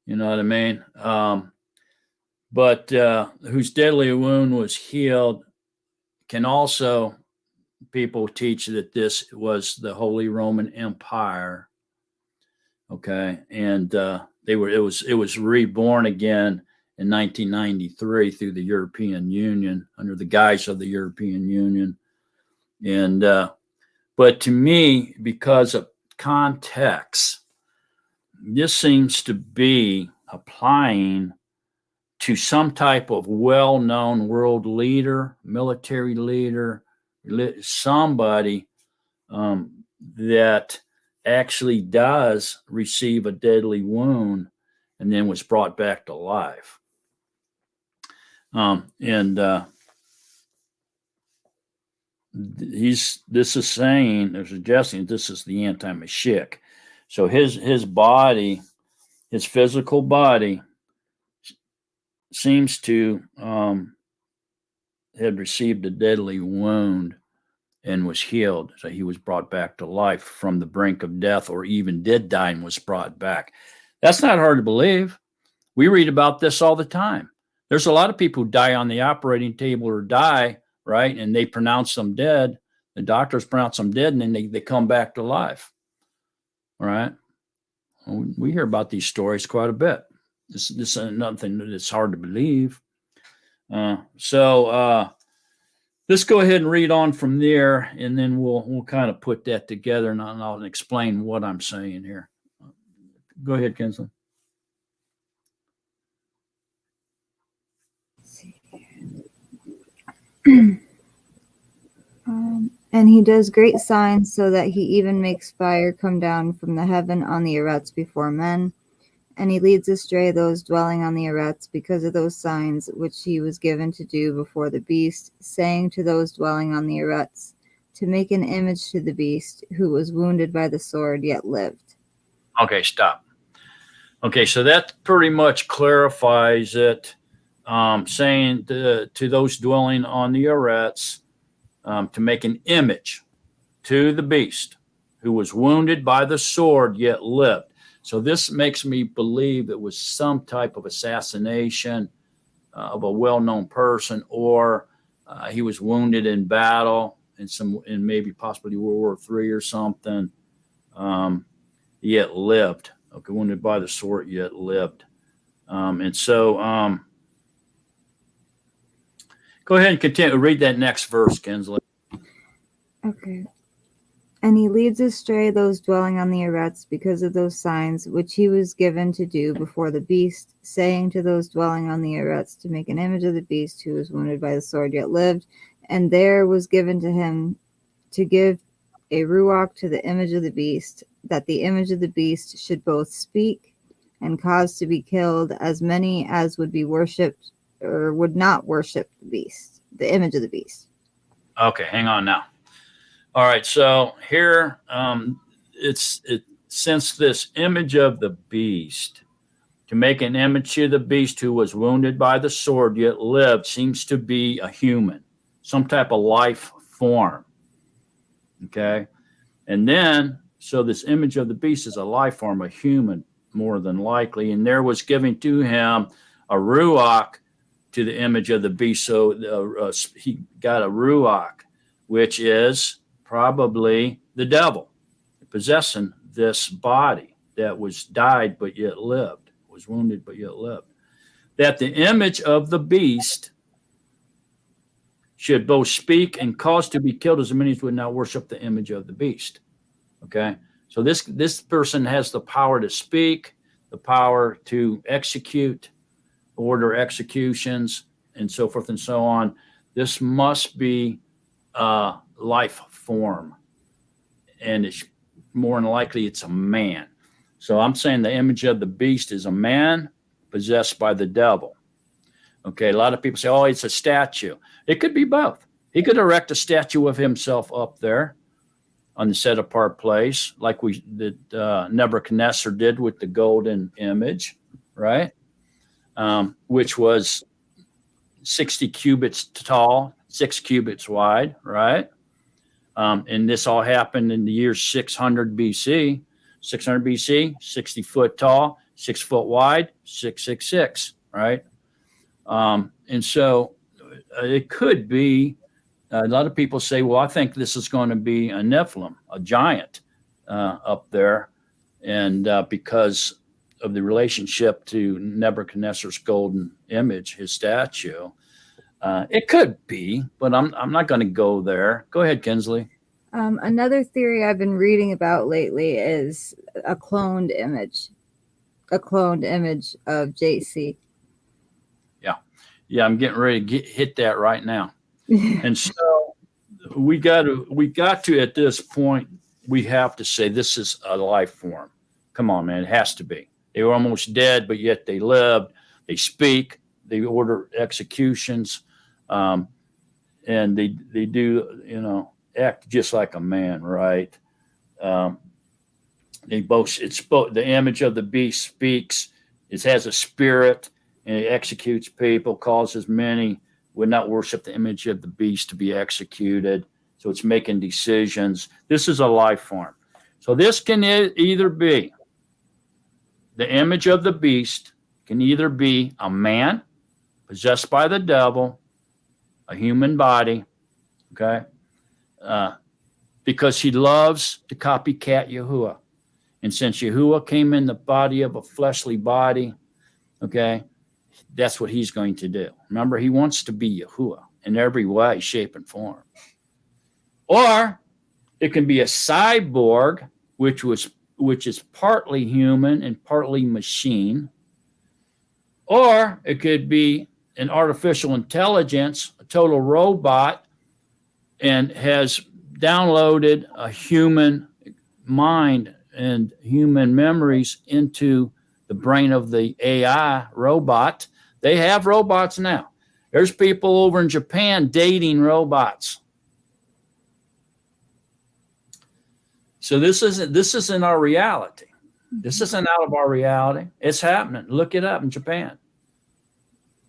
You know what I mean? But whose deadly wound was healed can also, people teach that this was the Holy Roman Empire. Okay. And it was reborn again in 1993 through the European Union, under the guise of the European Union. And but to me, because of context, this seems to be applying to some type of well-known world leader, military leader, somebody that actually does receive a deadly wound and then was brought back to life. This is saying, they're suggesting this is the anti-Mashiach. So his body, his physical body, seems to had received a deadly wound and was healed. So he was brought back to life from the brink of death, or even did die and was brought back. That's not hard to believe. We read about this all the time. There's a lot of people who die on the operating table or die, right? And they pronounce them dead. The doctors pronounce them dead, and then they come back to life. All right. We hear about these stories quite a bit. This is nothing that's hard to believe. So let's go ahead and read on from there, and then we'll kind of put that together, and I'll explain what I'm saying here. Go ahead, Kinsley. And he does great signs, so that he even makes fire come down from the heaven on the Eretz before men. And he leads astray those dwelling on the Eretz because of those signs which he was given to do before the beast, saying to those dwelling on the Eretz, to make an image to the beast, who was wounded by the sword, yet lived. Okay, stop. Okay, so that pretty much clarifies it, saying to those dwelling on the Eretz, to make an image to the beast, who was wounded by the sword, yet lived. So this makes me believe it was some type of assassination of a well-known person, or he was wounded in battle in maybe possibly World War III or something, yet lived. Okay, wounded by the sword, yet lived. And so go ahead and continue. Read that next verse, Kinsley. Okay. And he leads astray those dwelling on the Eretz because of those signs which he was given to do before the beast, saying to those dwelling on the Eretz, to make an image of the beast, who was wounded by the sword, yet lived. And there was given to him to give a ruach to the image of the beast, that the image of the beast should both speak and cause to be killed as many as would be worshipped or would not worship the beast, the image of the beast. Okay, hang on now. All right, so here since this image of the beast, to make an image to the beast who was wounded by the sword yet lived, seems to be a human, some type of life form. Okay, and then so this image of the beast is a life form, a human more than likely, and there was given to him a ruach to the image of the beast. So he got a ruach, which is probably the devil possessing this body that was died but yet lived, was wounded but yet lived. That the image of the beast should both speak and cause to be killed as many as would not worship the image of the beast. Okay, so this person has the power to speak, the power to execute, order executions, and so forth and so on. This must be life form, and it's more than likely it's a man. So I'm saying the image of the beast is a man possessed by the devil. Okay, a lot of people say, oh, it's a statue. It could be both. He could erect a statue of himself up there on the set apart place, like Nebuchadnezzar did with the golden image, right? Which was 60 cubits tall, 6 cubits wide, right? And this all happened in the year 600 BC. 600 BC, 60 foot tall, 6 foot wide, 666, right? And so it could be, a lot of people say, well, I think this is going to be a Nephilim, a giant up there. And because of the relationship to Nebuchadnezzar's golden image, his statue, it could be, but I'm not going to go there. Go ahead, Kinsley. Another theory I've been reading about lately is a cloned image of JC. Yeah, I'm getting ready to hit that right now. And so we got to at this point, we have to say this is a life form. Come on, man, it has to be. They were almost dead, but yet they lived. They speak. They order executions, and they do act just like a man, right? They both. The image of the beast speaks. It has a spirit, and it executes people. Causes many would not worship the image of the beast to be executed. So it's making decisions. This is a life form. So this can either be the image of the beast, can either be a man possessed by the devil, a human body, okay, because he loves to copycat Yahuwah. And since Yahuwah came in the body of a fleshly body, okay, that's what he's going to do. Remember, he wants to be Yahuwah in every way, shape, and form. Or it can be a cyborg, which is partly human and partly machine. Or it could be an artificial intelligence, a total robot, and has downloaded a human mind and human memories into the brain of the AI robot. They have robots now. There's people over in Japan dating robots. So this isn't our reality. This isn't out of our reality. It's happening. Look it up in Japan.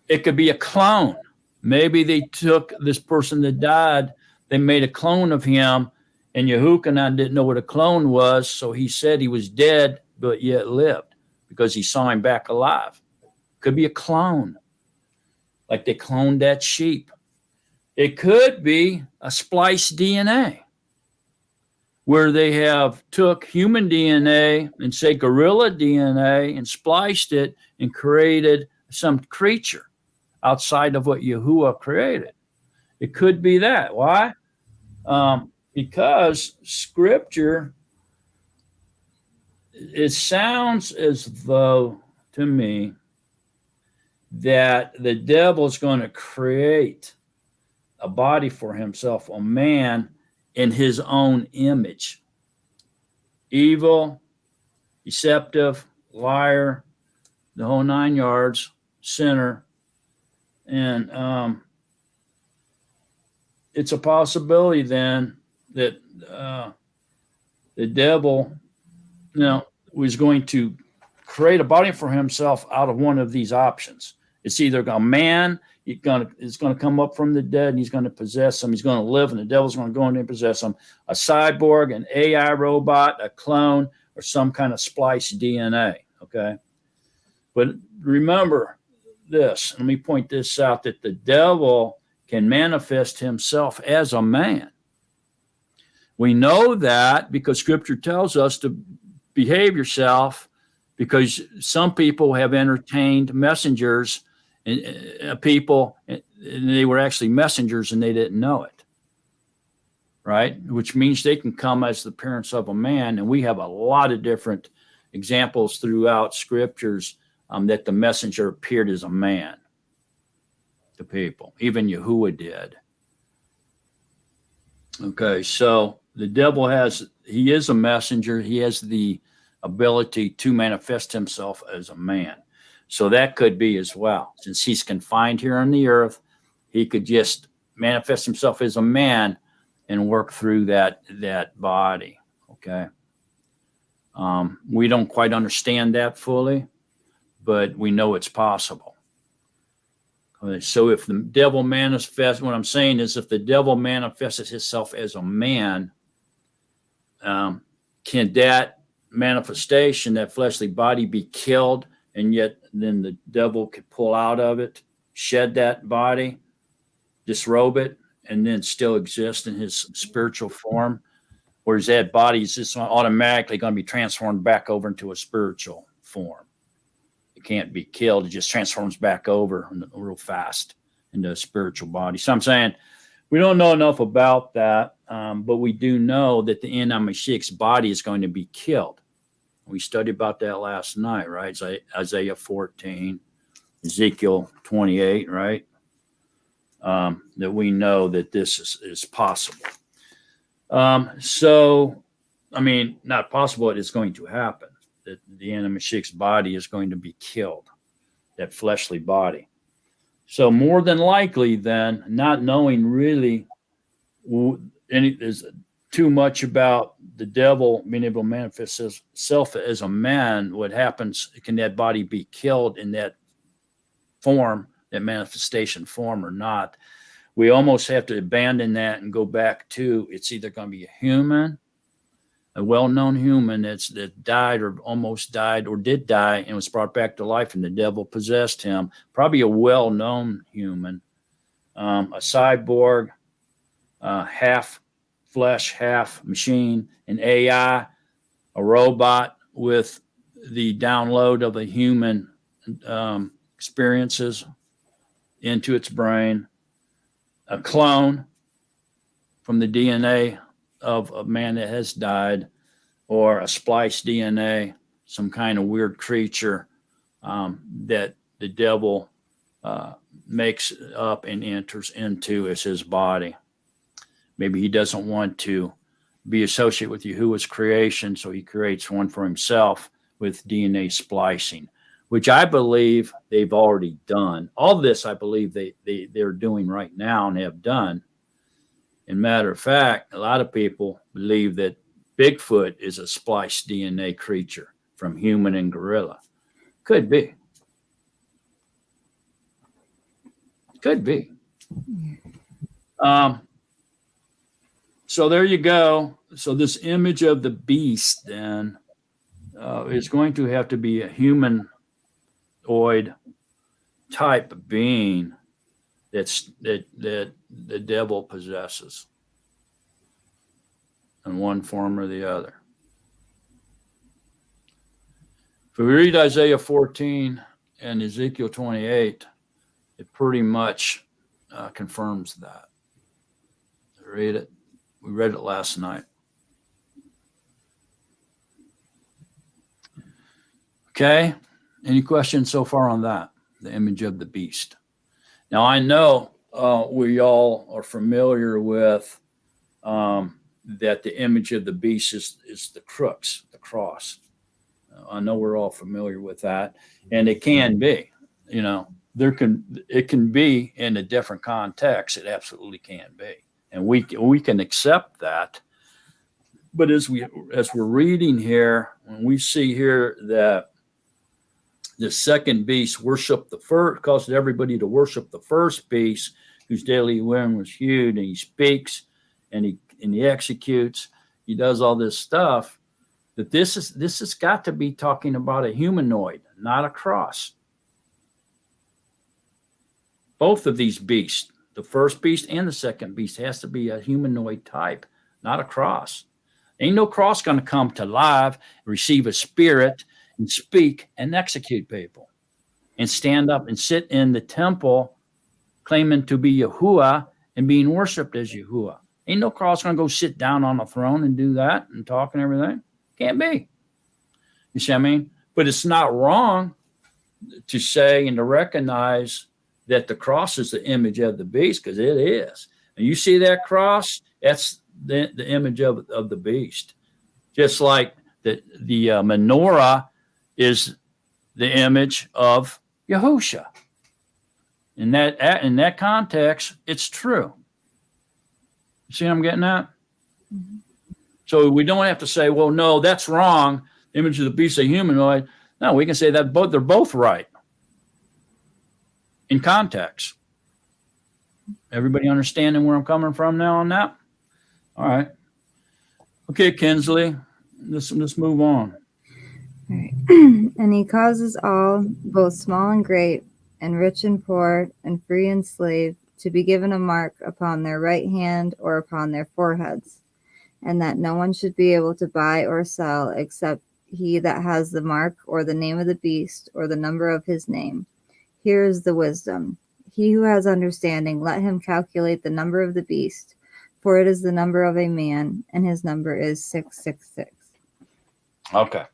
It could be a clone. Maybe they took this person that died, they made a clone of him, and Yehukanan didn't know what a clone was, so he said he was dead, but yet lived because he saw him back alive. Could be a clone, like they cloned that sheep. It could be a spliced DNA, where they have took human DNA and say gorilla DNA and spliced it and created some creature outside of what Yahuwah created. It could be that. Why? Because Scripture, it sounds as though, to me, that the devil is going to create a body for himself, a man in his own image. Evil, deceptive, liar, the whole 9 yards, sinner. And it's a possibility then that the devil, was going to create a body for himself out of one of these options. It's either a man is going to come up from the dead and he's going to possess him. He's going to live and the devil's going to go in and possess him. A cyborg, an AI robot, a clone, or some kind of spliced DNA. Okay. But remember this, let me point this out, that the devil can manifest himself as a man. We know that because Scripture tells us to behave yourself, because some people have entertained messengers and people, and they were actually messengers and they didn't know it, right? Which means they can come as the appearance of a man. And we have a lot of different examples throughout Scriptures that the messenger appeared as a man to people. Even Yahuwah did. Okay, so the devil he is a messenger. He has the ability to manifest himself as a man. So that could be as well. Since he's confined here on the earth, he could just manifest himself as a man and work through that body. Okay. We don't quite understand that fully, but we know it's possible. So if the devil manifests, what I'm saying is if the devil manifests himself as a man, can that manifestation, that fleshly body, be killed, and yet then the devil could pull out of it, shed that body, disrobe it, and then still exist in his spiritual form? Or is that body just automatically going to be transformed back over into a spiritual form? It can't be killed. It just transforms back over real fast into a spiritual body. So I'm saying we don't know enough about that, but we do know that the End Mashiach's body is going to be killed. We studied about that last night, right? Isaiah 14, Ezekiel 28, right? That we know that this is possible. So, I mean, not possible, it is going to happen. That the End Mashiach's body is going to be killed, that fleshly body. So more than likely then, not knowing really is too much about the devil being able to manifest himself as a man, what happens, can that body be killed in that form, that manifestation form or not? We almost have to abandon that and go back to it's either going to be a human, a well-known human that died or almost died or did die and was brought back to life and the devil possessed him, probably a well-known human, a cyborg, half flesh, half machine, an AI, a robot with the download of a human experiences into its brain, a clone from the DNA of a man that has died, or a spliced DNA, some kind of weird creature that the devil makes up and enters into as his body. Maybe he doesn't want to be associated with Yahuwah's creation, so he creates one for himself with DNA splicing, which I believe they've already done. All this I believe they're doing right now and have done. And matter of fact, a lot of people believe that Bigfoot is a spliced DNA creature from human and gorilla. Could be. Could be. So there you go. So this image of the beast then is going to have to be a humanoid type being that the devil possesses in one form or the other. If we read Isaiah 14 and Ezekiel 28, it pretty much confirms that. Read it. We read it last night. Okay. Any questions so far on that? The image of the beast. Now, I know we all are familiar with that the image of the beast is the crux, the cross. I know we're all familiar with that. And it can be, it can be in a different context. It absolutely can be. And we can accept that. But as we're reading here, when we see here that the second beast worshiped the first, caused everybody to worship the first beast, whose daily wind was hewed, and he speaks and he executes, he does all this stuff. That this has got to be talking about a humanoid, not a cross. Both of these beasts, the first beast and the second beast, has to be a humanoid type, not a cross. Ain't no cross going to come to life, receive a spirit, and speak and execute people, and stand up and sit in the temple, claiming to be Yahuwah and being worshipped as Yahuwah. Ain't no cross going to go sit down on a throne and do that and talk and everything. Can't be. You see what I mean? But it's not wrong to say and to recognize that the cross is the image of the beast, because it is. And you see that cross, that's the image of the beast. Just like the menorah is the image of Yahusha. In that context, it's true. You see what I'm getting at? Mm-hmm. So we don't have to say, well, no, that's wrong. The image of the beast is a humanoid. No, we can say that they're both right. in context. Everybody understanding where I'm coming from now on that? All right. Okay, Kinsley, let's move on. All right. And he causes all, both small and great, and rich and poor, and free and slave, to be given a mark upon their right hand or upon their foreheads, and that no one should be able to buy or sell except he that has the mark or the name of the beast or the number of his name. Here is the wisdom. He who has understanding, let him calculate the number of the beast, for it is the number of a man, and his number is 666. Okay.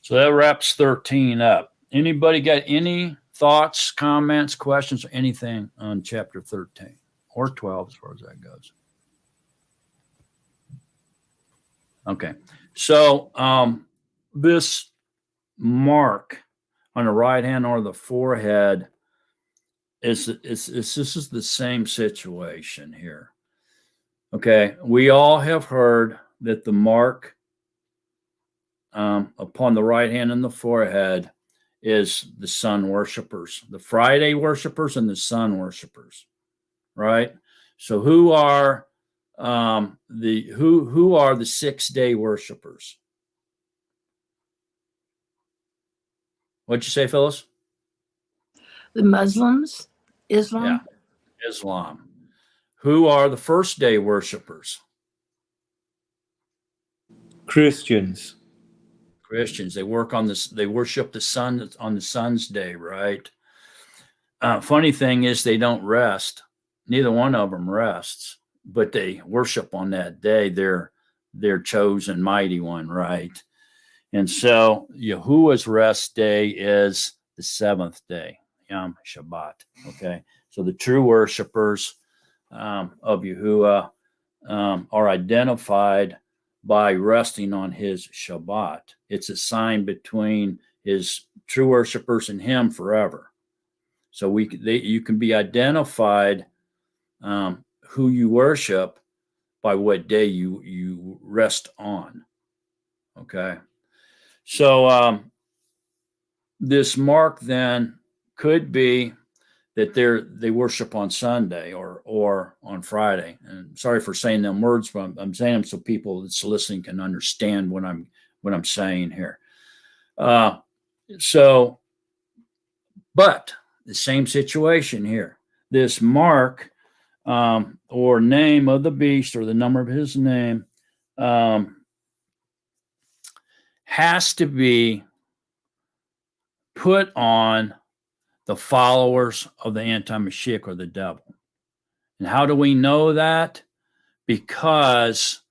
So that wraps 13 up. Anybody got any thoughts, comments, questions, or anything on chapter 13 or 12 as far as that goes? Okay. So this mark on the right hand or the forehead this is the same situation here. Okay. We all have heard that the mark upon the right hand and the forehead is the sun worshipers, the Friday worshipers and the sun worshipers, right? So who are the 6 day worshipers? What'd you say, Phyllis? The Muslims, Islam. Yeah, Islam. Who are the first day worshipers? Christians. Christians. They work on this. They worship the sun on the sun's day, right? Funny thing is they don't rest. Neither one of them rests, but they worship on that day. Their chosen mighty one, right? And so Yahuwah's rest day is the 7th day, Yom Shabbat. Okay, so the true worshipers of Yahuwah are identified by resting on his Shabbat. It's a sign between his true worshipers and him forever. So you can be identified who you worship by what day you rest on. Okay. So this mark then could be that they worship on Sunday or on Friday. And sorry for saying them words, but I'm saying them so people that's listening can understand what I'm saying here. But the same situation here. This mark or name of the beast or the number of his name has to be put on the followers of the anti-Mashiach or the devil. And how do we know that? Because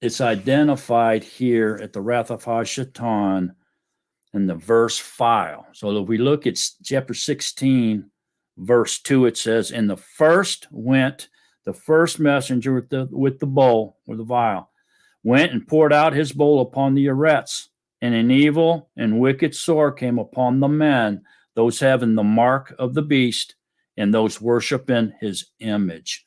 it's identified here at the Wrath of HaShatan in the verse file. So if we look at chapter 16, verse 2, it says, "And the first messenger with the bowl or the vial went and poured out his bowl upon the Eretz. And an evil and wicked sore came upon the men, those having the mark of the beast, and those worshiping his image."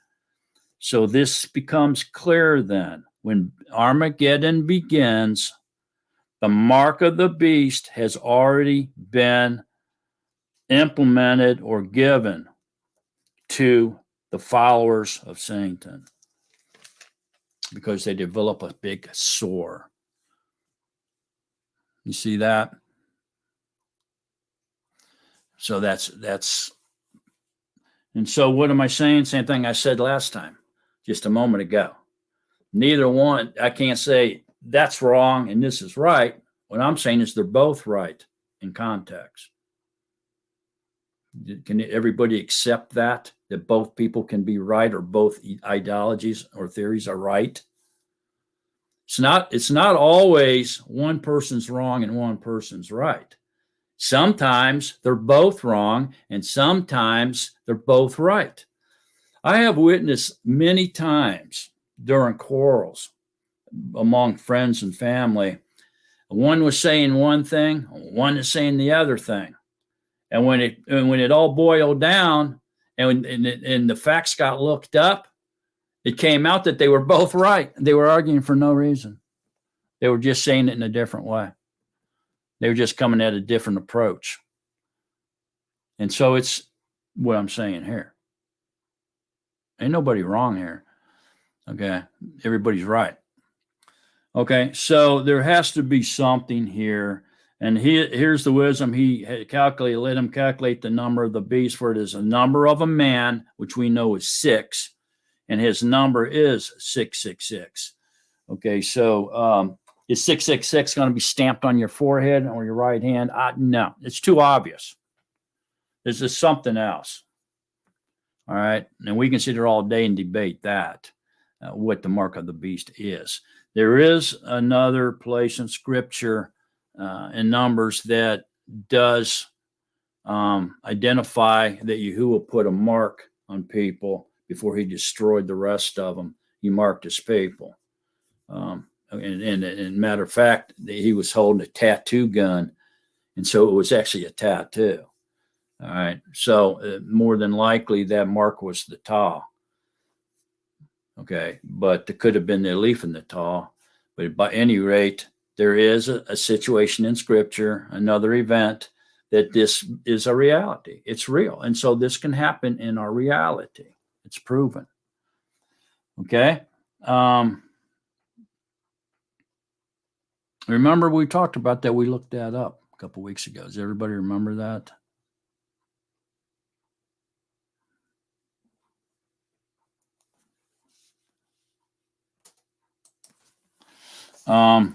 So this becomes clear then. When Armageddon begins, the mark of the beast has already been implemented or given to the followers of Satan because they develop a big sore. You see that? So that's, and so what am I saying? Same thing I said last time, just a moment ago. Neither one, I can't say that's wrong and this is right. What I'm saying is they're both right in context. Can everybody accept that both people can be right or both ideologies or theories are right? It's not always one person's wrong and one person's right. Sometimes they're both wrong and sometimes they're both right. I have witnessed many times during quarrels among friends and family, one was saying one thing, one is saying the other thing. And when it all boiled down and the facts got looked up, it came out that they were both right. They were arguing for no reason. They were just saying it in a different way. They were just coming at a different approach. And so it's what I'm saying here. Ain't nobody wrong here. Okay. Everybody's right. Okay. So there has to be something here. And here's the wisdom. He let him calculate the number of the beast, for it is a number of a man, which we know is 6, and his number is 666. Okay, so is 666 going to be stamped on your forehead or your right hand? No, it's too obvious. This is something else. All right, and we can sit here all day and debate that, what the mark of the beast is. There is another place in Scripture in Numbers that does identify that Yahuwah put a mark on people before he destroyed the rest of them. He marked his people. And matter of fact, he was holding a tattoo gun, and so it was actually a tattoo. All right, so more than likely that mark was the Taw. Okay, but it could have been the leaf in the Taw. But by any rate, there is a situation in Scripture, another event, that this is a reality. It's real. And so this can happen in our reality. It's proven. Okay. Remember, we talked about that. We looked that up a couple of weeks ago. Does everybody remember that? Let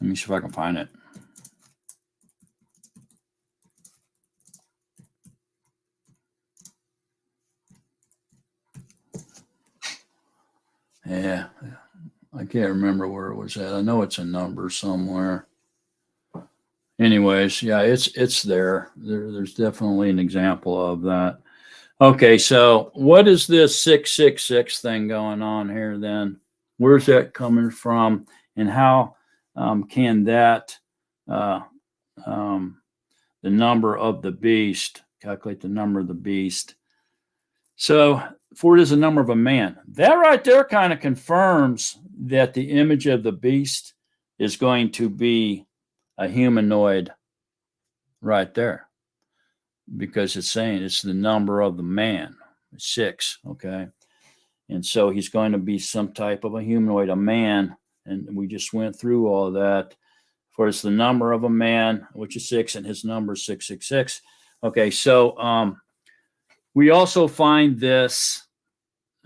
me see if I can find it. Yeah, I can't remember where it was at. I know it's a number somewhere. Anyways, yeah, it's there. There's definitely an example of that. Okay, so what is this 666 thing going on here then? Where's that coming from? And how can that, the number of the beast, calculate the number of the beast? So, for it is a number of a man. That right there kind of confirms that the image of the beast is going to be a humanoid right there, because it's saying it's the number of the man, 6, okay? And so he's going to be some type of a humanoid, a man, and we just went through all that. For it's the number of a man, which is 6, and his number is 666. Okay, so we also find this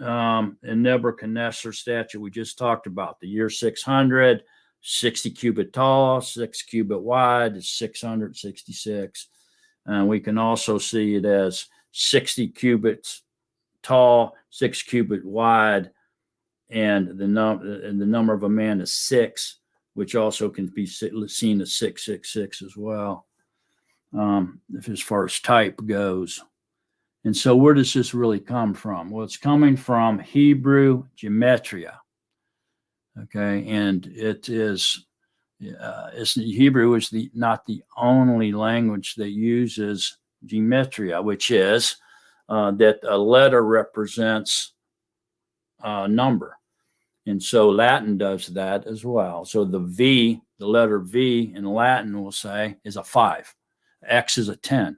in Nebuchadnezzar's statue we just talked about. The year 600, 60 cubit tall, 6 cubit wide is 666. And we can also see it as 60 cubits tall, 6 cubit wide, and the number of a man is 6, which also can be seen as 666 as well, as far as type goes. And so where does this really come from? Well, it's coming from Hebrew gematria. Okay, and it is, Hebrew is not the only language that uses gematria, which is that a letter represents a number. And so Latin does that as well. So the V, the letter V in Latin, we'll say, is a 5. X is a 10.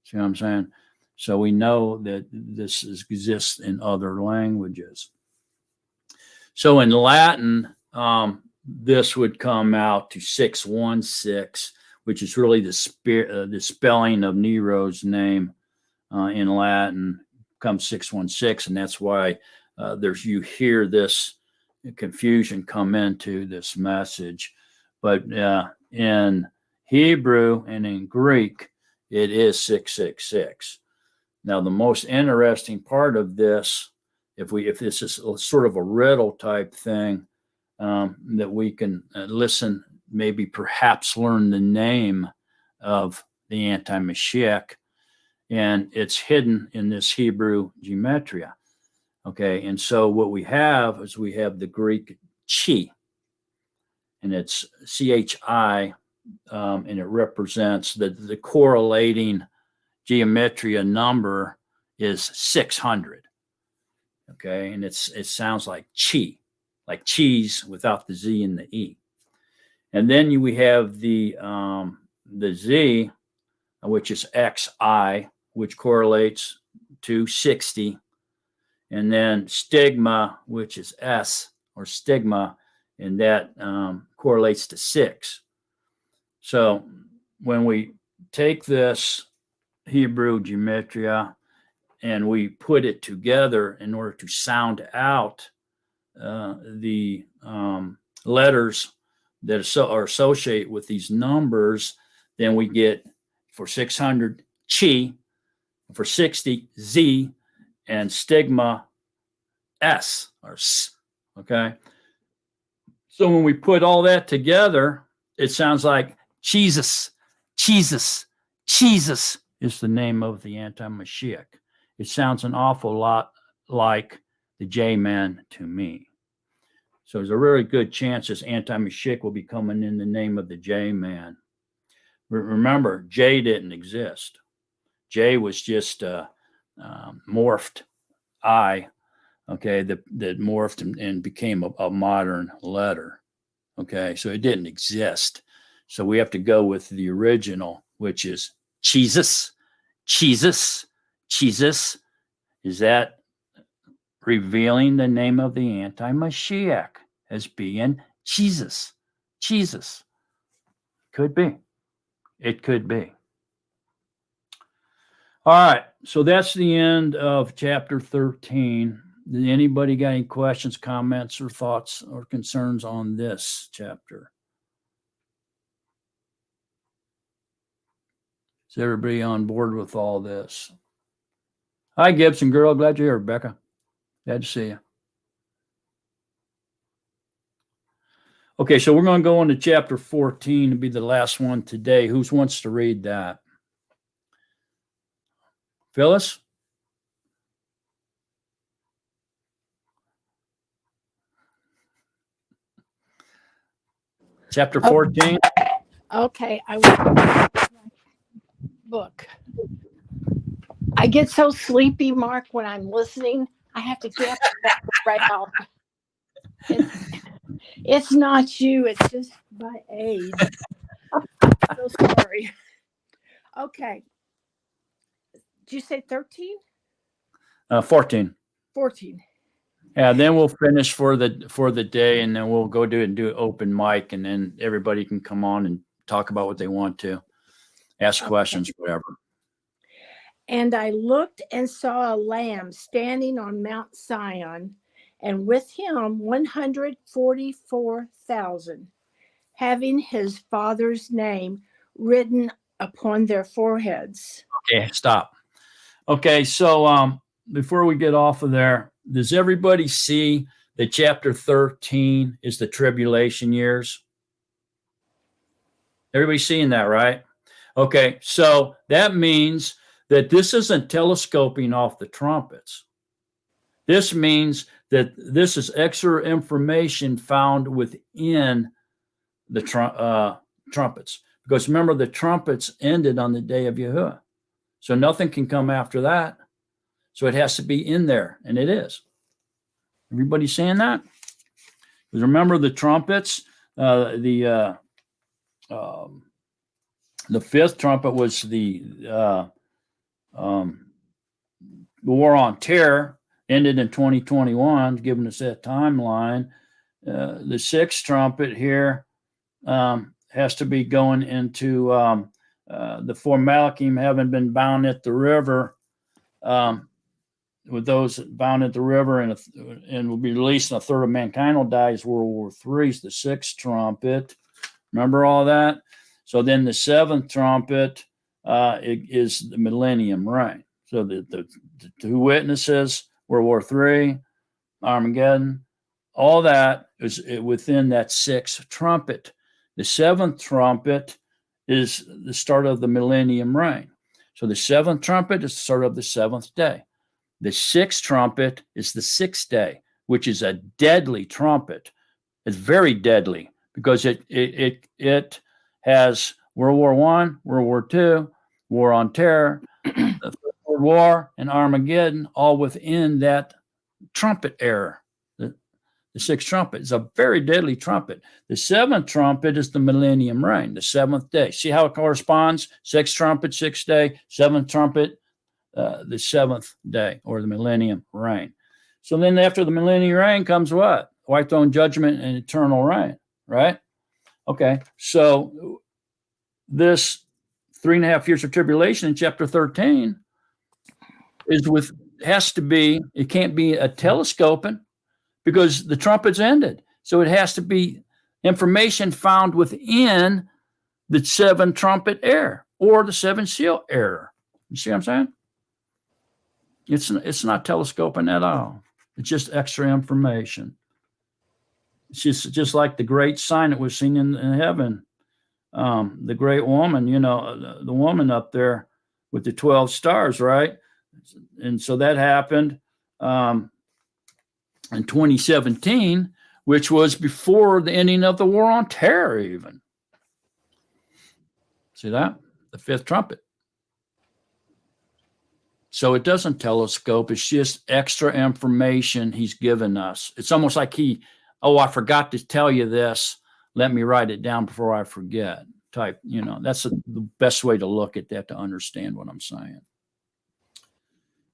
See what I'm saying? So we know that this exists in other languages. So in Latin, this would come out to 616, which is really the spelling of Nero's name in Latin, comes 616, and that's why you hear this confusion come into this message. But in Hebrew and in Greek, it is 666. Now, the most interesting part of this, if this is sort of a riddle type thing, that we can listen, maybe perhaps learn the name of the anti-Mashiach, and it's hidden in this Hebrew gematria. Okay, and so what we have is we have the Greek chi, and it's CHI, and it represents the correlating gematria number is 600. Okay, and it sounds like chi. like cheese without the Z and the E. And then we have the Z, which is XI, which correlates to 60. And then stigma, which is S, or stigma, and that correlates to 6. So when we take this Hebrew gematria and we put it together in order to sound out the letters that are associated with these numbers, then we get for 600 chi, for 60 Z, and stigma S, or S. Okay. So when we put all that together, it sounds like Jesus, Jesus, Jesus is the name of the anti-Mashiach. It sounds an awful lot like the J-man to me. So there's a really good chance this anti-Mashiach will be coming in the name of the J-man. Remember, J didn't exist. J was just morphed I, okay, that morphed and became a modern letter. Okay, so it didn't exist. So we have to go with the original, which is Jesus, Jesus, Jesus. Is that revealing the name of the anti-Mashiach as being Jesus, Jesus? Could be. It could be. All right, so that's the end of chapter 13. Did anybody got any questions, comments, or thoughts or concerns on this chapter? Is everybody on board with all this? Hi, Gibson girl. Glad you're here, Rebecca. Glad to see you. Okay, so we're going to go into chapter 14 to be the last one today. Who wants to read that? Phyllis? Chapter 14? Okay, I will book. I get so sleepy, Mark, when I'm listening. I have to get up right out. It's not you. It's just my age. I'm so sorry. Okay. Did you say 13? 14. 14. Yeah, then we'll finish for the day, and then we'll go do open mic, and then everybody can come on and talk about what they want to, ask questions, whatever. And I looked and saw a lamb standing on Mount Zion, and with him 144,000, having his father's name written upon their foreheads. Okay, stop. Okay, so before we get off of there, does everybody see that chapter 13 is the tribulation years? Everybody seeing that, right? Okay, so that means that this isn't telescoping off the trumpets. This means that this is extra information found within the trumpets. Because remember, the trumpets ended on the day of Yahuwah. So nothing can come after that. So it has to be in there, and it is. Everybody saying that? Because remember, the trumpets, the fifth trumpet was the war on terror, ended in 2021, giving us that timeline. The sixth trumpet here has to be going into the four Malachim having been bound at the river. With those bound at the river and will be released, and a third of mankind will die, is World War III. Is the sixth trumpet. Remember all that? So then the seventh trumpet is the millennium reign. So the two witnesses, World War III, Armageddon, all that is within that sixth trumpet. The seventh trumpet is the start of the millennium reign. So the seventh trumpet is the start of the seventh day. The sixth trumpet is the sixth day, which is a deadly trumpet. It's very deadly because it has World War I, World War II, War on Terror, the Third World War, and Armageddon, all within that trumpet era, the The sixth trumpet is a very deadly trumpet. The seventh trumpet is the millennium reign, the seventh day. See how it corresponds? Sixth trumpet, sixth day, seventh trumpet, the seventh day, or the millennium reign. So then after the millennium reign comes what? White throne judgment and eternal reign, right? Okay, so this 3.5 years of tribulation in chapter 13 has to be, it can't be a telescoping because the trumpets ended. So it has to be information found within the seven trumpet era or the seven seal era. You see what I'm saying? It's not telescoping at all. It's just extra information. It's just like the great sign that was seen in heaven. The great woman, the woman up there with the 12 stars, right? And so that happened in 2017, which was before the ending of the war on terror even. See that? The fifth trumpet. So it doesn't telescope. It's just extra information he's given us. It's almost like I forgot to tell you this. Let me write it down before I forget. Type, that's the best way to look at that to understand what I'm saying.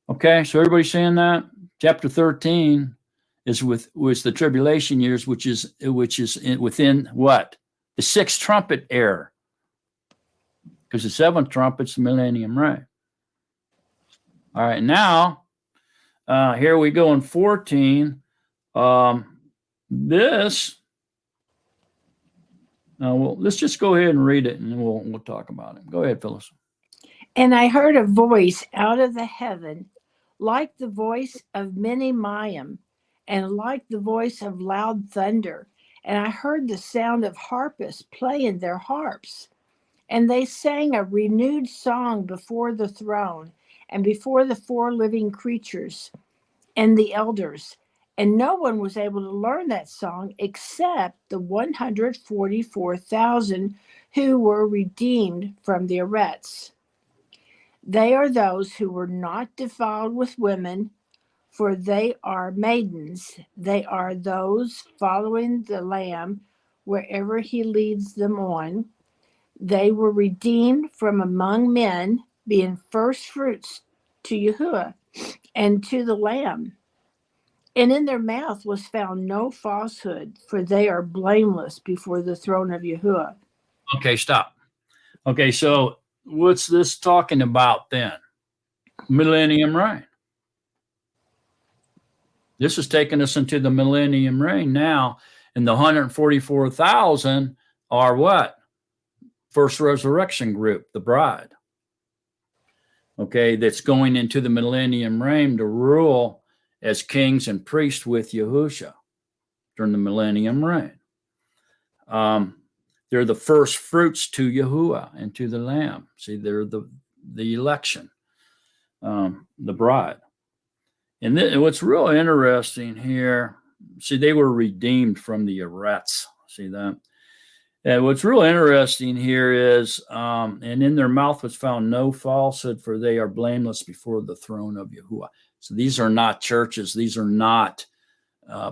Okay, so everybody saying that? Chapter 13 was the tribulation years, which is within what? The sixth trumpet era. Because the seventh trumpet's the millennium reign. All right, now here we go in 14. Let's just go ahead and read it, and then we'll talk about it. Go ahead, Phyllis. And I heard a voice out of the heaven, like the voice of many Mayim, and like the voice of loud thunder. And I heard the sound of harpists playing their harps. And they sang a renewed song before the throne and before the four living creatures and the elders. And no one was able to learn that song except the 144,000 who were redeemed from the Arets. They are those who were not defiled with women, for they are maidens. They are those following the Lamb wherever he leads them on. They were redeemed from among men, being first fruits to Yahuwah and to the Lamb. And in their mouth was found no falsehood, for they are blameless before the throne of Yahuwah. Okay, stop. Okay, so what's this talking about then? Millennium reign. This is taking us into the millennium reign now, and the 144,000 are what? First resurrection group, the bride. Okay, that's going into the millennium reign to rule as kings and priests with Yahusha during the millennium reign. They're the first fruits to Yahuwah and to the Lamb. See, they're the election, the bride. And what's real interesting here, see, they were redeemed from the Arets. See that? And what's real interesting here is, and in their mouth was found no falsehood, for they are blameless before the throne of Yahuwah. So these are not churches. These are not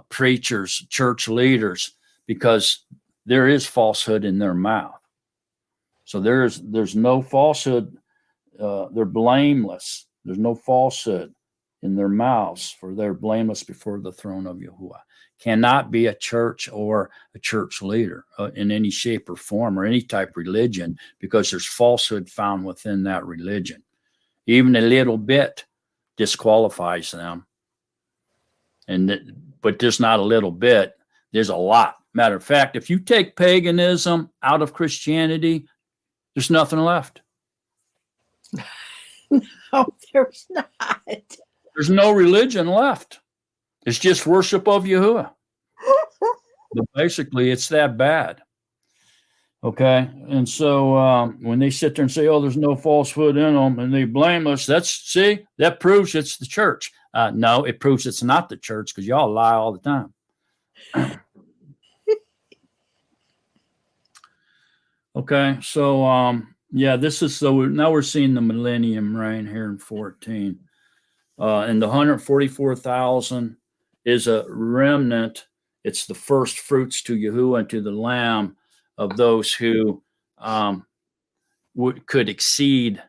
preachers, church leaders, because there is falsehood in their mouth. So there's no falsehood. They're blameless. There's no falsehood in their mouths, for they're blameless before the throne of Yahuwah. Cannot be a church or a church leader in any shape or form or any type of religion, because there's falsehood found within that religion. Even a little bit disqualifies them. But there's not a little bit, there's a lot. Matter of fact, if you take paganism out of Christianity, there's nothing left. No, there's not. There's no religion left. It's just worship of Yahuwah. But basically, it's that bad. Okay? And so when they sit there and say, oh, there's no falsehood in them, and they blame us, that proves it's the church. No, it proves it's not the church, because y'all lie all the time. Okay, so now we're seeing the millennium reign here in 14. And the 144,000 is a remnant, It's the first fruits to Yahuwah and to the Lamb of those who could exceed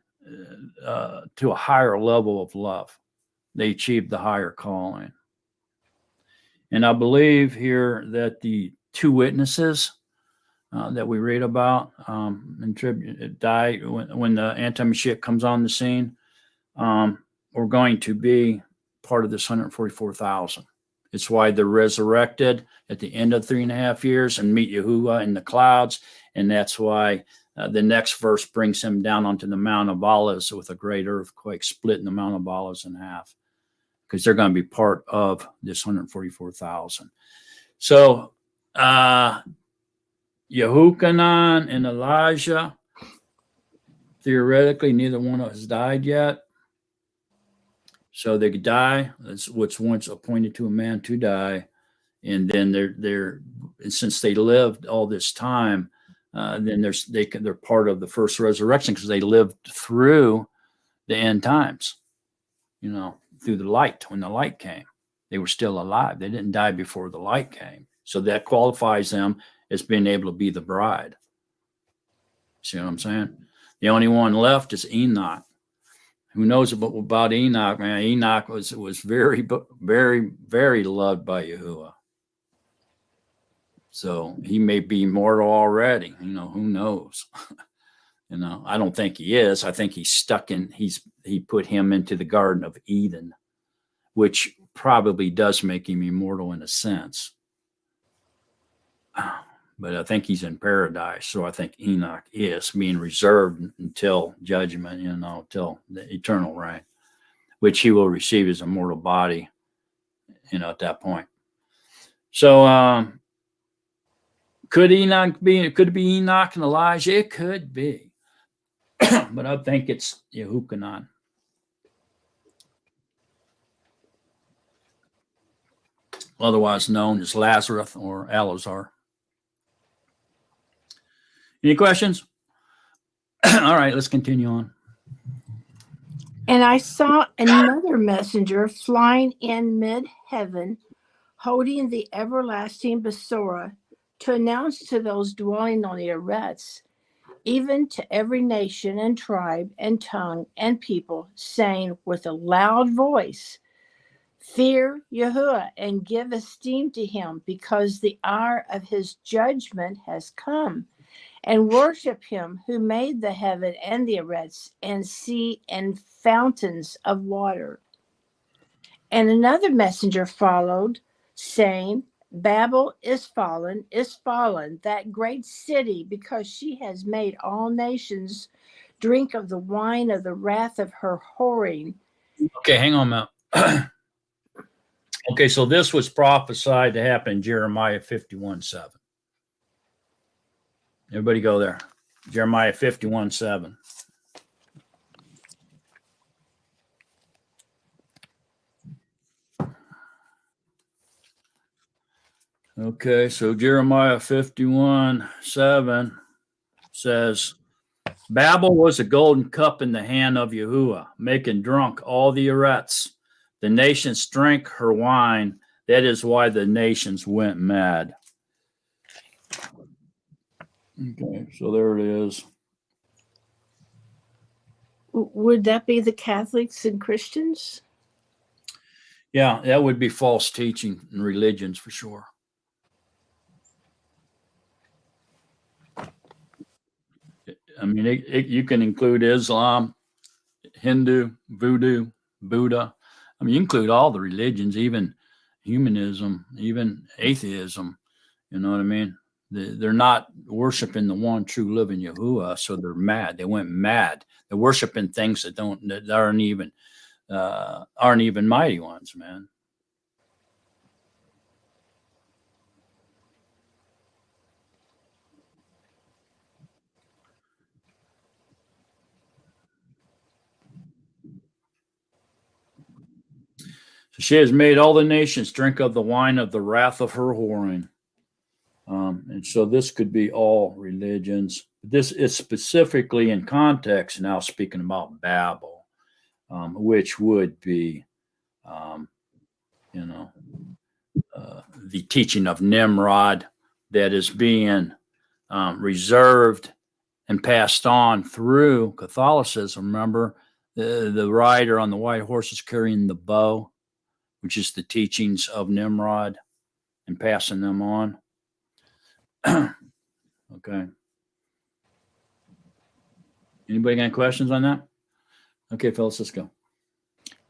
to a higher level of love. They achieved the higher calling. And I believe here that the two witnesses that we read about die when the anti-Mashiach comes on the scene are going to be part of this 144,000. It's why they're resurrected at the end of 3.5 years and meet Yahuwah in the clouds. And that's why the next verse brings him down onto the Mount of Olives with a great earthquake, splitting the Mount of Olives in half, because they're going to be part of this 144,000. So Yehukanan and Elijah, theoretically, neither one has died yet. So they could die. That's what's once appointed to a man to die. And then they're since they lived all this time, then they're part of the first resurrection because they lived through the end times, through the light. When the light came, they were still alive. They didn't die before the light came. So that qualifies them as being able to be the bride. See what I'm saying? The only one left is Enoch. Who knows about Enoch, man? Enoch was very, very, very loved by Yahuwah. So he may be immortal already. Who knows? I don't think he is. I think he's he put him into the Garden of Eden, which probably does make him immortal in a sense. But I think he's in paradise. So I think Enoch is being reserved until judgment, till the eternal reign, which he will receive his immortal body, at that point. So could it be Enoch and Elijah? It could be. But I think it's Yehukanan. Otherwise known as Lazarus or Alazar. Any questions? All right, let's continue on. And I saw another messenger flying in mid-heaven, holding the everlasting Besorah, to announce to those dwelling on the Eretz, even to every nation and tribe and tongue and people, saying with a loud voice, "Fear Yahuwah and give esteem to him, because the hour of his judgment has come. And worship him who made the heaven and the earth and sea and fountains of water." And another messenger followed, saying, "Babel is fallen, that great city, because she has made all nations drink of the wine of the wrath of her whoring." Okay, hang on a minute. Okay, so this was prophesied to happen in Jeremiah 51:7. Everybody go there. Jeremiah 51:7. Okay, so Jeremiah 51:7 says, "Babel was a golden cup in the hand of Yahuwah, making drunk all the Eretz. The nations drank her wine. That is why the nations went mad." Okay, so there it is. Would that be the Catholics and Christians? Yeah, that would be false teaching in religions for sure. I mean, you can include Islam, Hindu, Voodoo, Buddha. I mean, you include all the religions, even humanism, even atheism. You know what I mean? They're not worshiping the one true living Yahuwah, so they're mad. They went mad. They're worshiping things that aren't even mighty ones, man. So she has made all the nations drink of the wine of the wrath of her whoring. And so this could be all religions. This is specifically in context now speaking about Babel, which would be, the teaching of Nimrod that is being reserved and passed on through Catholicism. Remember, the rider on the white horse is carrying the bow, which is the teachings of Nimrod, and passing them on. Okay. Anybody got any questions on that? Okay, Phyllis, let's go.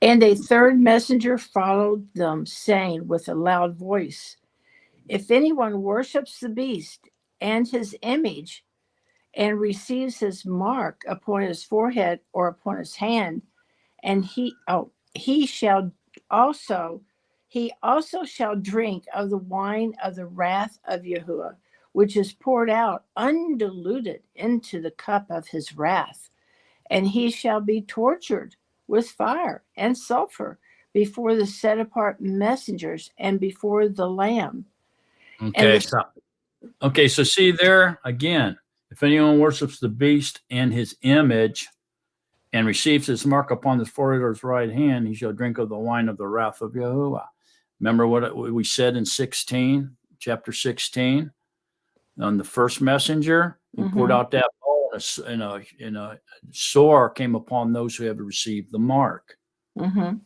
And a third messenger followed them, saying with a loud voice, if anyone worships the beast and his image and receives his mark upon his forehead or upon his hand, and he also shall drink of the wine of the wrath of Yahuwah, which is poured out undiluted into the cup of his wrath. And he shall be tortured with fire and sulfur before the set apart messengers and before the Lamb. Okay, so see there again, if anyone worships the beast and his image and receives his mark upon his forehead or his right hand, he shall drink of the wine of the wrath of Yahuwah. Remember what we said in chapter 16, on the first messenger, he poured out that bowl, and a sore came upon those who have received the mark. Mm-hmm.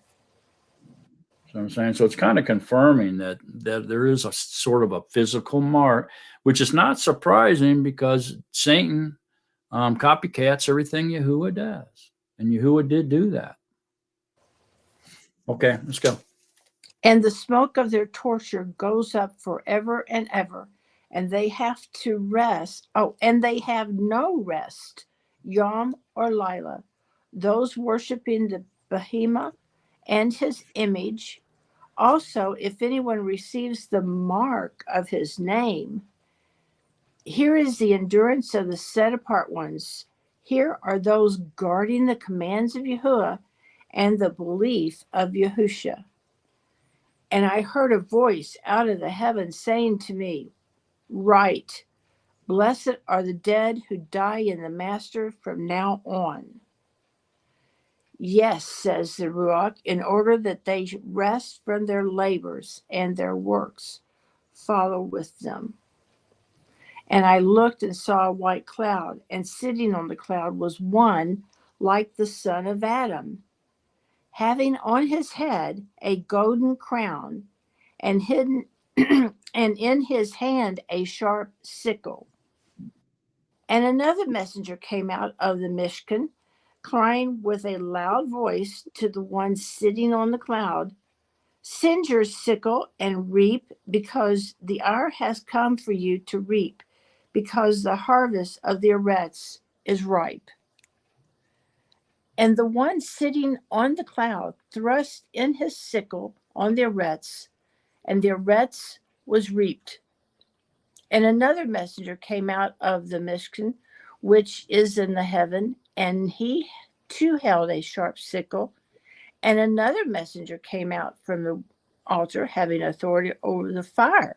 So I'm saying, so it's kind of confirming that there is a sort of a physical mark, which is not surprising because Satan copycats everything Yahuwah does, and Yahuwah did do that. Okay, let's go. And the smoke of their torture goes up forever and ever, and they have to rest. Oh, and they have no rest, Yom or Lila. Those worshiping the behemoth and his image. Also, if anyone receives the mark of his name, here is the endurance of the set apart ones. Here are those guarding the commands of Yahuwah and the belief of Yahusha. And I heard a voice out of the heavens saying to me, write, blessed are the dead who die in the Master from now on. Yes, says the Ruach, in order that they rest from their labors and their works follow with them. And I looked and saw a white cloud, and sitting on the cloud was one like the son of Adam, having on his head a golden crown, and hidden and in his hand a sharp sickle. And another messenger came out of the Mishkan, crying with a loud voice to the one sitting on the cloud, send your sickle and reap, because the hour has come for you to reap, because the harvest of the eretz is ripe. And the one sitting on the cloud thrust in his sickle on the eretz, and the eretz was reaped. And another messenger came out of the Mishkan, which is in the heaven, and he too held a sharp sickle. And another messenger came out from the altar, having authority over the fire.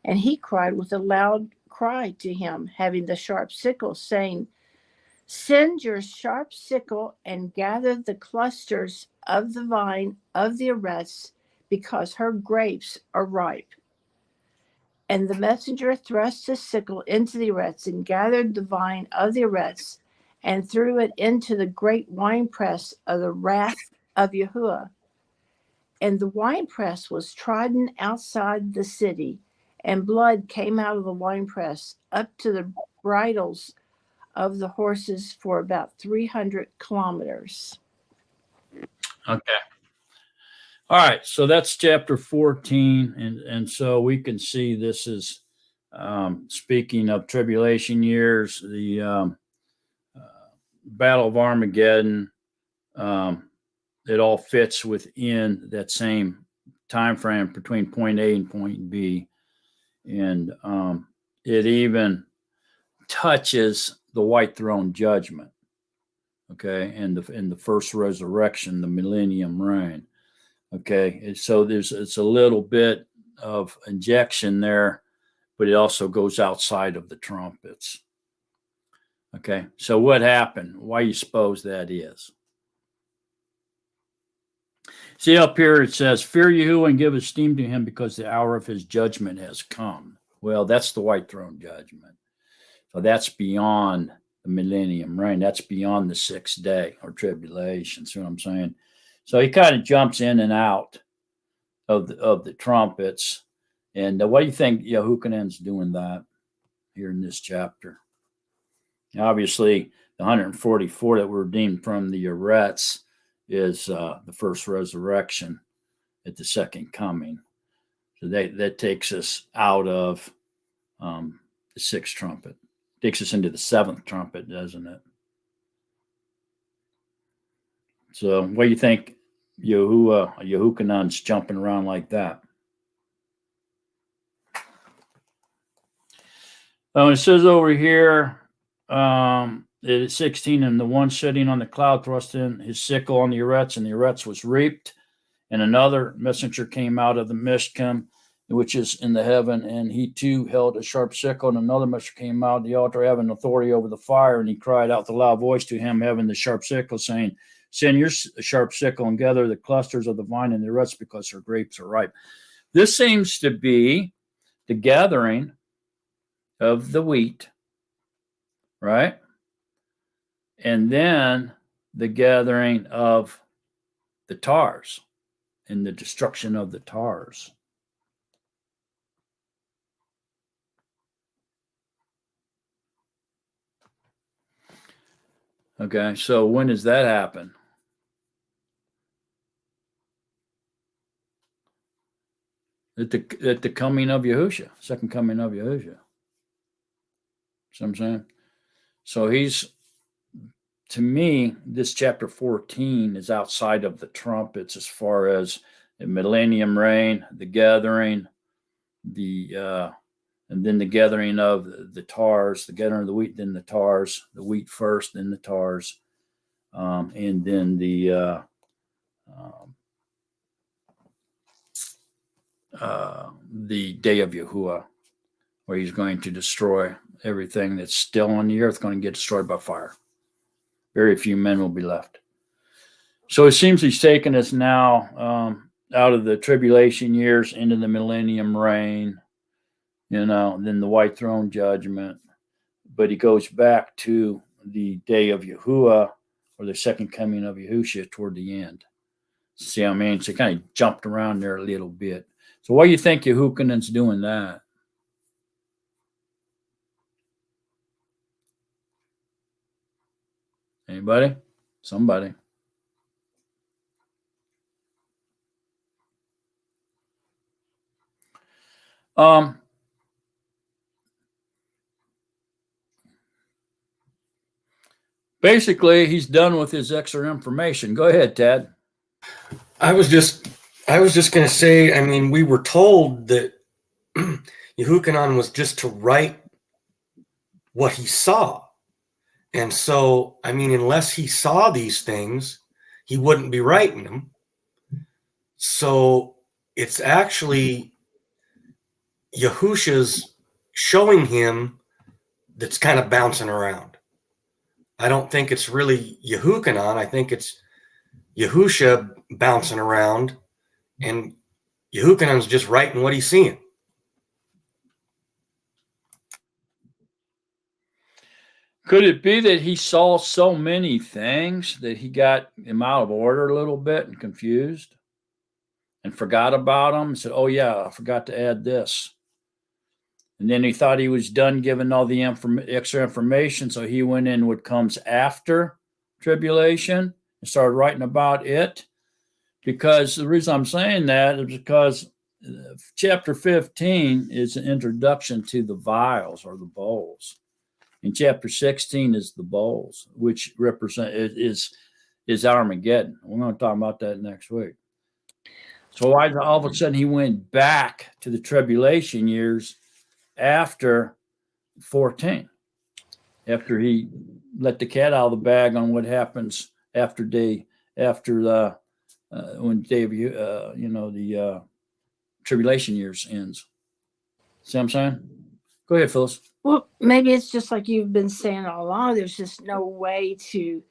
And he cried with a loud cry to him, having the sharp sickle, saying, send your sharp sickle and gather the clusters of the vine of the eretz, because her grapes are ripe. And the messenger thrust his sickle into the eretz and gathered the vine of the eretz and threw it into the great winepress of the wrath of Yahuwah. And the winepress was trodden outside the city, and blood came out of the winepress up to the bridles of the horses for about 300 kilometers. Okay. All right. So that's chapter 14. And so we can see this is speaking of tribulation years, the Battle of Armageddon. It all fits within that same time frame between point A and point B. And it even touches the white throne judgment. Okay, and the first resurrection, the millennium reign. Okay, and so it's a little bit of injection there, but it also goes outside of the trumpets. Okay, so what happened? Why you suppose that is? See up here, it says, fear Yahuwah and give esteem to him because the hour of his judgment has come. Well, that's the white throne judgment. So that's beyond the millennium reign. That's beyond the 6th day or tribulation. See what I'm saying? So he kind of jumps in and out of the trumpets. And what do you think Yehukanan's doing that here in this chapter? Obviously, the 144 that were redeemed from the Arets is the first resurrection at the second coming. So that takes us out of the 6th trumpet. Takes us into the 7th trumpet, doesn't it? So what do you think Yehukanan's jumping around like that? It says over here, at 16, and the one sitting on the cloud thrust in his sickle on the Arets, and the Arets was reaped. And another messenger came out of the Mishkan, which is in the heaven, and he too held a sharp sickle. And another messenger came out of the altar, having authority over the fire, and he cried out with a loud voice to him, having the sharp sickle, saying, send your sharp sickle and gather the clusters of the vine and the Arets, because her grapes are ripe. This seems to be the gathering of the wheat, right? And then the gathering of the tares and the destruction of the tares. Okay, so when does that happen? At the coming of Yahusha, second coming of Yahusha. See what I'm saying? So to me, this chapter 14 is outside of the trumpets as far as the millennium reign, the gathering, and then the gathering of the tares, the gathering of the wheat, then the tares, the wheat first, then the tares, and then the day of Yahuwah, where he's going to destroy everything that's still on the earth, going to get destroyed by fire. Very few men will be left. So it seems he's taken us now out of the tribulation years into the millennium reign, then the white throne judgment. But he goes back to the day of Yahuwah, or the second coming of Yahushua toward the end. See what I mean? So he kind of jumped around there a little bit. So why do you think Yehukanan's doing that? Anybody? Somebody. Basically, he's done with his extra information. Go ahead, Tad. I was just going to say, I mean, we were told that Yehukanan was just to write what he saw. And so, I mean, unless he saw these things, he wouldn't be writing them. So it's actually Yahusha's showing him that's kind of bouncing around. I don't think it's really Yehukanan. I think it's Yahusha bouncing around, and Yehukanan's just writing what he's seeing. Could it be that he saw so many things that he got him out of order a little bit and confused and forgot about them and said, oh, yeah, I forgot to add this. And then he thought he was done giving all the extra information, so he went in what comes after tribulation and started writing about it. Because the reason I'm saying that is because chapter 15 is an introduction to the vials or the bowls. And chapter 16 is the bowls, which is Armageddon. We're going to talk about that next week. So why all of a sudden he went back to the tribulation years after 14, after he let the cat out of the bag on what happens when day of the tribulation years ends. See what I'm saying? Go ahead, Phyllis. Well, maybe it's just like you've been saying all along. There's just no way to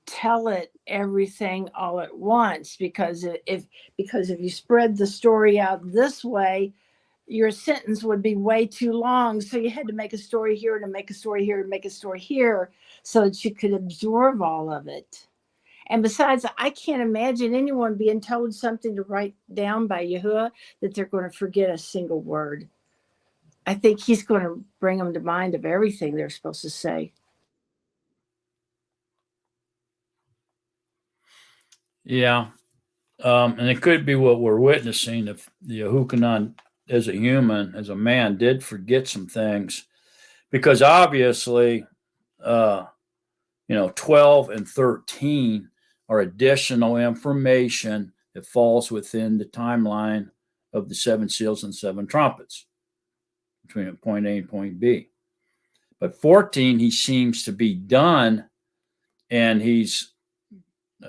tell it everything all at once, because if you spread the story out this way, your sentence would be way too long. So you had to make a story here and make a story here and make a story here so that you could absorb all of it. And besides, I can't imagine anyone being told something to write down by Yahuwah that they're going to forget a single word. I think he's going to bring them to mind of everything they're supposed to say. Yeah. And it could be what we're witnessing if the Yahukanan, as a human, as a man, did forget some things. Because obviously, 12 and 13 are additional information that falls within the timeline of the 7 seals and 7 trumpets between point A and point B. But 14, he seems to be done, and he's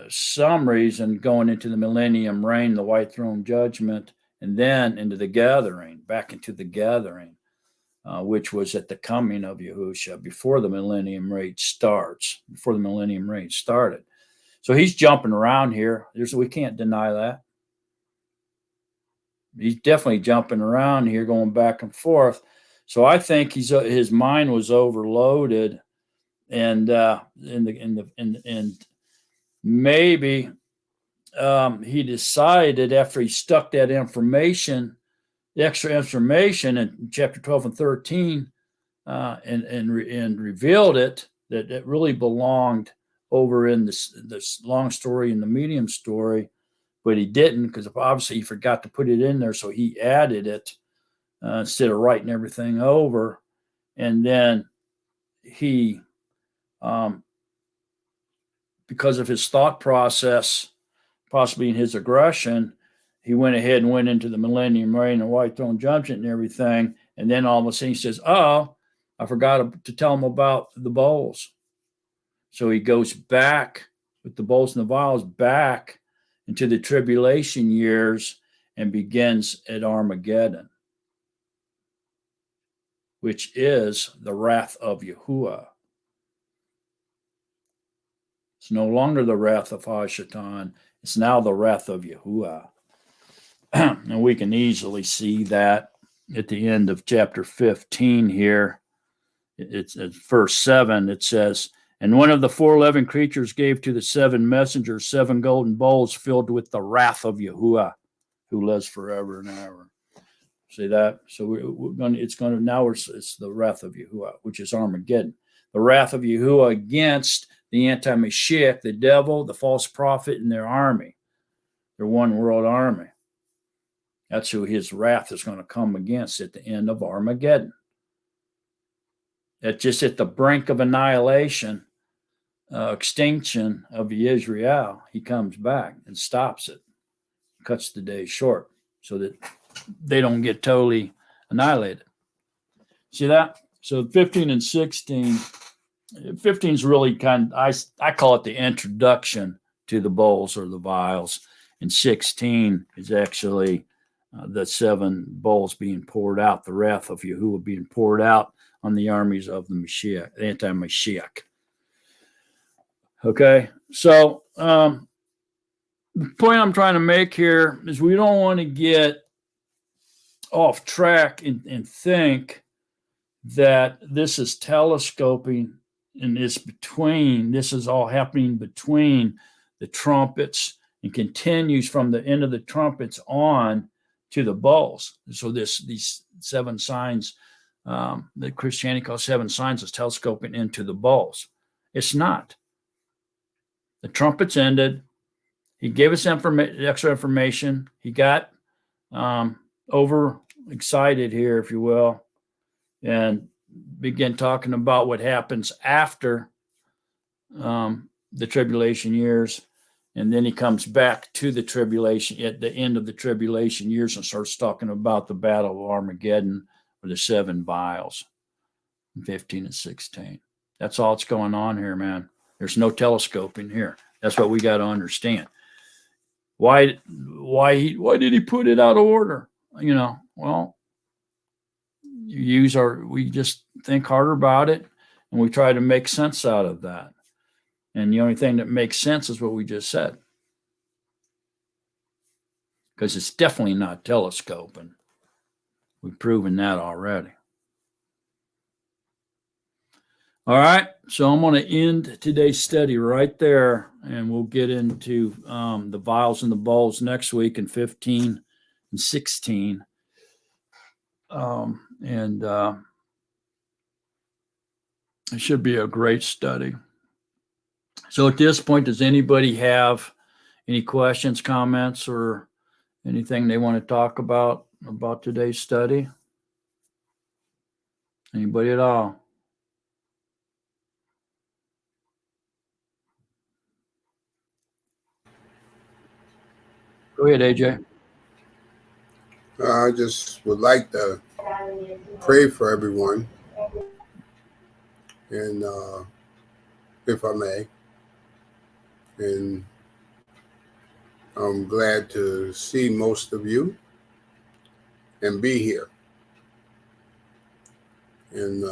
some reason going into the millennium reign, the white throne judgment, and then into the gathering, back into the gathering, which was at the coming of Yahusha before the millennium reign starts, before the millennium reign started. So he's jumping around here. We can't deny that. He's definitely jumping around here, going back and forth. So I think his mind was overloaded, and maybe he decided after he stuck that information, the extra information in chapter 12 and 13, and revealed it, that it really belonged over in this long story and the medium story, but he didn't, because obviously he forgot to put it in there, so he added it instead of writing everything over. And then he, because of his thought process, possibly in his aggression, he went ahead and went into the millennium reign and white throne judgment and everything. And then all of a sudden he says, "Oh, I forgot to tell him about the bowls." So he goes back with the bowls and the vials back into the tribulation years and begins at Armageddon, which is the wrath of Yahuwah. It's no longer the wrath of Hashatan. It's now the wrath of Yahuwah. And we can easily see that at the end of chapter 15 here. It's at verse 7. It says, "And one of the 4 living creatures gave to the 7 messengers 7 golden bowls filled with the wrath of Yahuwah, who lives forever and ever." See that? So it's the wrath of Yahuwah, which is Armageddon. The wrath of Yahuwah against the anti-Mashiach, the devil, the false prophet, and their army, their one world army. That's who his wrath is going to come against at the end of Armageddon. At just at the brink of annihilation, extinction of the Israel, he comes back and stops it, cuts the day short so that they don't get totally annihilated. See that? So 15 and 16, 15 is really I call it the introduction to the bowls or the vials, and 16 is actually the 7 bowls being poured out, the wrath of Yahuwah being poured out on the armies of the Mashiach, the anti-Mashiach. Okay, so the point I'm trying to make here is we don't want to get off track and think that this is telescoping and this is all happening between the trumpets and continues from the end of the trumpets on to the bowls. So these 7 signs that Christianity calls 7 signs is telescoping into the bowls. It's not. The trumpets ended. He gave us extra information. He got over excited here, if you will, and began talking about what happens after the tribulation years. And then he comes back to the tribulation at the end of the tribulation years and starts talking about the battle of Armageddon or the 7 vials, 15 and 16. That's all that's going on here, man. There's no telescoping here. That's what we got to understand. Why did he put it out of order? Well, we just think harder about it, and we try to make sense out of that. And the only thing that makes sense is what we just said. Because it's definitely not telescoping. We've proven that already. All right, so I'm going to end today's study right there, and we'll get into the vials and the bowls next week in 15 and 16. It should be a great study. So at this point, does anybody have any questions, comments, or anything they want to talk about today's study? Anybody at all? Go ahead, AJ. I just would like to pray for everyone, and if I may, and I'm glad to see most of you and be here. And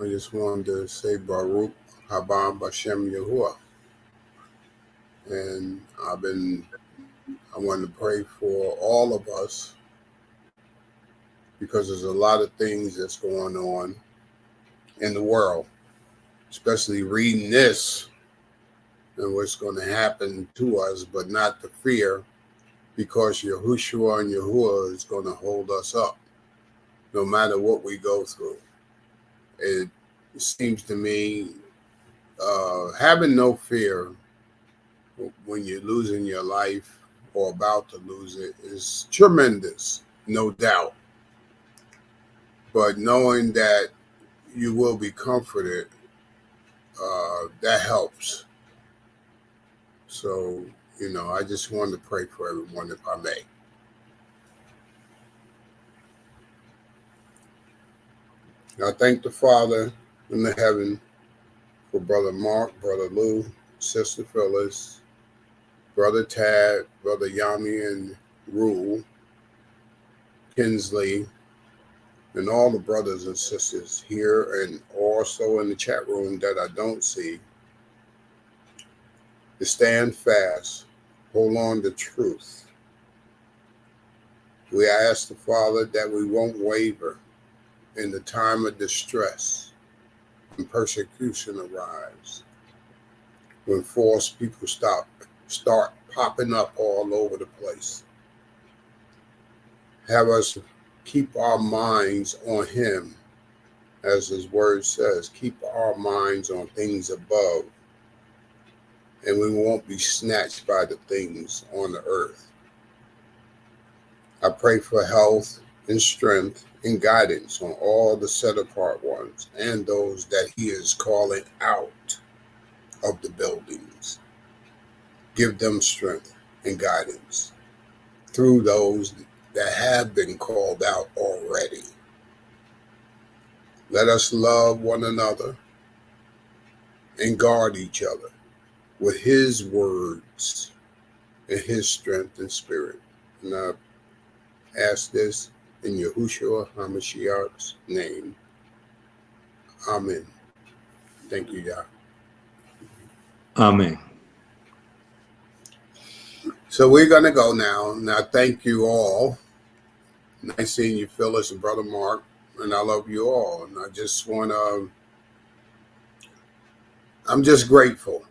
I just wanted to say Baruch Haba Bashem Yahuwah. And I want to pray for all of us, because there's a lot of things that's going on in the world, especially reading this and what's going to happen to us, but not the fear, because Yahushua and Yahuwah is going to hold us up no matter what we go through. It seems to me having no fear when you're losing your life or about to lose it is tremendous, no doubt. But knowing that you will be comforted, that helps. So, I just wanted to pray for everyone, if I may. I thank the Father in the heaven for Brother Mark, Brother Lou, Sister Phyllis, Brother Tad, Brother Yami and Rule, Kinsley, and all the brothers and sisters here and also in the chat room that I don't see, to stand fast, hold on to truth. We ask the Father that we won't waver in the time of distress when persecution arrives, when false people start popping up all over the place. Have us keep our minds on Him, as His word says, keep our minds on things above, and we won't be snatched by the things on the earth. I pray for health and strength and guidance on all the set apart ones and those that He is calling out of the buildings. Give them strength and guidance through those that have been called out already. Let us love one another and guard each other with His words and His strength and spirit. And I ask this in Yahushua HaMashiach's name. Amen. Thank you, Yah. Amen. So we're going to go now. Now, thank you all. Nice seeing you, Phyllis and Brother Mark. And I love you all. And I just I'm just grateful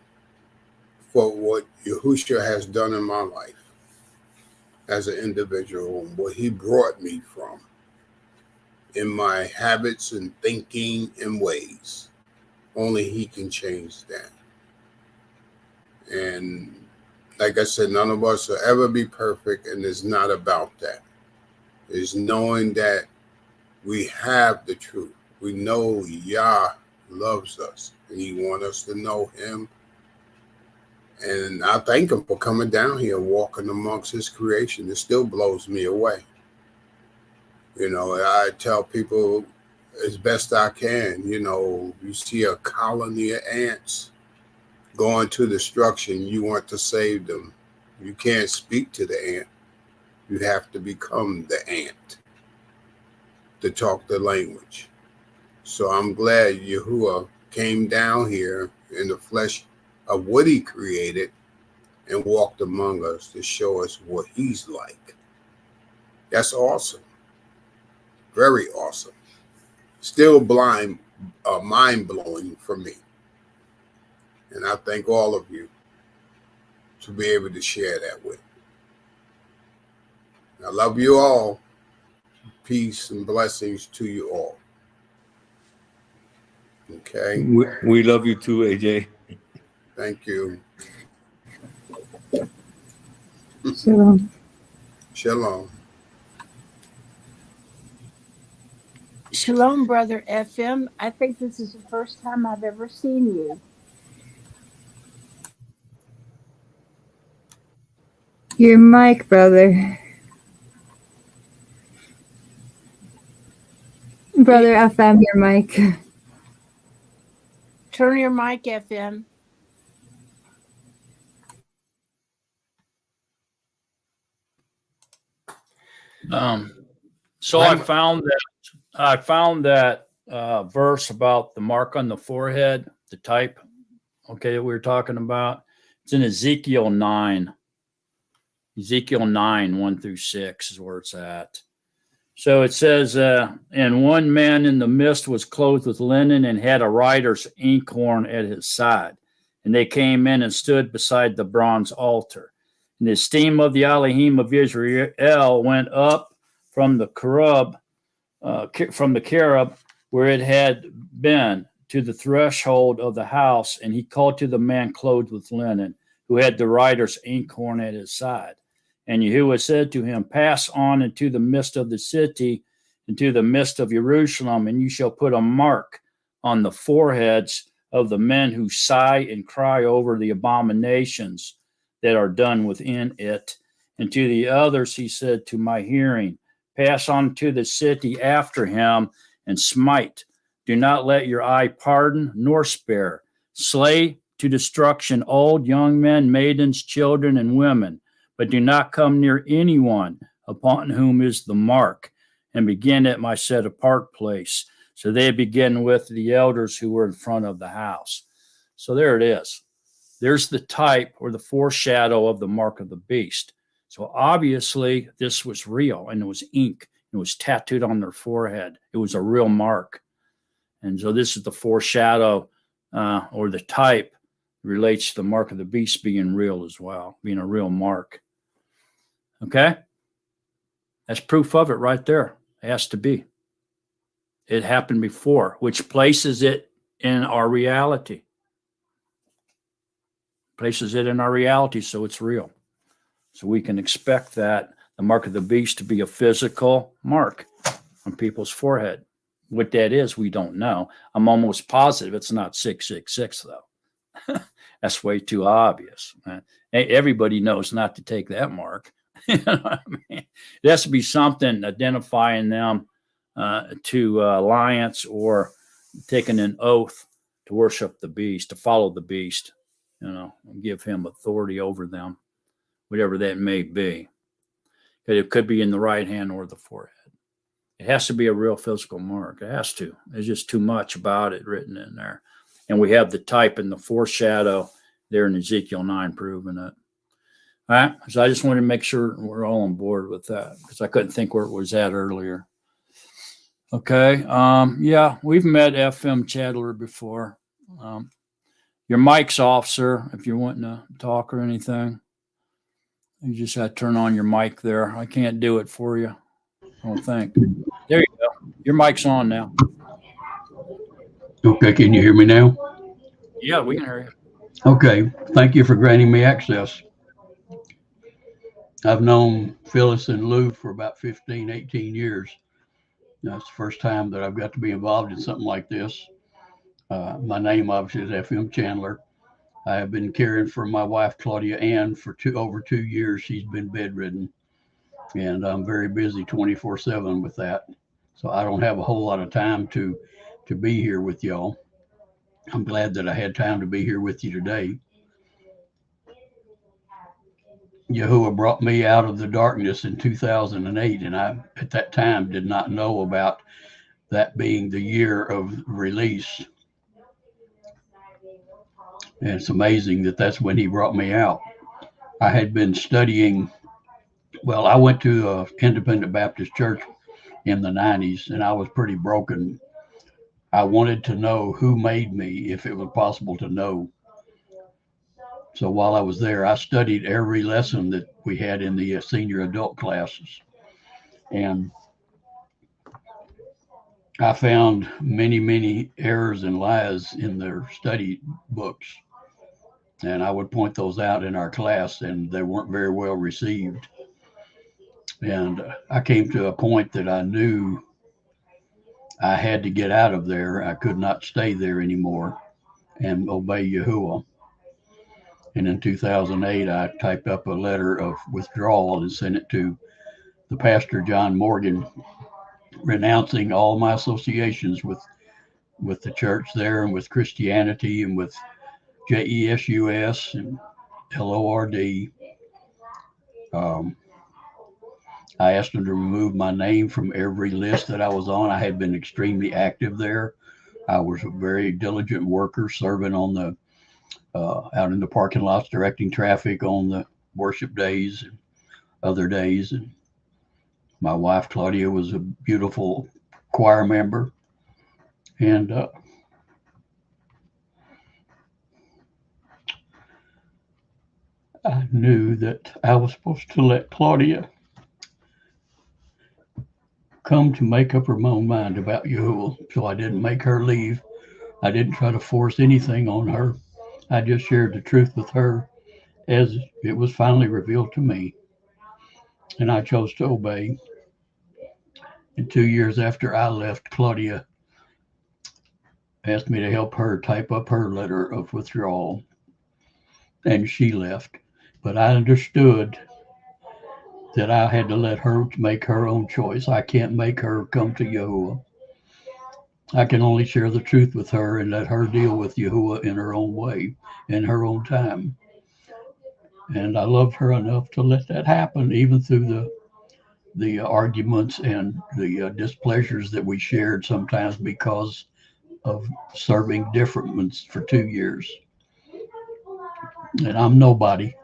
for what Yahushua has done in my life as an individual and what He brought me from in my habits and thinking and ways. Only He can change that. And like I said, none of us will ever be perfect, and it's not about that. It's knowing that we have the truth. We know Yah loves us, and He wants us to know Him. And I thank Him for coming down here, walking amongst His creation. It still blows me away. I tell people as best I can, you see a colony of ants going to destruction, you want to save them. You can't speak to the ant. You have to become the ant to talk the language. So I'm glad Yahuwah came down here in the flesh of what he created and walked among us to show us what he's like. That's awesome. Very awesome. Still mind-blowing for me. And I thank all of you to be able to share that with. I love you all. Peace and blessings to you all. Okay. We love you too, AJ. Thank you. Shalom. Shalom. Shalom, Brother FM. I think this is the first time I've ever seen you. Your mic, brother. Brother FM, your mic. Turn your mic, FM. So I found that verse about the mark on the forehead, the type, okay, that we were talking about. It's in Ezekiel 9. Ezekiel 9, 1-6 is where it's at. So it says, and one man in the midst was clothed with linen and had a writer's inkhorn at his side. And they came in and stood beside the bronze altar. And the esteem of the Elohim of Israel went up from the cherub where it had been to the threshold of the house. And he called to the man clothed with linen, who had the writer's inkhorn at his side. And Yahuwah said to him, pass on into the midst of the city, into the midst of Jerusalem, and you shall put a mark on the foreheads of the men who sigh and cry over the abominations that are done within it. And to the others he said, to my hearing, pass on to the city after him and smite. Do not let your eye pardon nor spare. Slay to destruction old, young men, maidens, children, and women. But do not come near anyone upon whom is the mark, and begin at my set apart place. So they begin with the elders who were in front of the house. So there it is. There's the type or the foreshadow of the mark of the beast. So obviously this was real, and it was ink. It was tattooed on their forehead. It was a real mark. And so this is the foreshadow or the type relates to the mark of the beast being real as well, being a real mark. Okay? That's proof of it right there. It has to be. It happened before, which places it in our reality. Places it in our reality, so it's real. So we can expect that the mark of the beast to be a physical mark on people's forehead. What that is, we don't know. I'm almost positive it's not 666, though. That's way too obvious. Everybody knows not to take that mark. You know what I mean? It has to be something identifying them to alliance or taking an oath to worship the beast, to follow the beast, and give him authority over them, whatever that may be. It could be in the right hand or the forehead. It has to be a real physical mark. It has to. There's just too much about it written in there. And we have the type and the foreshadow there in Ezekiel 9 proving it. All right. So I just wanted to make sure we're all on board with that because I couldn't think where it was at earlier. Okay. Yeah, we've met FM Chandler before. Your mic's off, sir, if you're wanting to talk or anything. You just got to turn on your mic there. I can't do it for you, I don't think. There you go. Your mic's on now. Okay, can you hear me now? Yeah, we can hear you. Okay, thank you for granting me access. I've known Phyllis and Lou for about 15, 18 years. That's the first time that I've got to be involved in something like this. My name obviously is FM Chandler. I have been caring for my wife, Claudia Ann, for over 2 years. She's been bedridden, and I'm very busy 24/7 with that. So I don't have a whole lot of time to be here with y'all. I'm glad that I had time to be here with you today. Yahuwah brought me out of the darkness in 2008, and I, at that time, did not know about that being the year of release. And it's amazing that that's when he brought me out. I had been studying. Well, I went to an independent Baptist church in the 90s, and I was pretty broken. I wanted to know who made me, if it was possible to know. So while I was there, I studied every lesson that we had in the senior adult classes. And I found many, many errors and lies in their study books. And I would point those out in our class, and they weren't very well received. And I came to a point that I knew I had to get out of there. I could not stay there anymore and obey Yahuwah. And in 2008, I typed up a letter of withdrawal and sent it to the pastor, John Morgan, renouncing all my associations with the church there and with Christianity and with JESUS and LORD. I asked him to remove my name from every list that I was on. I had been extremely active there. I was a very diligent worker, serving on the out in the parking lots, directing traffic on the worship days and other days. And my wife, Claudia, was a beautiful choir member. And I knew that I was supposed to let Claudia come to make up her own mind about Yahuwah. So I didn't make her leave. I didn't try to force anything on her. I just shared the truth with her as it was finally revealed to me. And I chose to obey. And 2 years after I left, Claudia asked me to help her type up her letter of withdrawal. And she left. But I understood that I had to let her make her own choice. I can't make her come to Yahuwah. I can only share the truth with her and let her deal with Yahuwah in her own way, in her own time. And I loved her enough to let that happen, even through the arguments and the displeasures that we shared sometimes because of serving different ones for 2 years. And I'm nobody.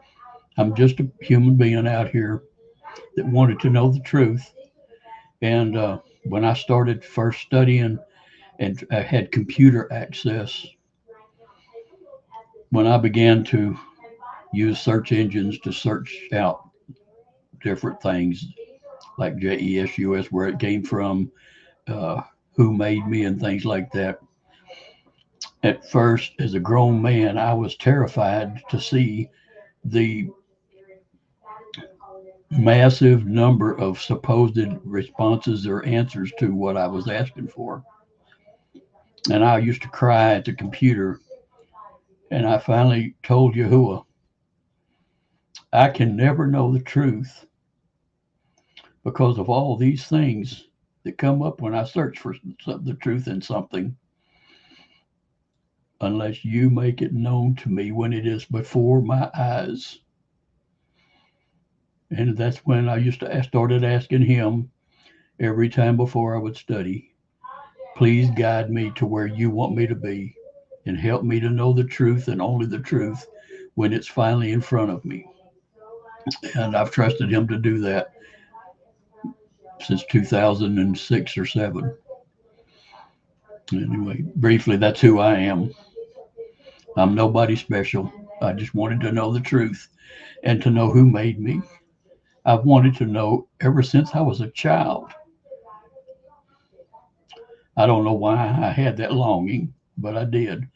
I'm just a human being out here that wanted to know the truth. And when I started first studying and I had computer access, when I began to use search engines to search out different things like JESUS, where it came from, who made me and things like that. At first, as a grown man, I was terrified to see the massive number of supposed responses or answers to what I was asking for. And I used to cry at the computer. And I finally told Yahuwah, I can never know the truth because of all these things that come up when I search for the truth in something, unless you make it known to me when it is before my eyes. And that's when I started asking him every time before I would study, please guide me to where you want me to be and help me to know the truth and only the truth when it's finally in front of me. And I've trusted him to do that since 2006 or 7. Anyway, briefly, that's who I am. I'm nobody special. I just wanted to know the truth and to know who made me. I've wanted to know ever since I was a child. I don't know why I had that longing, but I did.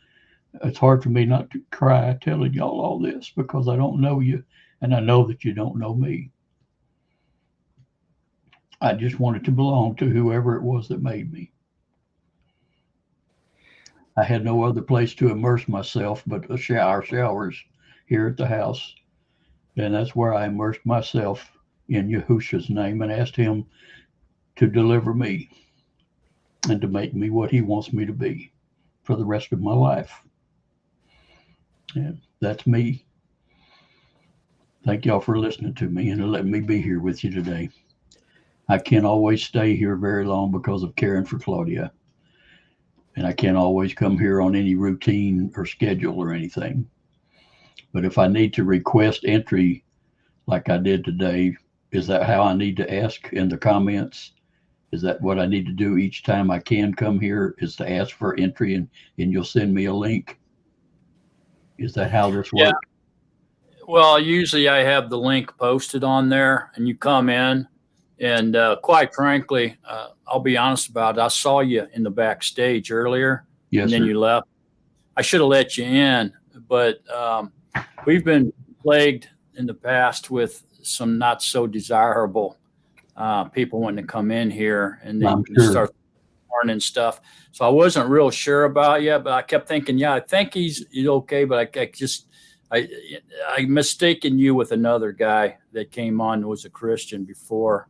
It's hard for me not to cry telling y'all all this because I don't know you and I know that you don't know me. I just wanted to belong to whoever it was that made me. I had no other place to immerse myself but the showers here at the house. And that's where I immersed myself in Yahushua's name and asked him to deliver me and to make me what he wants me to be for the rest of my life. And that's me. Thank y'all for listening to me and letting me be here with you today. I can't always stay here very long because of caring for Claudia. and I can't always come here on any routine or schedule or anything. But if I need to request entry like I did today, is that how I need to ask in the comments? Is that what I need to do each time I can come here, is to ask for entry, and you'll send me a link? Is that how this Yeah. works? Well, usually I have the link posted on there, and you come in. And quite frankly, I'll be honest about it. I saw you in the backstage earlier, Yes, and then sir. you left. I should have let you in, but we've been plagued in the past with some not so desirable people wanting to come in here, and they I'm sure. start learning stuff. So I wasn't real sure about you, but I kept thinking, yeah, I think he's okay, but I mistaken you with another guy that came on who was a Christian before,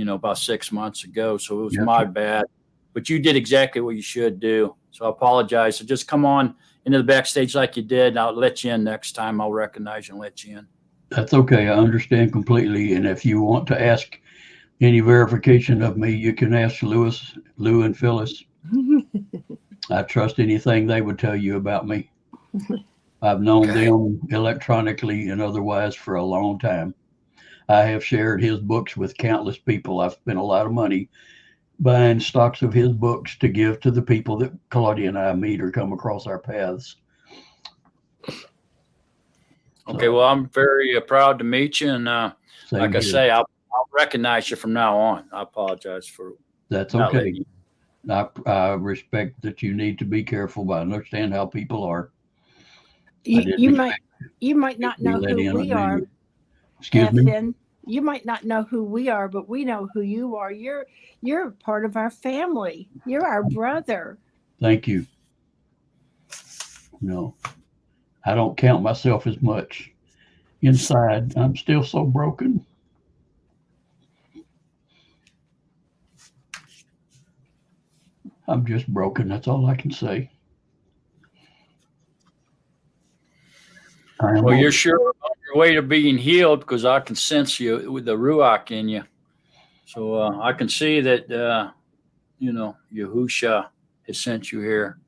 about 6 months ago. So it was Yes, my sir. bad. But you did exactly what you should do. So I apologize. So just come on into the backstage like you did, and I'll let you in next time. I'll recognize you and let you in. That's okay. I understand completely. And if you want to ask any verification of me, you can ask Lou and Phyllis. I trust anything they would tell you about me. I've known them electronically and otherwise for a long time. I have shared his books with countless people. I've spent a lot of money buying stocks of his books to give to the people that Claudia and I meet or come across our paths. Okay, well, I'm very proud to meet you. And like I say, I'll recognize you from now on. I apologize for That's not okay. letting you. I respect that you need to be careful, but I understand how people are. You might not know who we are. Excuse me? Ethan, you might not know who we are, but we know who you are. You're a part of our family. You're our brother. Thank you. No, I don't count myself as much. Inside, I'm still so broken. I'm just broken. That's all I can say. Well, you're sure on your way to being healed, because I can sense you with the Ruach in you. So I can see that, Yahusha has sent you here.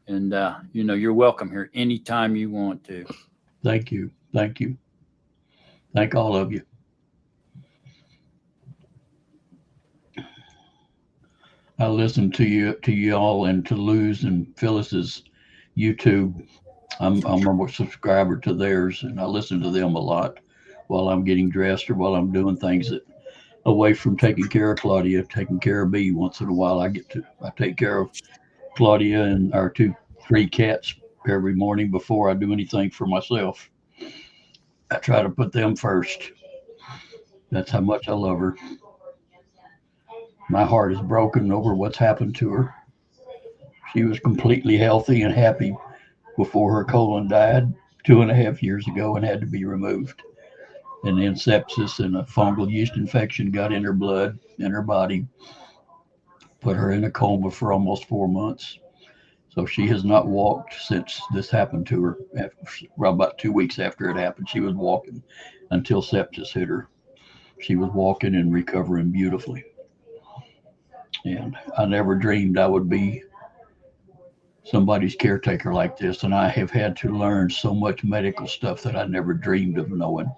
And, you're welcome here anytime you want to. Thank you. Thank you. Thank all of you. I listen to y'all and to Lou's and Phyllis's YouTube. I'm a subscriber to theirs, and I listen to them a lot while I'm getting dressed or while I'm doing things that away from taking care of Claudia, taking care of me. Once in a while, I take care of Claudia and our 3 cats every morning before I do anything for myself. I try to put them first. That's how much I love her. My heart is broken over what's happened to her. She was completely healthy and happy before her colon died 2.5 years ago and had to be removed. And then sepsis and a fungal yeast infection got in her blood, in her body, put her in a coma for almost 4 months. So she has not walked since this happened to her. About 2 weeks after it happened, she was walking until sepsis hit her. She was walking and recovering beautifully. And I never dreamed I would be somebody's caretaker like this. And I have had to learn so much medical stuff that I never dreamed of knowing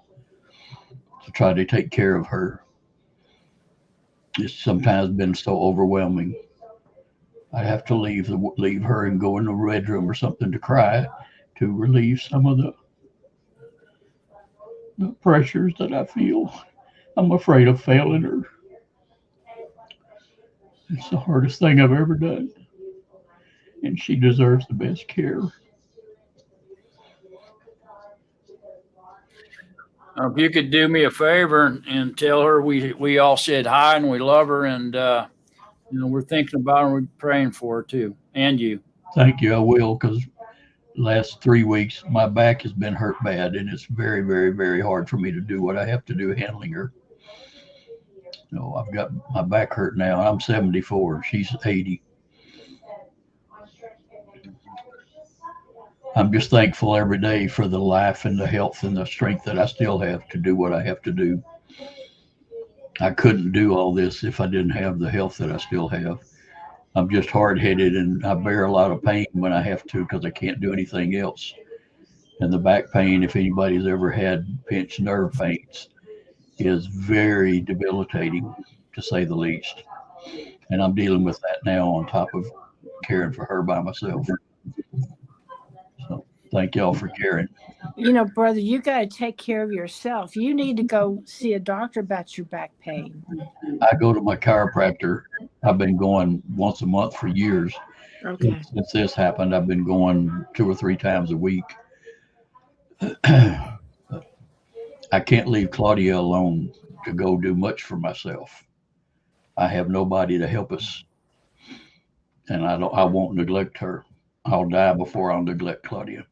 to try to take care of her. It's sometimes been so overwhelming. I have to leave her and go in the bedroom or something to cry to relieve some of the pressures that I feel. I'm afraid of failing her. It's the hardest thing I've ever done. And she deserves the best care. If you could do me a favor and tell her we all said hi and we love her, and we're thinking about her and we're praying for her too, and you. Thank you. I will, because last 3 weeks my back has been hurt bad, and it's very, very, very hard for me to do what I have to do handling her. I've got my back hurt now. I'm 74. She's 80. I'm just thankful every day for the life and the health and the strength that I still have to do what I have to do. I couldn't do all this if I didn't have the health that I still have. I'm just hard-headed, and I bear a lot of pain when I have to because I can't do anything else. And the back pain, if anybody's ever had pinched nerve pains, is very debilitating, to say the least. And I'm dealing with that now on top of caring for her by myself. So thank y'all for caring. Brother, you got to take care of yourself. You need to go see a doctor about your back pain. I go to my chiropractor. I've been going once a month for years. Okay. Since this happened, I've been going 2 or 3 times a week. I can't leave Claudia alone to go do much for myself. I have nobody to help us, and I won't neglect her. I'll die before I'll neglect Claudia.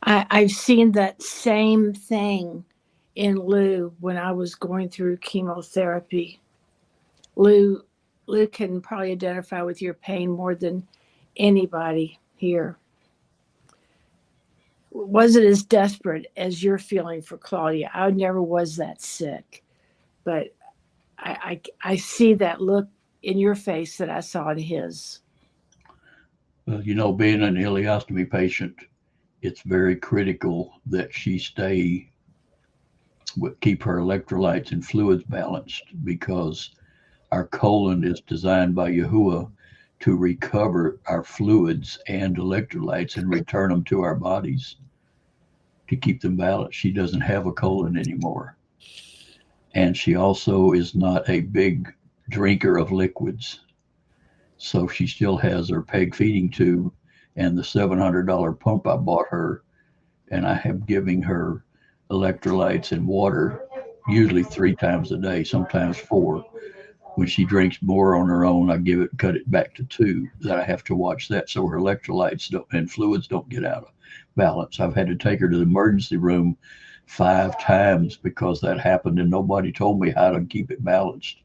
I've seen that same thing in Lou when I was going through chemotherapy. Lou can probably identify with your pain more than anybody here. Wasn't as desperate as you're feeling for Claudia. I never was that sick, but I see that look in your face that I saw in his. Well, being an ileostomy patient, it's very critical that she keep her electrolytes and fluids balanced, because our colon is designed by Yahuwah to recover our fluids and electrolytes and return them to our bodies to keep them balanced. She doesn't have a colon anymore. And she also is not a big drinker of liquids. So she still has her peg feeding tube and the $700 pump I bought her. And I have giving her electrolytes and water, usually 3 times a day, sometimes 4. When she drinks more on her own, I cut it back to 2. That I have to watch that so her electrolytes and fluids don't get out of balance. I've had to take her to the emergency room 5 times because that happened, and nobody told me how to keep it balanced.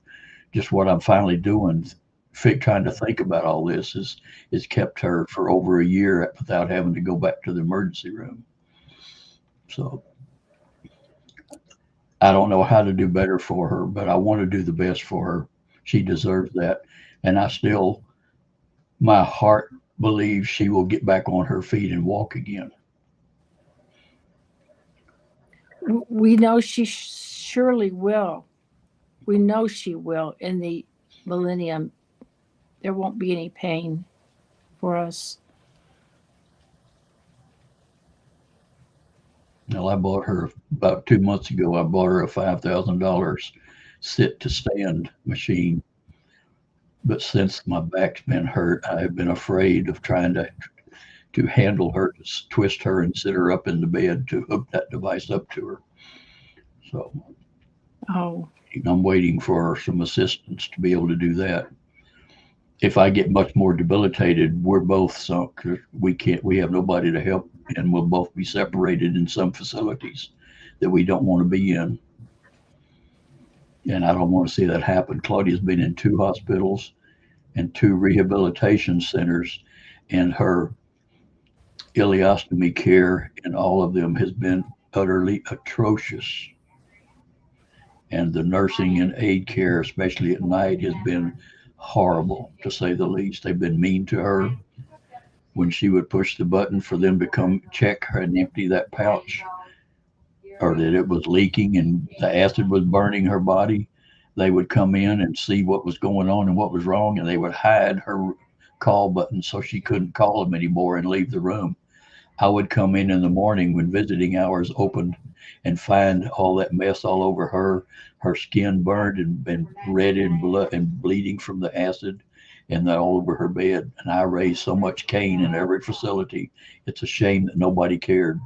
Just what I'm finally doing, trying to think about all this, is kept her for over a year without having to go back to the emergency room. So I don't know how to do better for her, but I want to do the best for her. She deserves that. And my heart believes she will get back on her feet and walk again. We know she surely will. We know she will. In the millennium, there won't be any pain for us. Well, I bought her about 2 months ago. I bought her a $5,000 sit to stand machine. But since my back's been hurt, I've been afraid of trying to handle her, to twist her and sit her up in the bed to hook that device up to her. So I'm waiting for some assistance to be able to do that. If I get much more debilitated, we're both sunk. We have nobody to help, and we'll both be separated in some facilities that we don't want to be in. And I don't want to see that happen. Claudia's been in 2 hospitals and 2 rehabilitation centers, and her ileostomy care in all of them has been utterly atrocious. And the nursing and aid care, especially at night, has been horrible, to say the least. They've been mean to her. When she would push the button for them to come check her and empty that pouch, or that it was leaking and the acid was burning her body, they would come in and see what was going on and what was wrong, and they would hide her call button so she couldn't call them anymore and leave the room. I would come in the morning when visiting hours opened and find all that mess all over her skin burned and red and blood and bleeding from the acid, and all over her bed. And I raised so much Cain in every facility. It's a shame that nobody cared.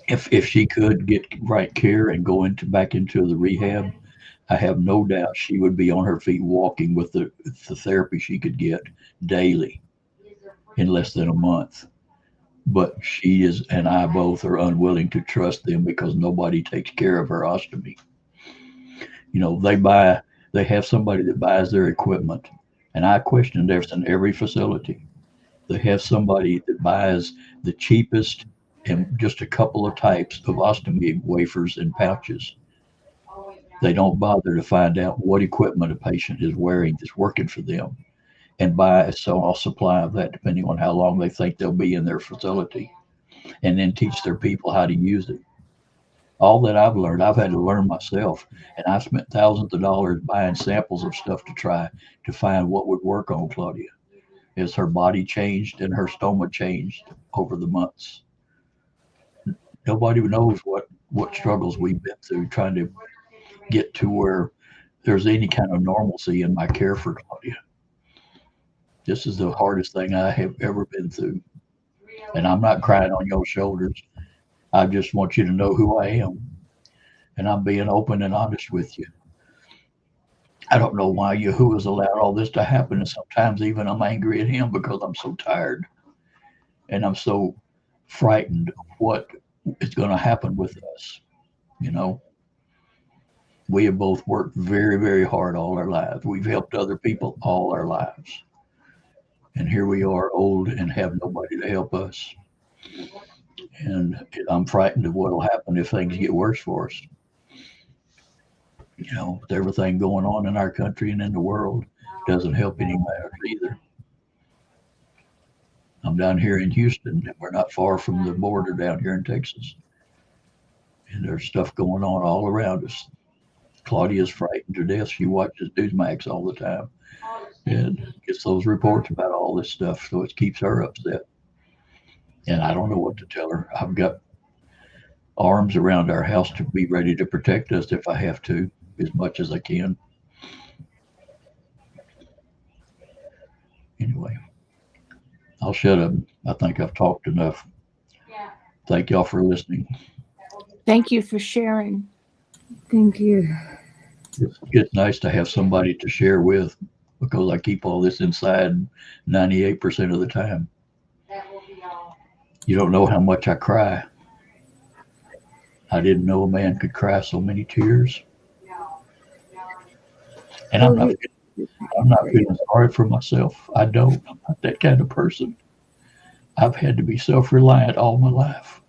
If she could get right care and go back into the rehab, I have no doubt she would be on her feet walking with the therapy she could get daily in less than a month. But she and I both are unwilling to trust them because nobody takes care of her ostomy. They have somebody that buys their equipment, and I question this in every facility. They have somebody that buys the cheapest and just a couple of types of ostomy wafers and pouches. They don't bother to find out what equipment a patient is wearing that's working for them and buy a small supply of that depending on how long they think they'll be in their facility, and then teach their people how to use it. All that I've learned, I've had to learn myself, and I spent thousands of dollars buying samples of stuff to try to find what would work on Claudia as her body changed and her stoma changed over the months. Nobody knows what struggles we've been through trying to get to where there's any kind of normalcy in my care for Claudia. This is the hardest thing I have ever been through. And I'm not crying on your shoulders. I just want you to know who I am. And I'm being open and honest with you. I don't know why Yahuwah's allowed all this to happen. And sometimes even I'm angry at him because I'm so tired. And I'm so frightened of what is going to happen with us. You know, we have both worked very, very hard all our lives. We've helped other people all our lives. And here we are old and have nobody to help us. And I'm frightened of what will happen if things get worse for us. You know, with everything going on in our country and in the world, doesn't help any matters either. I'm down here in Houston, and we're not far from the border down here in Texas. And there's stuff going on all around us. Claudia's frightened to death. She watches Newsmax all the time and gets those reports about all this stuff, so it keeps her upset. And I don't know what to tell her. I've got arms around our house to be ready to protect us if I have to, as much as I can. Anyway, I'll shut up. I think I've talked enough. Thank y'all for listening. Thank you for sharing. Thank you. It's nice to have somebody to share with, because I keep all this inside 98% of the time. You don't know how much I cry. I didn't know a man could cry so many tears. And I'm not feeling sorry for myself. I don't. I'm not that kind of person. I've had to be self-reliant all my life.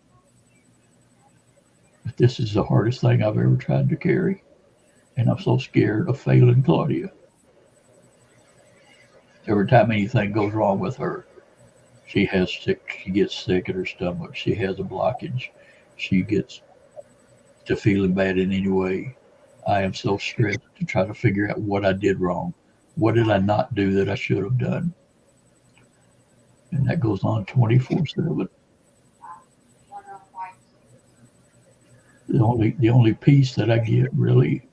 But this is the hardest thing I've ever tried to carry. And I'm so scared of failing Claudia. Every time anything goes wrong with her, she gets sick in her stomach. She has a blockage. She gets to feeling bad in any way. I am so stressed to try to figure out what I did wrong. What did I not do that I should have done? And that goes on 24/7. The only peace that I get really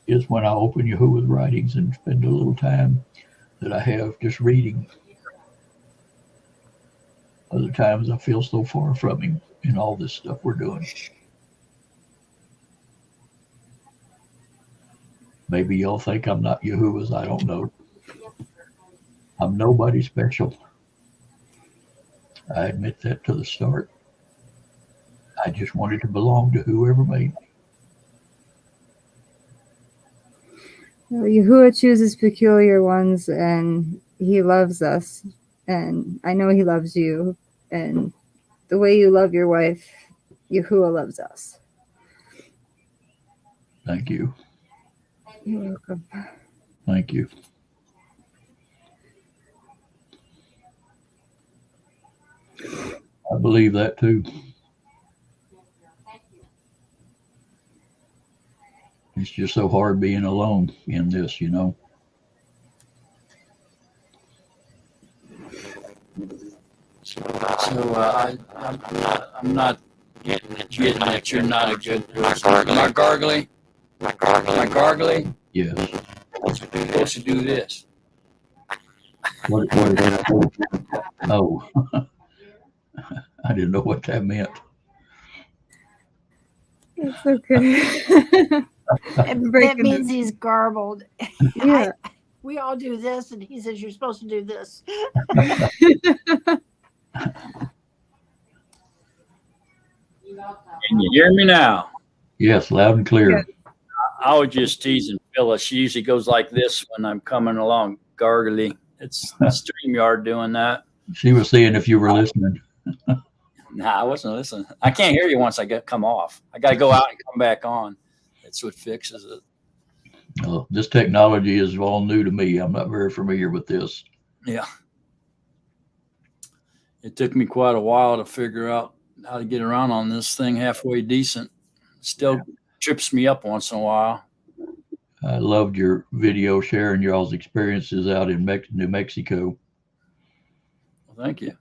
is when I open Yahuwah's writings and spend a little time that I have just reading. Other times I feel so far from him in all this stuff we're doing. Maybe y'all think I'm not Yahuwah's. I don't know. I'm nobody special. I admit that to the start. I just wanted to belong to whoever made me. Well, Yahuwah chooses peculiar ones, and he loves us. And I know he loves you. And the way you love your wife, Yahuwah loves us. Thank you. You're welcome. Thank you. I believe that too. It's just so hard being alone in this, you know. So I'm not getting that you're not a good person. Am I gargling? Am I gargling? Yes. I'm supposed to do this. What oh, I didn't know what that meant. It's okay. That means he's garbled. Yeah. We all do this, and he says you're supposed to do this. Can you hear me now? Yes, loud and clear. I was just teasing Phyllis. She usually goes like this when I'm coming along, gargling. It's StreamYard doing that. She was seeing if you were listening. Nah, I wasn't listening. I can't hear you once I come off. I got to go out and come back on. That's what fixes it. This technology is all new to me. I'm not very familiar with this. Yeah. It took me quite a while to figure out how to get around on this thing halfway decent. Still trips me up once in a while. I loved your video sharing y'all's experiences out in New Mexico. Well, thank you.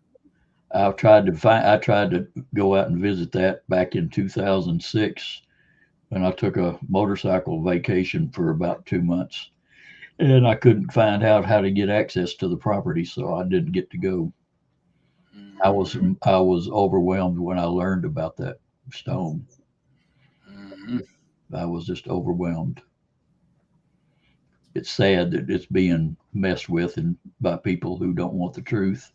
I tried to go out and visit that back in 2006, and I took a motorcycle vacation for about 2 months, and I couldn't find out how to get access to the property, so I didn't get to go. I was overwhelmed when I learned about that stone. Mm-hmm. I was just overwhelmed. It's sad that it's being messed with and by people who don't want the truth.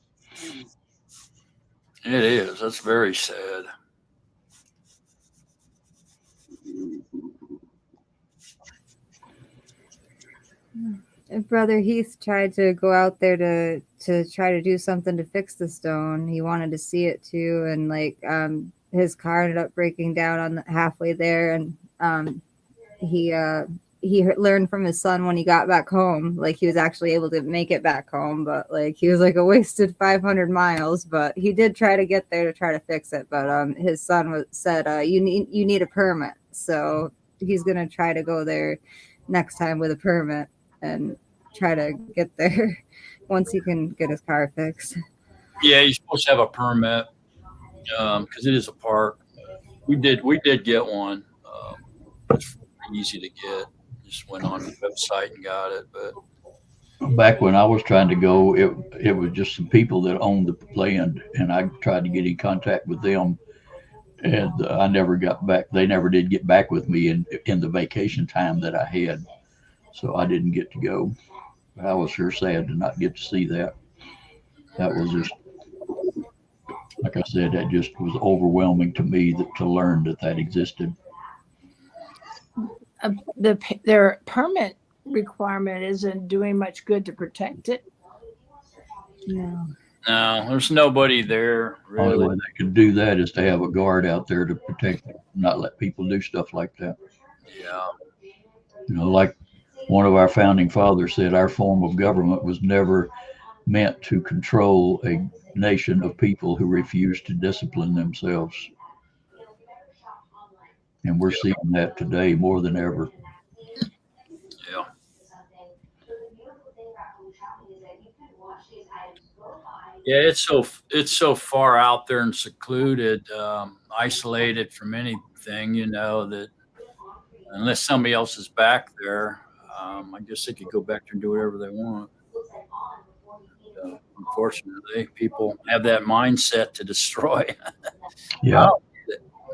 It is. That's very sad. Brother Heath tried to go out there to try to do something to fix the stone. He wanted to see it too, and his car ended up breaking down on halfway there, and he learned from his son when he got back home. Like, he was actually able to make it back home, but like he was like a wasted 500 miles. But he did try to get there to try to fix it. But his son said you need a permit, so he's gonna try to go there next time with a permit and try to get there once he can get his car fixed. Yeah, you're supposed to have a permit because it is a park. We did get one. It's easy to get. Just went on the website and got it. But back when I was trying to go, it was just some people that owned the land, and I tried to get in contact with them, and I never got back. They never did get back with me in the vacation time that I had, so I didn't get to go. I was sure sad to not get to see that. That was just, like I said, that just was overwhelming to me to learn that existed. Their permit requirement isn't doing much good to protect it. No, there's nobody there really. Only way they could do that is to have a guard out there to protect it, not let people do stuff like that. Yeah. Like one of our founding fathers said, our form of government was never meant to control a nation of people who refuse to discipline themselves. And we're seeing that today more than ever. Yeah. Yeah, it's so far out there and secluded, isolated from anything, that unless somebody else is back there, I guess they could go back there and do whatever they want. Unfortunately, people have that mindset to destroy. Yeah.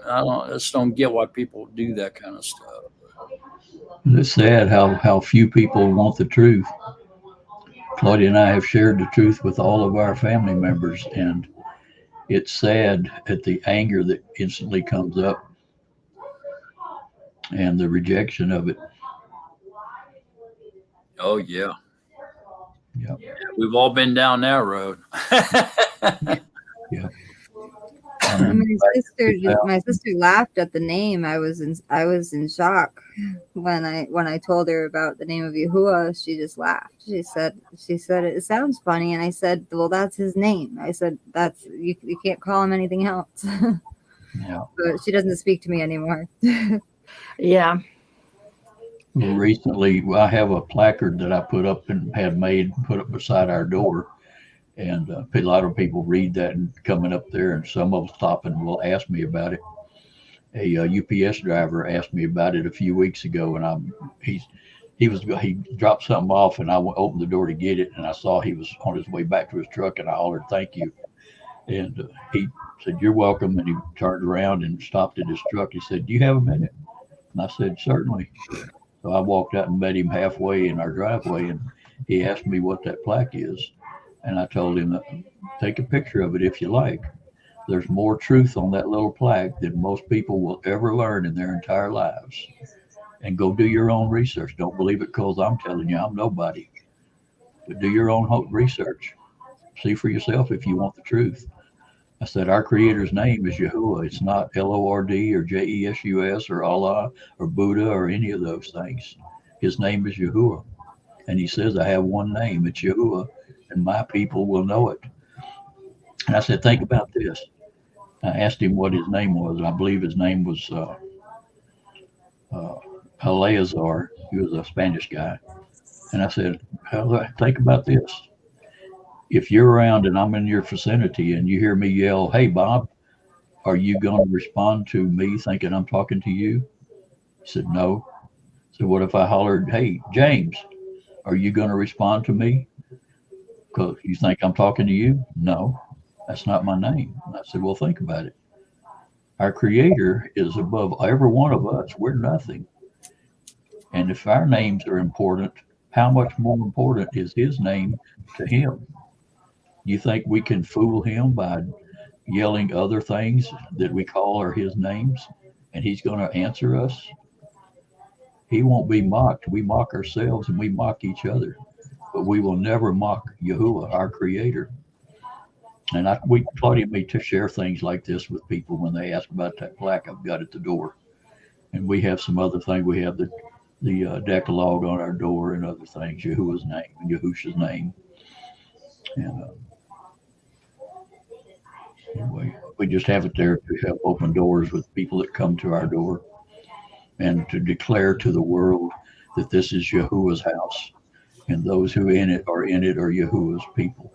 I just don't get why people do that kind of stuff. It's sad how few people want the truth. Claudia and I have shared the truth with all of our family members, and it's sad at the anger that instantly comes up and the rejection of it. Oh, yeah. Yep. Yeah, we've all been down that road. Yeah. My sister laughed at the name. I was in shock when I told her about the name of Yahuwah. She just laughed. She said it sounds funny, and I said, well, that's his name. I said, that's you can't call him anything else. Yeah. But she doesn't speak to me anymore. Yeah. Well, recently, I have a placard that I put up beside our door. And a lot of people read that and coming up there, and some of them stop and will ask me about it. A UPS driver asked me about it a few weeks ago, and he dropped something off, and I opened the door to get it, and I saw he was on his way back to his truck, and I hollered, "Thank you." And he said, "You're welcome." And he turned around and stopped at his truck. He said, "Do you have a minute?" And I said, "Certainly." So I walked out and met him halfway in our driveway, and he asked me what that plaque is. And I told him, take a picture of it if you like. There's more truth on that little plaque than most people will ever learn in their entire lives. And go do your own research. Don't believe it because I'm telling you, I'm nobody. But do your own research. See for yourself if you want the truth. I said, our Creator's name is Yahuwah. It's not Lord or Jesus or Allah or Buddha or any of those things. His name is Yahuwah. And he says, I have one name. It's Yahuwah, and my people will know it. And I said, think about this. I asked him what his name was. I believe his name was Eleazar. He was a Spanish guy. And I said, think about this. If you're around and I'm in your vicinity and you hear me yell, hey, Bob, are you going to respond to me thinking I'm talking to you? He said, no. I said, what if I hollered, hey, James, are you going to respond to me because you think I'm talking to you? No, that's not my name. And I said, well, think about it. Our Creator is above every one of us. We're nothing. And if our names are important, how much more important is his name to him? You think we can fool him by yelling other things that we call are his names and he's going to answer us? He won't be mocked. We mock ourselves and we mock each other, but we will never mock Yahuwah, our Creator. And Claudia made to share things like this with people when they ask about that plaque I've got at the door. And we have some other things. We have the Decalogue on our door and other things, Yahuwah's name and Yahusha's name. And anyway, we just have it there to help open doors with people that come to our door and to declare to the world that this is Yahuwah's house and those who in it are Yahuwah's people.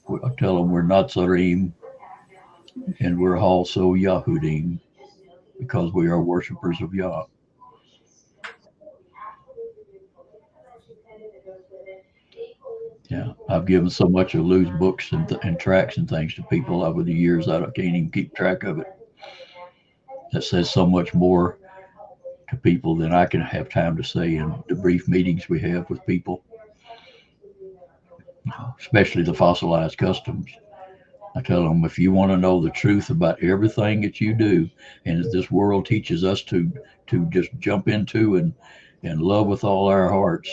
I'll tell them we're not Zarim and we're also Yahudim because we are worshipers of Yah. Yeah, I've given so much of Lou's books and tracts and things to people over the years that I can't even keep track of it. That says so much more to people than I can have time to say in the brief meetings we have with people, especially the fossilized customs. I tell them, if you want to know the truth about everything that you do, and as this world teaches us to just jump into and love with all our hearts,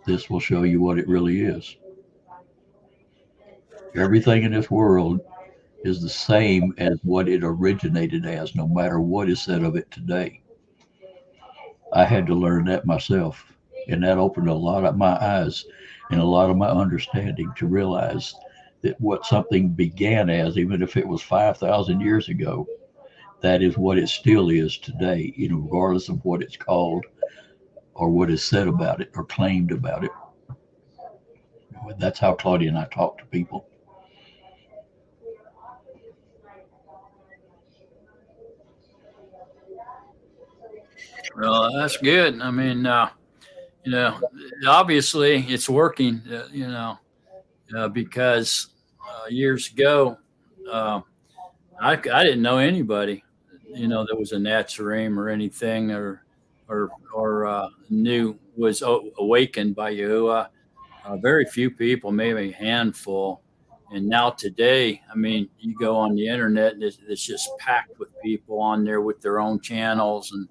this will show you what it really is. Everything in this world is the same as what it originated as, no matter what is said of it today. I had to learn that myself, and that opened a lot of my eyes and a lot of my understanding to realize that what something began as, even if it was 5,000 years ago, that is what it still is today, regardless of what it's called or what is said about it or claimed about it. That's how Claudia and I talk to people. Well, that's good. I mean, obviously it's working, because years ago, I didn't know anybody, that was a Nazarene or anything or knew was awakened by Yahuwah. Very few people, maybe a handful. And now today, I mean, you go on the internet and it's just packed with people on there with their own channels and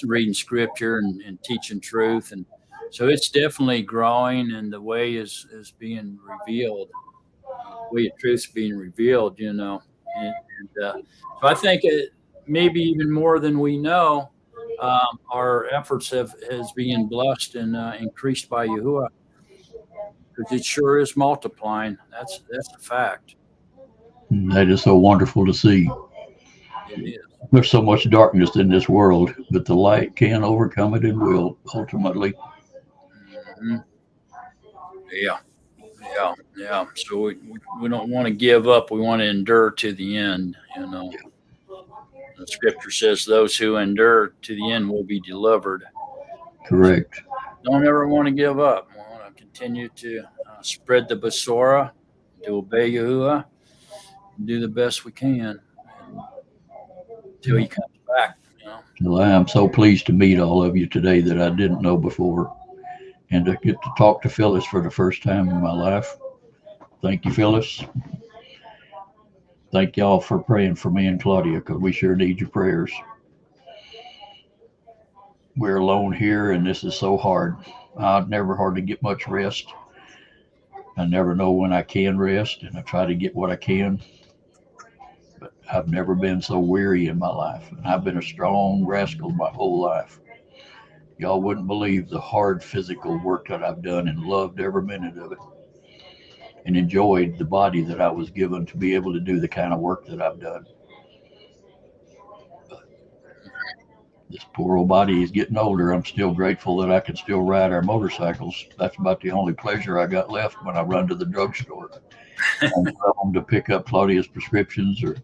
reading scripture and teaching truth. And so it's definitely growing, and the way is being revealed. The way of truth's being revealed, And so I think maybe even more than we know, our efforts has been blessed and increased by Yahuwah. Because it sure is multiplying. That's a fact. That is so wonderful to see. It is. There's so much darkness in this world, but the light can overcome it and will ultimately. Mm-hmm. Yeah. So we don't want to give up. We want to endure to the end. The scripture says those who endure to the end will be delivered. Correct. Don't ever want to give up. We want to continue to spread the Basora, to obey Yahuwah, and do the best we can until he comes back. Well, I am so pleased to meet all of you today that I didn't know before, and to get to talk to Phyllis for the first time in my life. Thank you, Phyllis. Thank y'all for praying for me and Claudia, because we sure need your prayers. We're alone here, and this is so hard. I never hardly get much rest. I never know when I can rest, and I try to get what I can. I've never been so weary in my life. And I've been a strong rascal my whole life. Y'all wouldn't believe the hard physical work that I've done and loved every minute of it and enjoyed the body that I was given to be able to do the kind of work that I've done. But this poor old body is getting older. I'm still grateful that I can still ride our motorcycles. That's about the only pleasure I got left when I run to the drugstore. I'm home to pick up Claudia's prescriptions, or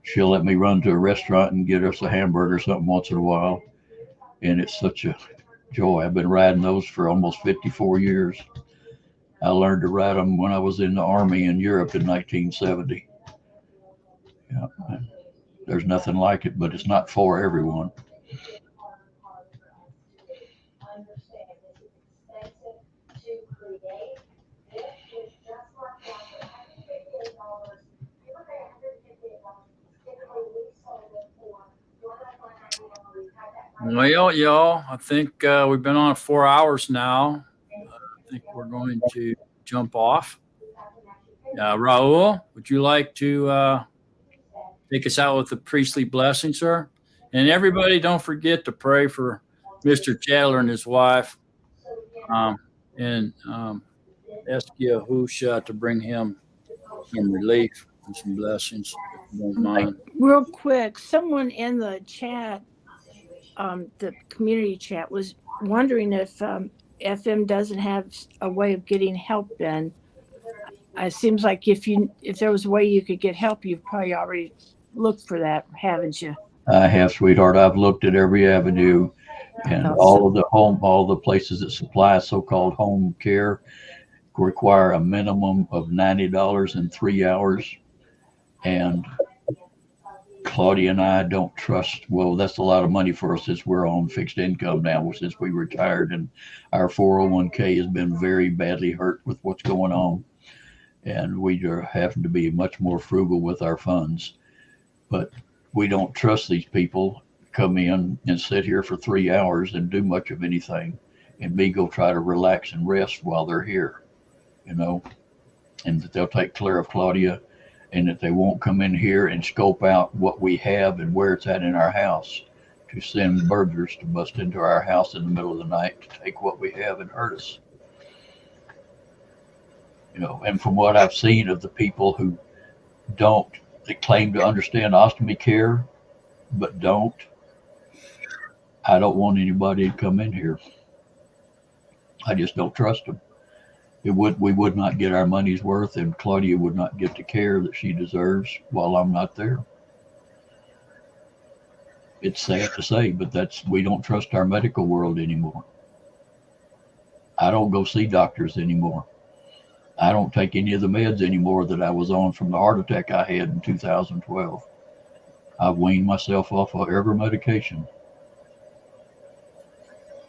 she'll let me run to a restaurant and get us a hamburger or something once in a while. And it's such a joy. I've been riding those for almost 54 years. I learned to ride them when I was in the Army in Europe in 1970. Yeah, there's nothing like it, but it's not for everyone. Well, y'all, I think we've been on 4 hours now. I think we're going to jump off. Raul, would you like to take us out with the priestly blessing, sir? And everybody, don't forget to pray for Mr. Chandler and his wife, and ask Yahusha to bring him some relief and some blessings. If you don't mind. Real quick, someone in the chat, the community chat, was wondering if FM doesn't have a way of getting help. Then it seems like if there was a way you could get help, you've probably already looked for that, haven't you? I have, sweetheart. I've looked at every avenue, and all the places that supply so-called home care require a minimum of $90 in 3 hours. And Claudia and I don't trust. Well, that's a lot of money for us since we're on fixed income now, since we retired, and our 401k has been very badly hurt with what's going on. And we are having to be much more frugal with our funds. But we don't trust these people to come in and sit here for 3 hours and do much of anything, and me go try to relax and rest while they're here, and that they'll take care of Claudia, and that they won't come in here and scope out what we have and where it's at in our house to send burglars to bust into our house in the middle of the night to take what we have and hurt us. And from what I've seen of the people who they claim to understand ostomy care, but don't. I don't want anybody to come in here. I just don't trust them. We would not get our money's worth, and Claudia would not get the care that she deserves while I'm not there. It's sad to say, but we don't trust our medical world anymore. I don't go see doctors anymore. I don't take any of the meds anymore that I was on from the heart attack I had in 2012. I've weaned myself off of every medication.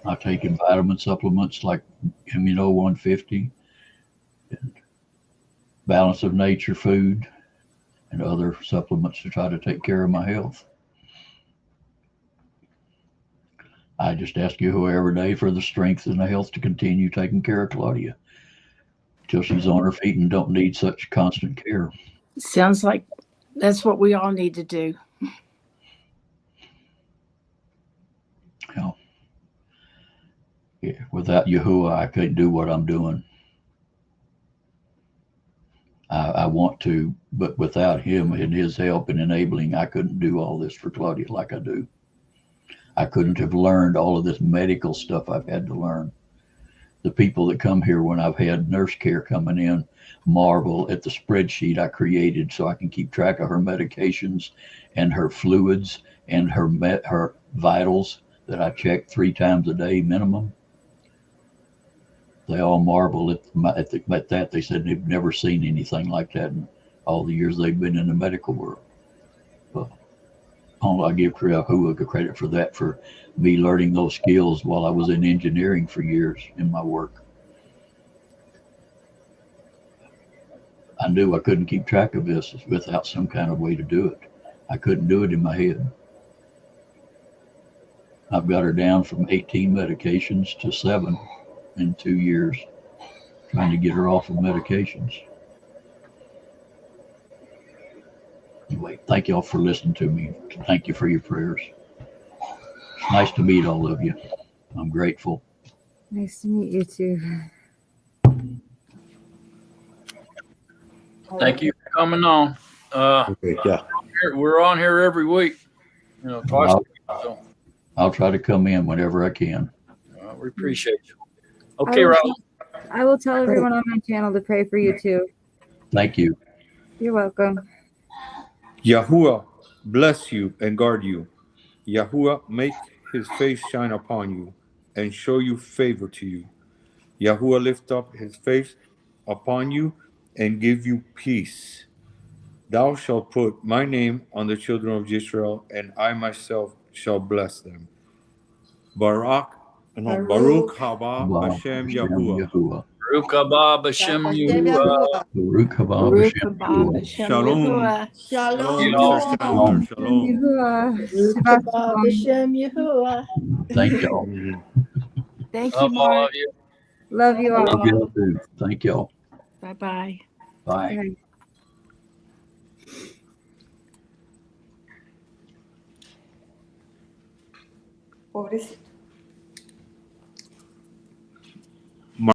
I've taken vitamin supplements like Immuno 150 and Balance of Nature food and other supplements to try to take care of my health. I just ask you every day for the strength and the health to continue taking care of Claudia till she's on her feet and don't need such constant care. Sounds like that's what we all need to do. Yeah, without Yahuwah, I couldn't do what I'm doing. I want to, but without him and his help and enabling, I couldn't do all this for Claudia like I do. I couldn't have learned all of this medical stuff I've had to learn. The people that come here when I've had nurse care coming in marvel at the spreadsheet I created so I can keep track of her medications and her fluids and her vitals that I check 3 times a day minimum. They all marvel at that. They said they've never seen anything like that in all the years they've been in the medical world. But I give Yahuwah credit for that, for me learning those skills while I was in engineering for years in my work. I knew I couldn't keep track of this without some kind of way to do it. I couldn't do it in my head. I've got her down from 18 medications to 7 in 2 years, trying to get her off of medications. Anyway, thank y'all for listening to me. Thank you for your prayers. It's nice to meet all of you. I'm grateful. Nice to meet you too. Thank you for coming on. Okay, yeah. We're on here every week. You know, twice a week, so I'll try to come in whenever I can. we appreciate you. Okay, Raul. I will tell everyone on my channel to pray for you too. Thank you. You're welcome. Yahuwah bless you and guard you. Yahuwah make his face shine upon you and show you favor to you. Yahuwah lift up his face upon you and give you peace. Thou shalt put my name on the children of Israel, and I myself shall bless them. Baruch haba Bashem Yahuwah. Baruch haba b'shem Yahuwah. Baruch haba Baruch b'shem haba Yahuwah. b'shem Shalom. Yahuwah. Shalom, Shalom. Mr. Chandler. Shalom. Baruch haba b'shem Yahuwah. Thank y'all. Thank you, Love all Mark. of you. Love you all. Love y'all too. Thank y'all. Bye-bye. Bye. Bye. Pobrecito.